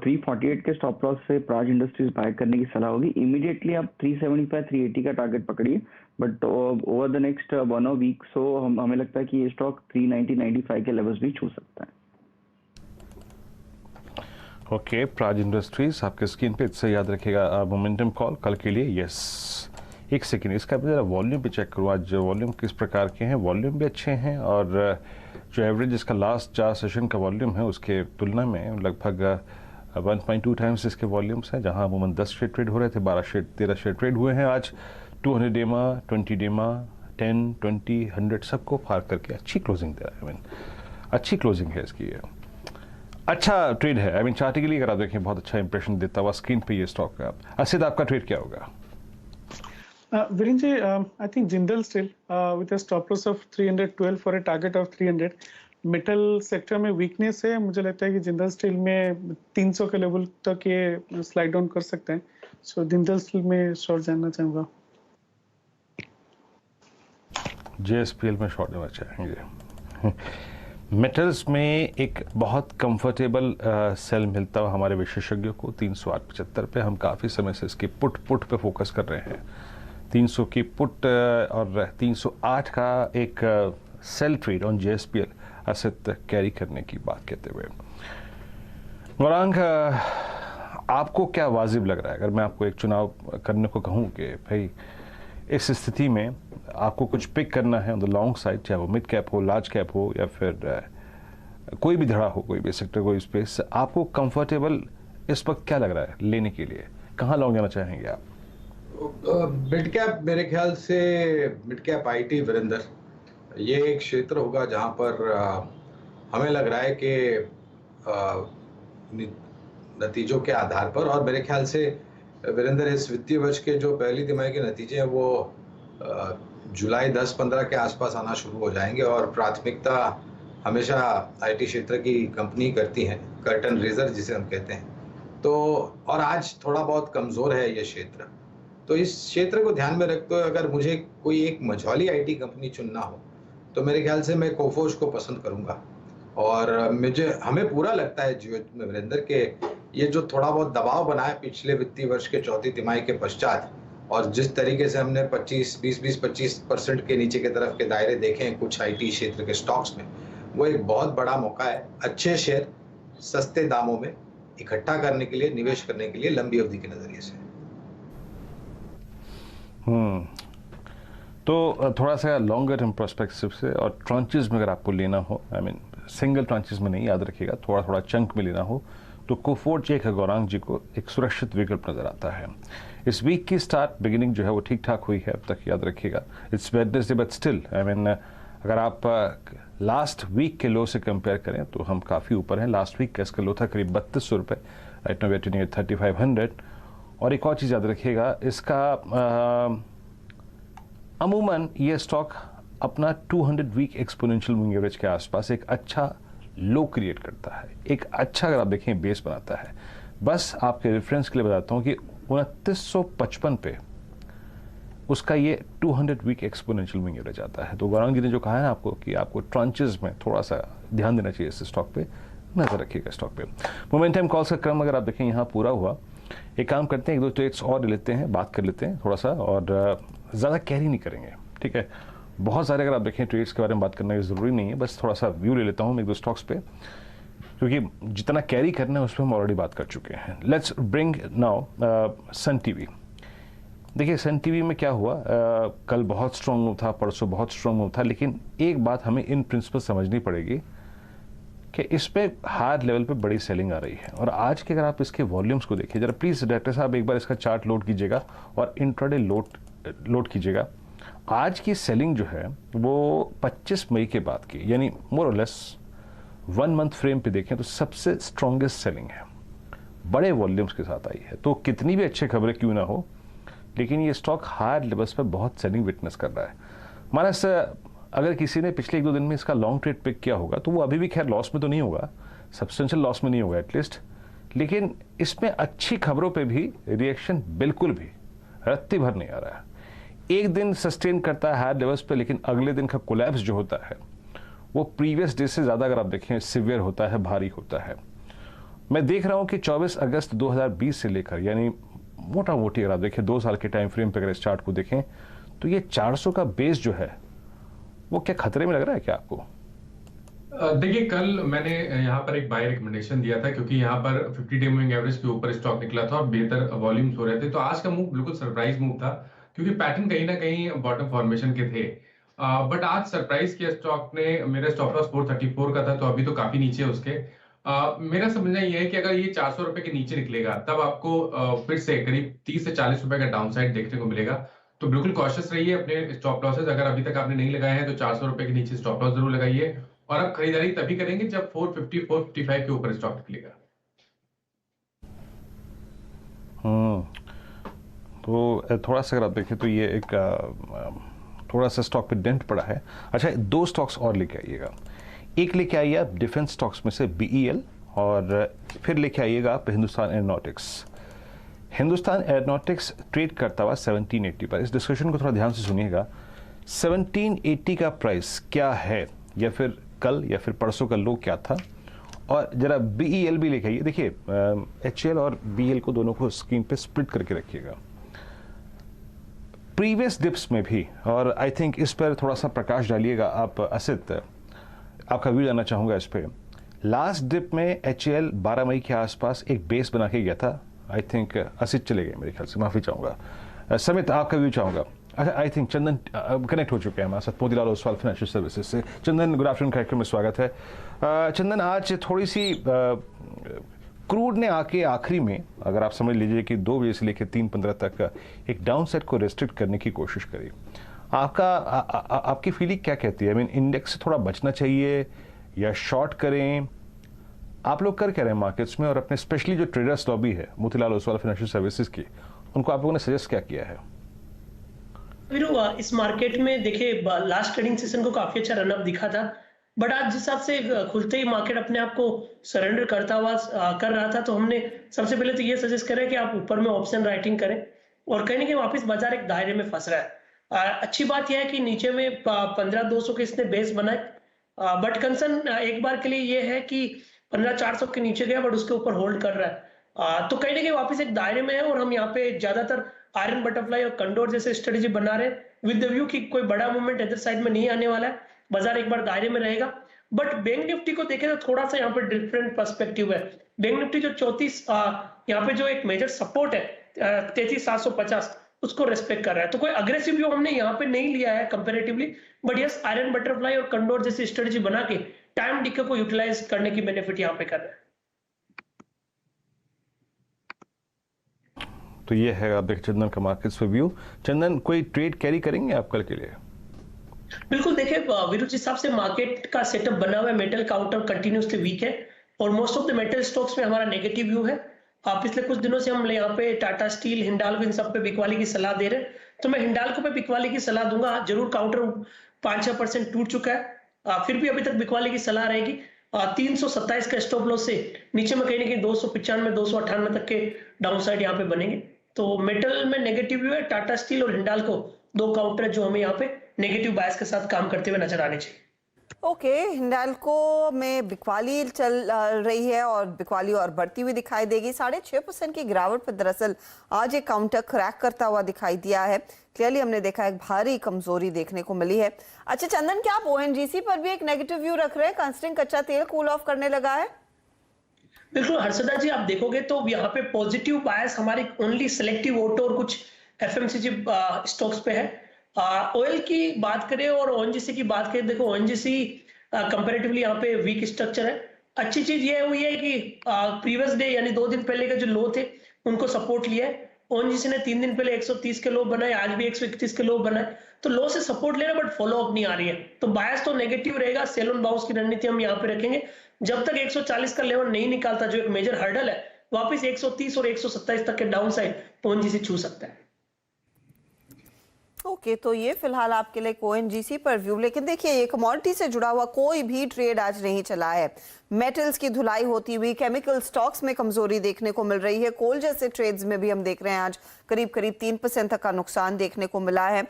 348 के स्टॉप लॉस से प्राज इंडस्ट्रीज बाय करने की सलाह होगी। इमीडिएटली आप 375-380 का टारगेट पकड़िए, but over the next 1 week so हमें लगता है कि ये स्टॉक 390-95 के लेवल्स भी छू सकता है। ओके, प्राज इंडस्ट्रीज आपके स्क्रीन पे, इससे याद रखिएगा मोमेंटम कॉल कल के लिए। यस, एक सेकेंड, इसका जरा वॉल्यूम पे चेक करूँ आज वॉल्यूम किस प्रकार के हैं। वॉल्यूम भी अच्छे हैं, और जो एवरेज इसका लास्ट 4 सेशन का वॉल्यूम है उसके तुलना में लगभग 1.2 टाइम्स इसके वॉल्यूम्स हैं। जहां अमूमन 10 शेयर ट्रेड हो रहे थे, 13 शेयर ट्रेड हुए हैं आज। 200 डेमा, 20 डेमा, 10, 20, 100 सबको पार करके अच्छी क्लोजिंग दे रहा है। अच्छी क्लोजिंग है इसकी, अच्छा ट्रेड है। चार्टिकली अगर आप देखें बहुत अच्छा इंप्रेशन देता हुआ स्क्रीन पे ये स्टॉक का। असित, आपका ट्रेड क्या होगा? Virendra ji, I think Jindal steel with a stop loss of 312 for a target of 300। Metal sector में वीकनेस है, मुझे लगता है कि जिंदल स्टील में 300 के लेवल तक ये स्लाइड डाउन कर सकते हैं। सो जिंदल स्टील में शॉर्ट जानना चाहूँगा। JSPL में शॉर्ट लेना चाहेंगे। मेटल्स में एक बहुत कंफर्टेबल सेल मिलता हुआ हमारे विशेषज्ञों को 308.75 पे। हम काफ़ी समय से इसकी पुट पे फोकस कर रहे हैं। 300 की पुट और 308 का एक sell trade on JSPL asset carry करने की बात कहते हुए, गौरांग आपको क्या वाजिब लग रहा है? अगर मैं आपको एक चुनाव करने को कहूँ कि भाई इस स्थिति में आपको कुछ पिक करना है ऑन द लॉन्ग साइड, चाहे वो मिड कैप हो, लार्ज कैप हो, या फिर कोई भी धड़ा हो, कोई भी सेक्टर, कोई स्पेस, आपको कंफर्टेबल इस वक्त क्या लग रहा है लेने के लिए? कहाँ लॉन्ग जाना चाहेंगे आप? मिड कैप, मेरे ख्याल से मिड कैप IT वीरेंद्र, ये एक क्षेत्र होगा जहां पर हमें लग रहा है कि नतीजों के आधार पर, और मेरे ख्याल से वीरेंद्र इस वित्तीय वर्ष के जो पहली तिमाही के नतीजे हैं वो जुलाई 10-15 के आसपास आना शुरू हो जाएंगे, और प्राथमिकता हमेशा IT क्षेत्र की कंपनी करती हैं, कर्टन रेजर जिसे हम कहते हैं। तो और आज थोड़ा बहुत कमज़ोर है ये क्षेत्र, तो इस क्षेत्र को ध्यान में रखते हुए अगर मुझे कोई एक मझौली IT कंपनी चुनना हो तो मेरे ख्याल से मैं कोफोर्ज को पसंद करूंगा। और हमें पूरा लगता है वीरेंद्र के ये जो थोड़ा बहुत दबाव बना है पिछले वित्तीय वर्ष के चौथी तिमाही के पश्चात, और जिस तरीके से हमने 20-25% के नीचे के तरफ के दायरे देखे हैं कुछ IT क्षेत्र के स्टॉक्स में, वो एक बहुत बड़ा मौका है अच्छे शेयर सस्ते दामों में इकट्ठा करने के लिए, निवेश करने के लिए लंबी अवधि के नजरिए से। तो थोड़ा सा लॉन्गर टर्म पर्सपेक्टिव से और ट्रांचेस में अगर आपको लेना हो, आई मीन सिंगल ट्रांचेस में नहीं, याद रखिएगा, थोड़ा थोड़ा चंक में लेना हो, तो कोफोर्ज एक गौरांग जी को एक सुरक्षित विकल्प नजर आता है। इस वीक की स्टार्ट बिगिनिंग जो है वो ठीक ठाक हुई है अब तक, याद रखिएगा। It's Wednesday but still, I mean अगर आप लास्ट वीक के लो से कंपेयर करें तो हम काफ़ी ऊपर हैं। लास्ट वीक का इसका लो था करीब 3200 रुपये, right now we are trading at 3500। और एक और चीज़ याद रखिएगा, इसका अमूमन ये स्टॉक अपना 200 वीक एक्सपोनेंशियल मूविंग एवरेज के आसपास एक अच्छा लो क्रिएट करता है, एक अच्छा अगर आप देखें बेस बनाता है। बस आपके रेफरेंस के लिए बताता हूँ कि 2955 पे उसका ये 200 वीक एक्सपोनेंशियल मूविंग एवरेज आता है। तो गौरांग जी ने जो कहा है ना आपको कि आपको ट्रांचेस में थोड़ा सा ध्यान देना चाहिए, इस स्टॉक पे नजर रखिएगा। स्टॉक पे मोमेंटम कॉल्स का क्रम अगर आप देखें यहाँ पूरा हुआ। एक काम करते हैं, एक दो ट्रेड्स और लेते हैं, बात कर लेते हैं थोड़ा सा, और ज़्यादा कैरी नहीं करेंगे, ठीक है। बहुत सारे अगर आप देखें ट्रेड्स के बारे में बात करना ज़रूरी नहीं है, बस थोड़ा सा व्यू ले लेता हूँ एक दो स्टॉक्स पे, क्योंकि जितना कैरी करना है उस पर हम ऑलरेडी बात कर चुके हैं। Let's bring now Sun TV. देखिए सन टीवी में क्या हुआ, कल बहुत स्ट्रॉन्ग मूव था, परसों बहुत स्ट्रॉन्ग मूव था, लेकिन एक बात हमें इन प्रिंसिपल समझनी पड़ेगी कि इस पे हायर लेवल पे बड़ी सेलिंग आ रही है। और आज के अगर आप इसके वॉल्यूम्स को देखिए जरा प्लीज़, डायरेक्टर साहब एक बार इसका चार्ट लोड कीजिएगा और इंट्राडे लोड कीजिएगा। आज की सेलिंग जो है वो 25 मई के बाद की, यानी मोर और लेस 1 मंथ फ्रेम पे देखें तो सबसे स्ट्रॉन्गेस्ट सेलिंग है, बड़े वॉल्यूम्स के साथ आई है। तो कितनी भी अच्छी खबरें क्यों ना हो, लेकिन ये स्टॉक हायर लेवल्स पर बहुत सेलिंग विटनेस कर रहा है। मानस अगर किसी ने पिछले 1-2 दिन में इसका लॉन्ग ट्रेड पिक किया होगा तो वो अभी भी खैर लॉस में तो नहीं होगा, सब्सटेंशियल लॉस में नहीं होगा एटलीस्ट, लेकिन इसमें अच्छी खबरों पे भी रिएक्शन बिल्कुल भी रत्ती भर नहीं आ रहा है। एक दिन सस्टेन करता है हायर लेवल्स पे, लेकिन अगले दिन का कोलैप्स जो होता है वो प्रीवियस डे से ज़्यादा अगर आप देखें सिवियर होता है, भारी होता है। मैं देख रहा हूँ कि 24 अगस्त 2020 से लेकर, यानी मोटा मोटी अगर आप देखें 2 साल के टाइम फ्रेम पे अगर इस चार्ट को देखें तो ये 400 का बेस जो है वो क्या खतरे में लग रहा है क्या आपको? देखिए कल मैंने यहाँ पर एक बाय रिकमेंडेशन दिया था क्योंकि यहाँ पर 50 डे मूविंग एवरेज के ऊपर स्टॉक निकला था और बेहतर वॉल्यूम्स हो रहे थे। तो आज का मूव बिल्कुल सरप्राइज मूव था क्योंकि पैटर्न कहीं ना कहीं बॉटम फॉर्मेशन के थे, बट आज सरप्राइज किया स्टॉक ने। मेरा स्टॉप लॉस 434 का था, तो अभी तो काफी नीचे उसके। मेरा समझना ये है कि अगर ये 400 रुपए के नीचे निकलेगा तब आपको फिर से करीब 30 से 40 रुपए का डाउनसाइड देखने को मिलेगा। तो बिल्कुल कॉशियस रहिए अपने स्टॉप लॉसेस। अगर अभी तक आपने नहीं लगाए हैं तो 400 रुपए के नीचे स्टॉप लॉस जरूर लगाइए, और आप खरीदारी तभी करेंगे जब 450-455 के ऊपर स्टॉक निकलेगा। तो थोड़ा सा अगर आप देखें तो ये एक थोड़ा सा स्टॉक पे डेंट पड़ा है। अच्छा 2 स्टॉक्स और लेके आइएगा, एक लेके आइए आप डिफेंस स्टॉक्स में से BEL, और फिर लेके आइएगा आप Hindustan aeronautics. Hindustan aeronautics trade करता हुआ 1780 पर। इस डिस्कशन को थोड़ा ध्यान से सुनिएगा। 1780 का प्राइस क्या है, या फिर कल या फिर परसों का लो क्या था, और जरा BEL भी लेके आइए। देखिए HL और BEL को दोनों को स्क्रीन पे स्प्लिट करके रखिएगा। प्रीवियस डिप्स में भी, और आई थिंक इस पर थोड़ा सा प्रकाश डालिएगा आप असित, आपका व्यू जानना चाहूँगा इस पर। लास्ट डिप में HAL 12 मई के आसपास एक बेस बना के गया था, आई थिंक असित चले गए मेरे ख्याल से, माफ़ी चाहूँगा। समित आपका व्यू चाहूँगा। अच्छा, आई थिंक चंदन कनेक्ट हो चुके हैं हमारे साथ मोतीलाल ओसवाल फाइनेंशियल सर्विसेज से। चंदन, गुड आफ्टरनून, कार्यक्रम में स्वागत है। चंदन, आज थोड़ी सी क्रूड ने आके आखिरी में, अगर आप समझ लीजिए कि 2 बजे से लेकर 3:15 तक एक डाउन साइड को रेस्ट्रिक्ट करने की कोशिश करी। आपकी फीलिंग क्या कहती है? आई मीन, इंडेक्स से थोड़ा बचना चाहिए या शॉर्ट करें? आप लोग कर क्या रहे हैं मार्केट्स में, और अपने स्पेशली जो ट्रेडर्स लॉबी है मोतीलाल ओसवाल फाइनेंशियल सर्विसेज की, उनको आप लोगों ने सजेस्ट क्या किया है? इस मार्केट में देखिए, लास्ट ट्रेडिंग सेशन को काफी अच्छा रनअप दिखा था, बट आज जिस हिसाब से खुलते ही मार्केट अपने आप को सरेंडर करता हुआ कर रहा था, तो हमने सबसे पहले तो ये सजेस्ट करें कि आप ऊपर में ऑप्शन राइटिंग करें, और कहीं ना कहीं वापस बाजार एक दायरे में फंस रहा है। अच्छी बात यह है कि नीचे में 15,200 के इसने बेस बनाए, बट कंसर्न एक बार के लिए ये है कि 15,400 के नीचे गया बट उसके ऊपर होल्ड कर रहा है, तो कहीं ना कहीं वापस एक दायरे में है। और हम यहाँ पे ज्यादातर आयरन बटरफ्लाई और कंडोर जैसे स्ट्रेटेजी बना रहे हैं विद द व्यू कि कोई बड़ा मूवमेंट इधर साइड में नहीं आने वाला है, बाजार एक बार दायरे में रहेगा। बट बैंक निफ्टी को देखें तो थोड़ा सा यहाँ पे डिफरेंट पर्सपेक्टिव है। बैंक निफ्टी जो 34 यहाँ पे जो एक मेजर सपोर्ट है 33,750, उसको रेस्पेक्ट कर रहा है, तो कोई अग्रेसिव व्यू हमने यहाँ पे नहीं लिया है comparatively, but yes, iron butterfly और कंडोर जैसी स्ट्रेटेजी बना के टाइम डिके को यूटिलाइज करने की बेनिफिट यहाँ पे कर रहे हैं। तो ये है आप देखिए चंदन का मार्केट्स पे व्यू। चंदन, कोई ट्रेड कैरी करेंगे आप कल के लिए? बिल्कुल, देखिए विरुद्ध जिस हिसाब से मार्केट का सेटअप बना हुआ है, मेटल काउंटर कंटिन्यूसली वीक है और most of the metal stocks में हमारा नेगेटिव व्यू है। पिछले कुछ दिनों से हम यहाँ पे टाटा स्टील, हिंडाल्को, इन सब पे बिकवाली की सलाह दे रहे हैं, तो मैं हिंडाल्को पे बिकवाली की सलाह दूंगा। जरूर काउंटर 5-6% टूट चुका है, फिर भी अभी तक बिकवाली की सलाह रहेगी। 327 का स्टॉप लॉस से नीचे में कहीं ना कहीं 295, 298 तक के डाउन साइड यहाँ पे बनेंगे। तो मेटल में नेगेटिव व्यू है, टाटा स्टील और हिंडाल्को 2 काउंटर जो हमें यहाँ पे नेगेटिव बायस के साथ काम करते हुए नजर आने चाहिए। ओके, हिंडाल्को में बिकवाली चल रही है और बिकवाली और बढ़ती हुई दिखाई देगी। 6.5% की गिरावट पर दरअसल आज एक काउंटर क्रैक करता हुआ दिखाई दिया है। क्लियरली हमने देखा एक भारी कमजोरी देखने को मिली है। अच्छा चंदन, क्या आप ONGC पर भी एक नेगेटिव व्यू रख रहे हैं कंसिडरिंग कच्चा तेल कूल ऑफ करने लगा है? बिल्कुल हर्षदा जी, आप देखोगे तो यहाँ पे पॉजिटिव बायस हमारी ओनली सिलेक्टिव ऑटो और कुछ FMCG स्टॉक्स पे है। ऑयल की बात करें और ONGC की बात करें, देखो ONGC कंपैरेटिवली यहाँ पे वीक स्ट्रक्चर है। अच्छी चीज ये हुई है कि प्रीवियस डे यानी 2 दिन पहले के जो लो थे उनको सपोर्ट लिया है। ONGC ने 3 दिन पहले 130 के लो बनाए, आज भी 131 के लो बनाए, तो लो से सपोर्ट ले रहा है बट फॉलो अप नहीं आ रही है, तो बायस तो नेगेटिव रहेगा। सेल ऑन बाउंस की रणनीति हम यहाँ पे रखेंगे जब तक 140 का लेवल नहीं निकालता, जो एक मेजर हर्डल है, वापस 130 और 127 तक के डाउन साइड ONGC छू सकता है। ओके, तो ये फिलहाल आपके लिए ONGC पर व्यू। लेकिन देखिए, ये कमोडिटी से जुड़ा हुआ कोई भी ट्रेड आज नहीं चला है। मेटल्स की धुलाई होती हुई, केमिकल स्टॉक्स में कमजोरी देखने को मिल रही है। कोल जैसे ट्रेड्स में भी हम देख रहे हैं आज करीब 3% तक का नुकसान देखने को मिला है।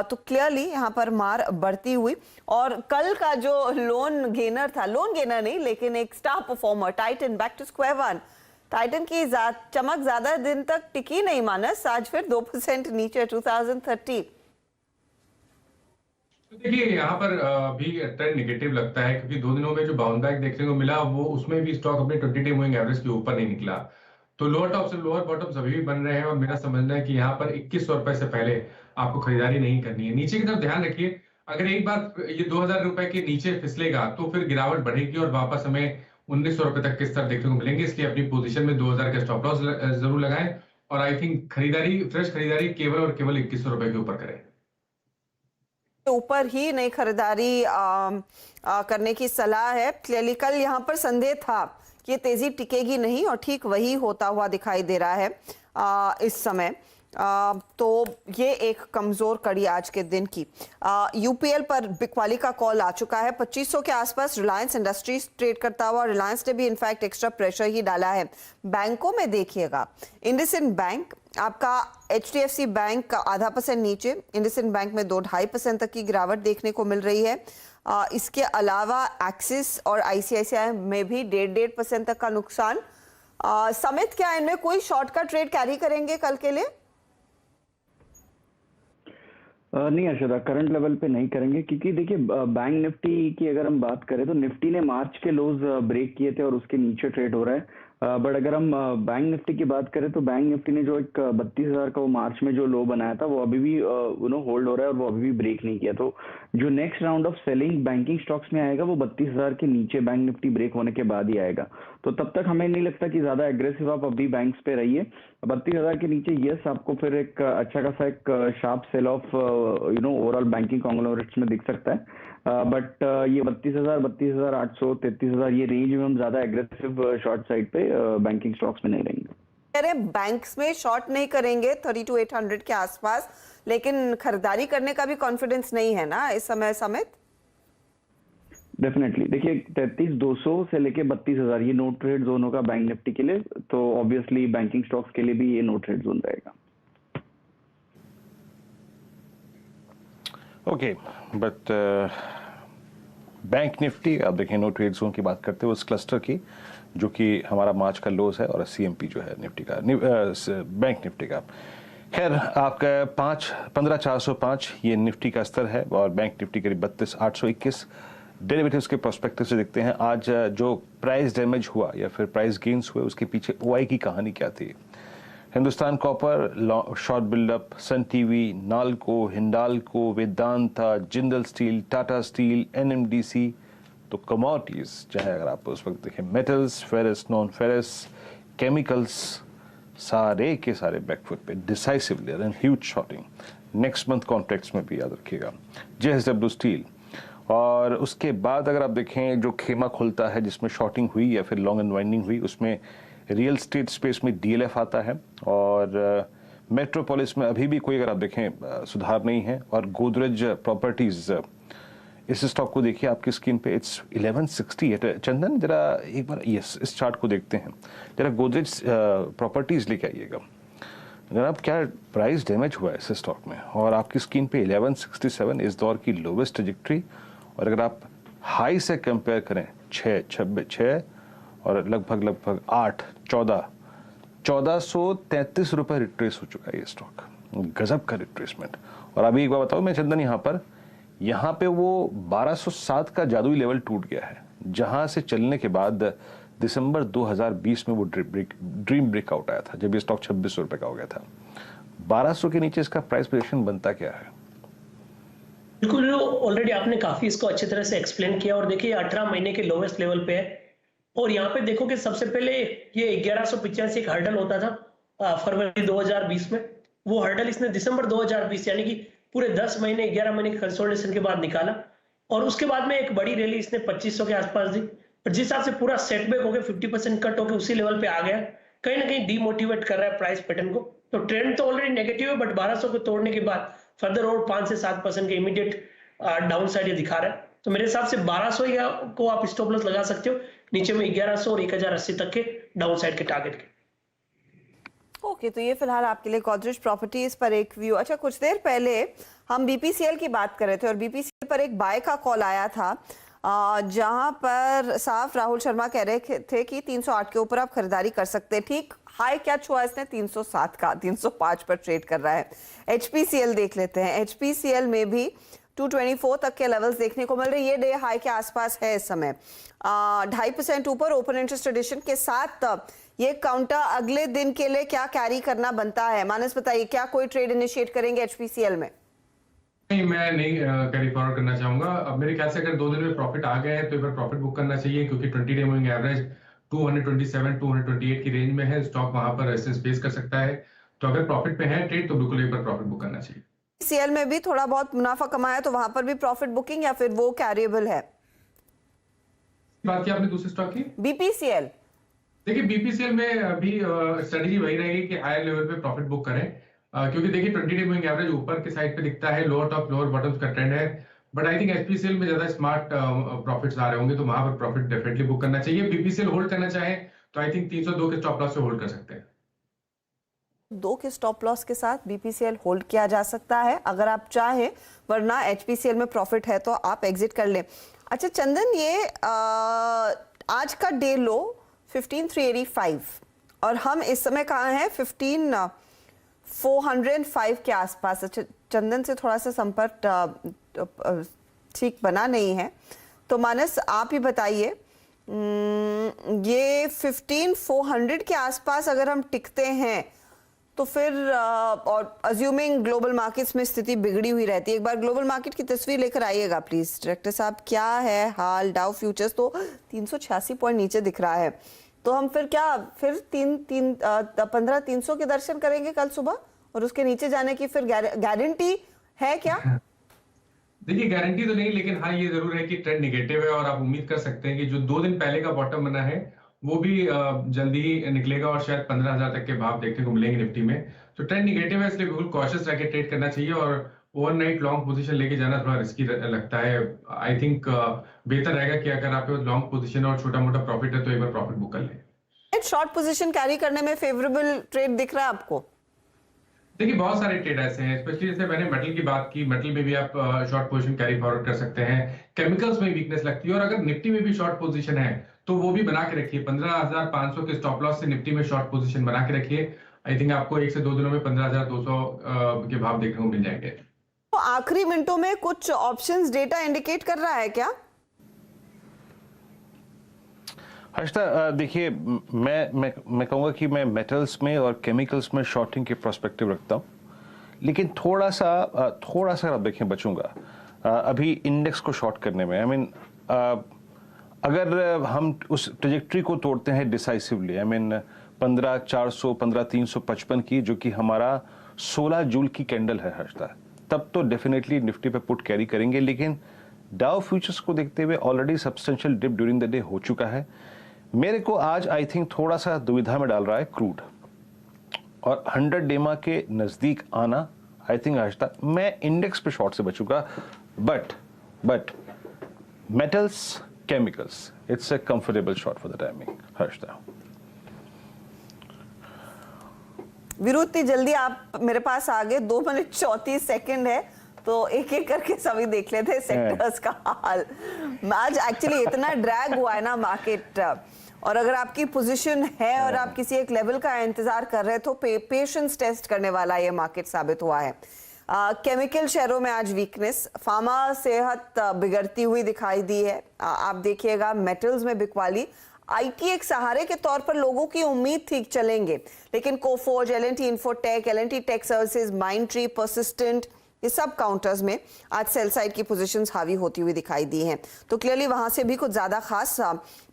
तो क्लियरली यहाँ पर मार बढ़ती हुई, और कल का जो लोन गेनर था, लोन गेनर नहीं लेकिन एक star performer Titan, back to square one. Titan की चमक ज्यादा दिन तक टिकी नहीं मानस, आज फिर 2% नीचे 2030। तो देखिए यहाँ पर भी ट्रेंड नेगेटिव लगता है, क्योंकि 2 दिनों में जो बाउंस बैक देखने को मिला वो उसमें भी स्टॉक अपने 20 डे मूविंग एवरेज के ऊपर नहीं निकला। तो लोअर टॉप से लोअर बॉटम्स अभी भी बन रहे हैं, और मेरा समझना है कि यहाँ पर 2100 रुपए से पहले आपको खरीदारी नहीं करनी है। नीचे की तरफ ध्यान रखिए, अगर एक बार ये 2000 रुपए के नीचे फिसलेगा तो फिर गिरावट बढ़ेगी और वापस हमें 1900 रुपए तक के स्तर देखने को मिलेंगे। इसलिए अपनी पोजीशन में 2000 का स्टॉप लॉस जरूर लगाएं, और आई थिंक फ्रेश खरीदारी केवल और केवल 2100 रुपए के ऊपर करें। ऊपर ही नई खरीदारी करने की सलाह है। क्लियरली कल यहाँ पर संदेह था कि ये तेजी टिकेगी नहीं, और ठीक वही होता हुआ दिखाई दे रहा है इस समय। तो ये एक कमजोर कड़ी आज के दिन की। UPL पर बिकवाली का कॉल आ चुका है। 2500 के आसपास रिलायंस इंडस्ट्रीज ट्रेड करता हुआ, रिलायंस ने भी इनफैक्ट एक्स्ट्रा प्रेशर ही डाला है। बैंकों में देखिएगा, इंडसइंड बैंक आपका, HDFC बैंक का 0.5% नीचे, इंडसइंड बैंक में 2-2.5% तक की गिरावट देखने को मिल रही है। इसके अलावा एक्सिस और ICICI में भी 1.5% तक का नुकसान। समित, क्या इनमें कोई शॉर्ट का ट्रेड कैरी करेंगे कल के लिए? नहीं अर्शदा, करंट लेवल पे नहीं करेंगे, क्योंकि देखिए बैंक निफ्टी की अगर हम बात करें तो निफ्टी ने मार्च के लोज ब्रेक किए थे और उसके नीचे ट्रेड हो रहा है। बट अगर हम बैंक निफ्टी की बात करें तो बैंक निफ्टी ने जो एक 32,000 का वो मार्च में जो लो बनाया था वो अभी भी होल्ड हो रहा है और वो अभी भी ब्रेक नहीं किया। तो जो next round of selling banking stocks में आएगा वो 32,000 के नीचे बैंक निफ्टी ब्रेक होने के बाद ही आएगा। तो तब तक हमें नहीं लगता कि ज्यादा एग्रेसिव आप अभी बैंक्स पे रहिए। 32,000 के नीचे यस आपको फिर एक अच्छा खासा एक sharp sell off overall banking conglomerates में दिख सकता है। बट ये 32,000, 32,800, 33,000 ये रेंज में हम ज्यादा एग्रेसिव शॉर्ट साइड पे बैंकिंग स्टॉक्स में नहीं रहेंगे। अरे बैंक्स में शॉर्ट नहीं करेंगे 32,800 के आसपास, लेकिन खरीदारी करने का भी कॉन्फिडेंस नहीं है ना इस समय समेत। डेफिनेटली देखिए 33,200 से लेके 32,000 ये नो ट्रेड जोन होगा बैंक निफ्टी के लिए, तो ऑब्वियसली बैंकिंग स्टॉक्स के लिए भी ये नो ट्रेड जोन रहेगा। ओके, बट बैंक निफ्टी आप देखें नो ट्रेड जोन की बात करते हुए उस क्लस्टर की जो कि हमारा मार्च का लोज है और CMP जो है निफ्टी का बैंक निफ्टी का। खैर आपका 15,405 ये निफ्टी का स्तर है और बैंक निफ्टी करीब 32,821। डेरिवेटिव्स के प्रोस्पेक्टिव से देखते हैं आज जो प्राइस डैमेज हुआ या फिर प्राइस गेन्स हुए उसके पीछे OI की कहानी क्या थी। Hindustan copper short buildup, Sun TV, Nalco, Hindalco, Vedanta, Jindal steel, Tata steel, NMDC। तो कमोडिटीज चाहे अगर आप उस वक्त देखें metals, ferrous, non ferrous, chemicals, सारे के सारे बैकफुट पे decisively and huge shorting. Next month contracts में भी याद रखिएगा। JSW steel. और उसके बाद अगर आप देखें जो खेमा खुलता है जिसमें शॉर्टिंग हुई या फिर लॉन्ग अनवाइंडिंग हुई उसमें रियल स्टेट स्पेस में DLF आता है और मेट्रोपोलिस में अभी भी कोई अगर आप देखें सुधार नहीं है। और गोदरेज प्रॉपर्टीज इस स्टॉक को देखिए आपकी स्क्रीन पे इट्स 1168। चंदन जरा एक बार यस इस चार्ट को देखते हैं जरा, गोदरेज प्रॉपर्टीज लेके आइएगा जनाब, क्या प्राइस डैमेज हुआ है इस स्टॉक में और आपकी स्क्रीन पे 1167 इस दौर की लोवेस्ट ट्रैजेक्टरी। और अगर आप हाई से कंपेयर करें 6 और लगभग 8, 1433 रुपए रिट्रेस हो चुका है ये स्टॉक। गजब का रिट्रेसमेंट। और अभी एक बार बताओ मैं चंदन, यहाँ पे वो 1207 का जादुई लेवल टूट गया है जहां से चलने के बाद दिसंबर 2020 में वो ड्रीम ब्रेकआउट आया था जब ये स्टॉक 2600 रुपए का हो गया था। 1200 के नीचे इसका प्राइस पोजीशन बनता क्या है? बिल्कुल, ऑलरेडी आपने काफी इसको अच्छी तरह से एक्सप्लेन किया। और देखिए 18 महीने के लोवेस्ट लेवल पे है और यहाँ पे देखो कि सबसे पहले ये 1185 एक हर्डल होता था फरवरी 2020 में। वो हर्डल इसने दिसंबर 2020 यानी कि पूरे 10 महीने 11 महीने के कंसोलिडेशन के बाद निकाला और उसके बाद में एक बड़ी रैली इसने 2500 के आसपास दी। और जिस हिसाब से पूरा सेटबैक हो गया 50% कट होकर उसी लेवल पे आ गया, कहीं ना कहीं डीमोटिवेट कर रहा है प्राइस पैटर्न को। तो ट्रेंड तो ऑलरेडी नेगेटिव है बट 1200 को तोड़ने के बाद फर्दर और 5 से 7% के इमीडिएट डाउन साइड ये दिखा रहा है। तो मेरे हिसाब से 1200 को आप स्टॉप लॉस लगा सकते हो, नीचे में 1100 और 1080 तक के डाउन साइड के टारगेट के। ओके, तो ये फिलहाल आपके लिए गोदरेज प्रॉपर्टीज पर एक व्यू। अच्छा, कुछ देर पहले हम BPCL की बात कर रहे थे और BPCL पर एक बाय का कॉल आया था जहां पर साफ राहुल शर्मा कह रहे थे कि 308 के ऊपर आप खरीदारी कर सकते हैं। ठीक हाई क्या छुआ इसने 307 का, 305 पर ट्रेड कर रहा है। HPCL देख लेते हैं। HPCL में भी 224 तक के लेवल्स देखने को मिल रहे हैं। ये डे हाई के आसपास है इस समय, 2.5% ऊपर ओपन इंटरेस्ट एडिशन के साथ। ये काउंटर अगले दिन के लिए क्या कैरी करना बनता है? मानस बताइए, क्या कोई ट्रेड इनिशिएट करेंगे HPCL में? नहीं, मैं नहीं कैरी फॉरवर्ड करना चाहूंगा। अब मेरे ख्याल से अगर 2 दिन में प्रॉफिट आ गए हैं तो एक बार प्रॉफिट बुक करना चाहिए क्योंकि 20 डे मूविंग एवरेज 227, 228 की रेंज में है। स्टॉक वहां पर रेजिस्टेंस फेस कर सकता है। तो अगर प्रॉफिट पे है ट्रेड तो बिल्कुल एक बार प्रॉफिट बुक करना चाहिए। CL में भी थोड़ा बहुत मुनाफा कमाया तो वहां पर भी प्रॉफिट बुकिंग या फिर वो कैरिएबल है? बात की आपने दूसरे स्टॉक की BPCL। देखिए BPCL में अभी स्ट्रेटेजी वही रहेगी कि हायर लेवल पे प्रॉफिट बुक करें क्योंकि देखिए 20 डे मूविंग एवरेज ऊपर के साइड पे दिखता है, लोअर टॉप लोअर बॉटम्स का ट्रेंड है। बट आई थिंक HPCL में ज्यादा स्मार्ट प्रॉफिट्स आ रहे होंगे तो वहां पर प्रॉफिट डेफिनेटली बुक करना चाहिए। BPCL होल्ड करना चाहे तो आई थिंक 302 के स्टॉप लॉस से होल्ड कर सकते हैं। 2 के स्टॉप लॉस के साथ BPCL होल्ड किया जा सकता है अगर आप चाहें, वरना HPCL में प्रॉफिट है तो आप एग्जिट कर लें। अच्छा चंदन, ये आज का डे लो 15,385 और हम इस समय कहाँ हैं 15,405 के आसपास। अच्छा चंदन से थोड़ा सा संपर्क ठीक बना नहीं है, तो मानस आप ही बताइए, ये 15,400 के आसपास अगर हम टिकते हैं तो फिर और अज्यूमिंग ग्लोबल मार्केट्स में स्थिति बिगड़ी हुई रहती है, एक बार ग्लोबल मार्केट की तस्वीर लेकर आइएगा प्लीज डायरेक्टर साहब। क्या है हाल? डाउ फ्यूचर्स तो 386 पॉइंट नीचे दिख रहा है, तो हम फिर क्या 15,300 के दर्शन करेंगे कल सुबह और उसके नीचे जाने की फिर गारंटी है क्या? देखिए गारंटी तो नहीं, लेकिन हाँ ये जरूर है कि ट्रेंड निगेटिव है और आप उम्मीद कर सकते हैं कि जो 2 दिन पहले का बॉटम बना है वो भी जल्दी ही निकलेगा और शायद 15,000 तक के भाव देखने को मिलेंगे निफ्टी में। तो ट्रेंड निगेटिव है, इसलिए बिल्कुल कॉशियस रह के ट्रेड करना चाहिए और ओवरनाइट लॉन्ग पोजीशन लेके जाना थोड़ा रिस्की लगता है। आई थिंक बेहतर रहेगा कि अगर आप लॉन्ग पोजीशन और छोटा मोटा प्रॉफिट है तो एक बार प्रॉफिट बुक कर लें। शॉर्ट पोजीशन कैरी करने में फेवरेबल ट्रेड दिख रहा है आपको? देखिए बहुत सारे ट्रेड ऐसे हैं, स्पेशली जैसे मैंने मेटल की बात की, मेटल में भी आप शॉर्ट पोजीशन कैरी फॉरवर्ड कर सकते हैं। केमिकल्स में वीकनेस लगती है और अगर निफ्टी में भी शॉर्ट पोजीशन है तो वो भी बना के रखिए। 15,500 के स्टॉप लॉस से निफ्टी में शॉर्ट पोजीशन बना के रखिए। आई थिंक आपको 1 से 2 दिनों में 15,200 के भाव देखने को मिल जाएंगे। तो आखिरी मिनटों में कुछ ऑप्शंस डेटा इंडिकेट कर रहा है क्या? हर्षदा देखिए, मैं कहूँगा कि मैं मेटल्स में और केमिकल्स में शॉर्टिंग के प्रोस्पेक्टिव रखता हूँ, लेकिन थोड़ा सा आप देखें बचूंगा अभी इंडेक्स को शॉर्ट करने में। आई मीन अगर हम उस ट्रेजेक्ट्री को तोड़ते हैं डिसाइसिवली, आई मीन 15,400 15,355 की जो कि हमारा 16 जूल की कैंडल है हर्षदा, तब तो डेफिनेटली निफ्टी पे पुट कैरी करेंगे। लेकिन डाउ फ्यूचर्स को देखते हुए already substantial dip during the day हो चुका है। मेरे को आज आई थिंक थोड़ा सा दुविधा में डाल रहा है क्रूड और 100 डेमा के नजदीक आना। आई थिंक हर्षदा मैं इंडेक्स पे शॉर्ट से बचूंगा, but metals chemicals it's a comfortable short for the timing. Harshada विरुद्धि जल्दी आप मेरे पास आ गए, 2 मिनट 34 सेकंड है, तो एक एक करके सभी देख लेते हैं सेक्टर्स का हाल। आज एक्चुअली इतना ड्रैग हुआ है ना मार्केट, और अगर आपकी पोजीशन है और आप किसी एक लेवल का इंतजार कर रहे हैं तो पेशेंस टेस्ट करने वाला ये मार्केट साबित हुआ है। केमिकल शेयरों में आज वीकनेस, फार्मा सेहत बिगड़ती हुई दिखाई दी है। आप देखिएगा मेटल्स में बिकवाली, आईटी एक सहारे के तौर पर लोगों की उम्मीद थी चलेंगे, लेकिन Coforge, L and T Infotech, L and T tech services, Mindtree, Persistent, ये सब काउंटर्स में आज सेल साइड की पोजीशंस हावी होती हुई दिखाई दी हैं। तो क्लियरली वहां से भी कुछ ज्यादा खास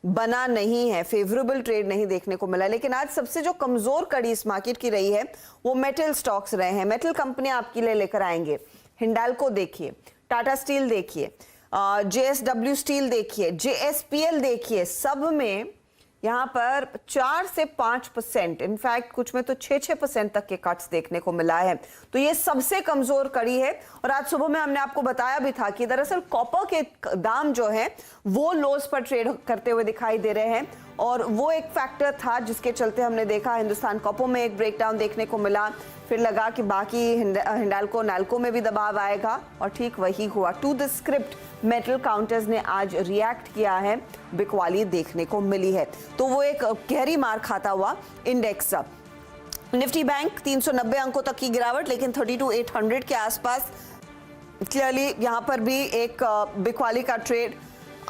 बना नहीं है, फेवरेबल ट्रेड नहीं देखने को मिला। लेकिन आज सबसे जो कमजोर कड़ी इस मार्केट की रही है वो मेटल स्टॉक्स रहे हैं। मेटल कंपनियां आपके लिए लेकर आएंगे, हिंडाल्को देखिए, टाटा स्टील देखिए, जेएसडब्ल्यू स्टील देखिए, जेएसपीएल देखिए, सब में यहाँ पर 4 से 5%, इनफैक्ट कुछ में तो 6% तक के कट्स देखने को मिला है। तो ये सबसे कमजोर कड़ी है। और आज सुबह में हमने आपको बताया भी था कि दरअसल कॉपर के दाम जो है वो लोस पर ट्रेड करते हुए दिखाई दे रहे हैं, और वो एक फैक्टर था जिसके चलते हमने देखा हिंदुस्तान कॉपर में एक ब्रेकडाउन देखने को मिला। फिर लगा कि बाकी हिंडाल्को नाल्को में भी दबाव आएगा, और ठीक वही हुआ। To the script metal counters ने आज रिएक्ट किया है, बिकवाली देखने को मिली है, तो वो एक गहरी मार खाता हुआ इंडेक्स। निफ्टी बैंक 390 अंकों तक की गिरावट, लेकिन 32,800 के आसपास क्लियरली यहाँ पर भी एक बिकवाली का ट्रेड।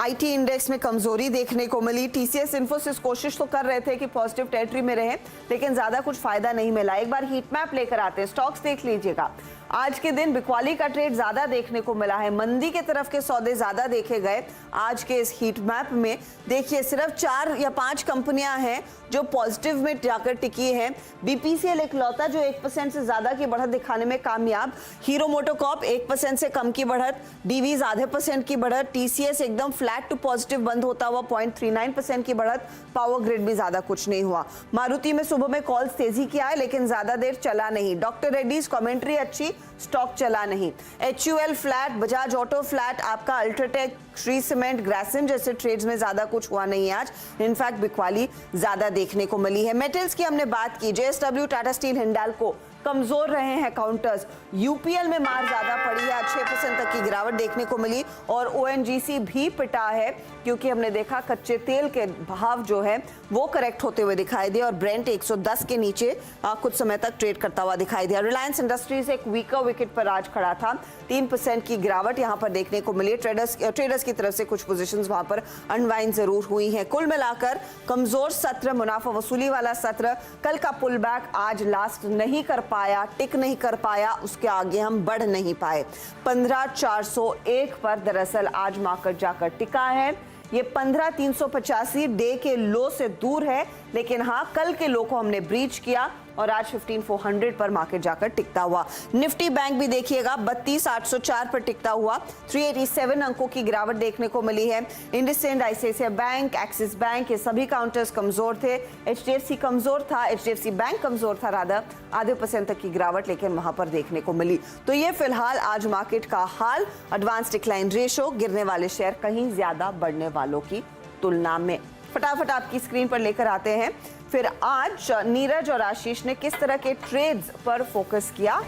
आईटी इंडेक्स में कमजोरी देखने को मिली। टीसीएस इन्फोसिस कोशिश तो कर रहे थे कि पॉजिटिव टेरिटरी में रहे, लेकिन ज्यादा कुछ फायदा नहीं मिला। एक बार हीट मैप लेकर आते हैं, स्टॉक्स देख लीजिएगा। आज के दिन बिकवाली का ट्रेड ज्यादा देखने को मिला है, मंदी के तरफ के सौदे ज्यादा देखे गए आज के इस हीट मैप में। देखिए सिर्फ 4 या 5 कंपनियां हैं जो पॉजिटिव में जाकर टिकी हैं। बीपीसीएल इकलौता जो 1% से ज्यादा की बढ़त दिखाने में कामयाब। हीरो मोटोकॉर्प 1% से कम की बढ़त, डीवीज आधे % की बढ़त, टीसीएस एकदम फ्लैट टू पॉजिटिव बंद होता हुआ 0.39% की बढ़त, पावर ग्रिड भी ज्यादा कुछ नहीं हुआ। मारुति में सुबह में कॉल्स तेजी की आए, लेकिन ज्यादा देर चला नहीं। डॉक्टर रेड्डीज कमेंट्री अच्छी, स्टॉक चला नहीं। HUL flat, Bajaj auto flat, आपका अल्ट्राटेक, श्री सीमेंट, ग्रासिम जैसे ट्रेड्स में ज्यादा कुछ हुआ नहीं आज। इनफैक्ट बिकवाली ज्यादा देखने को मिली है। मेटल्स की हमने बात की, जेएसडब्ल्यू, टाटा स्टील, हिंडाल्को कमजोर रहे हैं काउंटर्स। यूपीएल में मार ज्यादा पड़ी है, 6% तक की गिरावट देखने को मिली, और ओएनजीसी भी पिटा है क्योंकि हमने देखा कच्चे तेल के भाव जो है वो करेक्ट होते हुए दिखाई दिए, और ब्रेंट 110 के नीचे कुछ समय तक ट्रेड करता हुआ दिखाई दिया। रिलायंस इंडस्ट्रीज एक वीकर विकेट पर आज खड़ा था। 3% की गिरावट यहां पर देखने को मिली। ट्रेडर्स की तरफ से कुछ पोजीशंस वहां पर अनवाइंड जरूर हुई हैं। कुल मिलाकर कमजोर सत्र, मुनाफा वसूली वाला सत्र। कल का पुल बैक आज लास्ट नहीं कर पाया, टिक नहीं कर पाया, उसके आगे हम बढ़ नहीं पाए। 15,401 पर दरअसल आज मार्केट जाकर टिका है। ये 15,385 डे के लो से दूर है, लेकिन हाँ, कल के लो को हमने ब्रीच किया और आज 15,400 पर मार्केट जाकर टिकता हुआ। निफ्टी बैंक भी देखिएगा 32,804 पर टिकता हुआ। 387 अंकों की गिरावट देखने को मिली है। IndusInd, ICICI bank, axis bank, ये सभी काउंटर्स कमजोर थे। एचडीएफसी कमजोर था, एचडीएफसी बैंक कमजोर था, रादर आधे % तक की गिरावट लेकिन वहां पर देखने को मिली। तो ये फिलहाल आज मार्केट का हाल। एडवांस डिक्लाइन रेशो, गिरने वाले शेयर कहीं ज्यादा बढ़ने वालों की तुलना में। फटाफट आपकी स्क्रीन पर लेकर आते हैं फिर आज नीरज और आशीष ने किस तरह के ट्रेड्स पर फोकस किया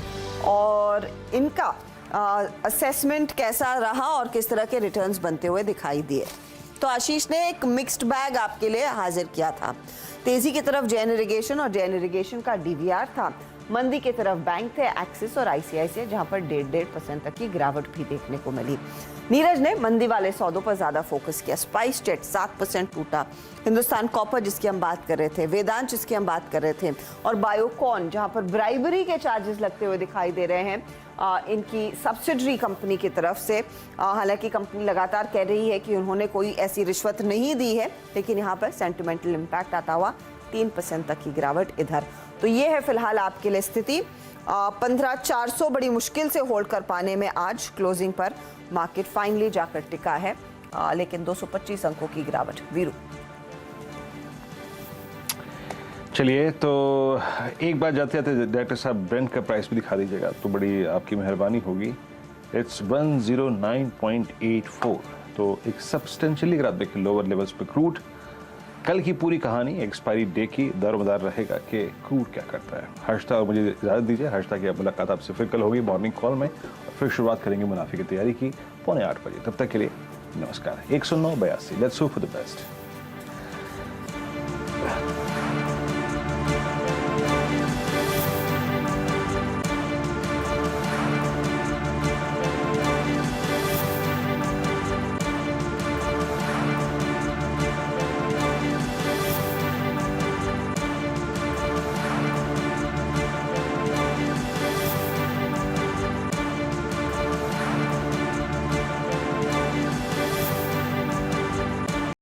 और इनका असेसमेंट कैसा रहा और किस तरह के रिटर्न्स बनते हुए दिखाई दिए। तो आशीष ने एक मिक्स्ड बैग आपके लिए हाजिर किया था। तेजी की तरफ जैन इरिगेशन और जैन इरिगेशन का डीवीआर था। मंदी की तरफ बैंक थे, एक्सिस और आईसीआईसीआई, जहां पर 1.5% तक की गिरावट भी देखने को मिली। नीरज ने मंदी वाले सौदों पर ज्यादा फोकस किया। स्पाइस जेट 7% टूटा, हिंदुस्तान कॉपर जिसकी हम बात कर रहे थे, वेदांत जिसकी हम बात कर रहे थे, और बायोकॉन जहां पर ब्राइबरी के चार्जेस लगते हुए दिखाई दे रहे हैं इनकी सब्सिडरी कंपनी की तरफ से। हालांकि कंपनी लगातार कह रही है कि उन्होंने कोई ऐसी रिश्वत नहीं दी है, लेकिन यहाँ पर सेंटिमेंटल इम्पैक्ट आता हुआ 3% तक की गिरावट इधर। तो ये है फिलहाल आपके लिए स्थिति। 15,400 बड़ी मुश्किल से होल्ड कर पाने में आज क्लोजिंग पर मार्केट फाइनली जाकर टिका है, लेकिन 225 अंकों की गिरावट। वीरू, चलिए तो एक बार जाते जाते डायरेक्टर साहब ब्रेंट का प्राइस भी दिखा दीजिएगा तो बड़ी आपकी मेहरबानी होगी। इट्स 109.84, तो एक सब्सटेंशियली अगर आप देखें लोअर लेवल्स पे क्रूड। कल की पूरी कहानी एक्सपायरी डे की दरमदार रहेगा कि क्रूड क्या करता है। हर्षता, मुझे इजाज़त दीजिए। हर्षता की मुलाकात आपसे फिर कल होगी मॉर्निंग कॉल में, और फिर शुरुआत करेंगे मुनाफे की तैयारी की 7:45 बजे। तब तक के लिए नमस्कार। 109.82, let's hope for the best.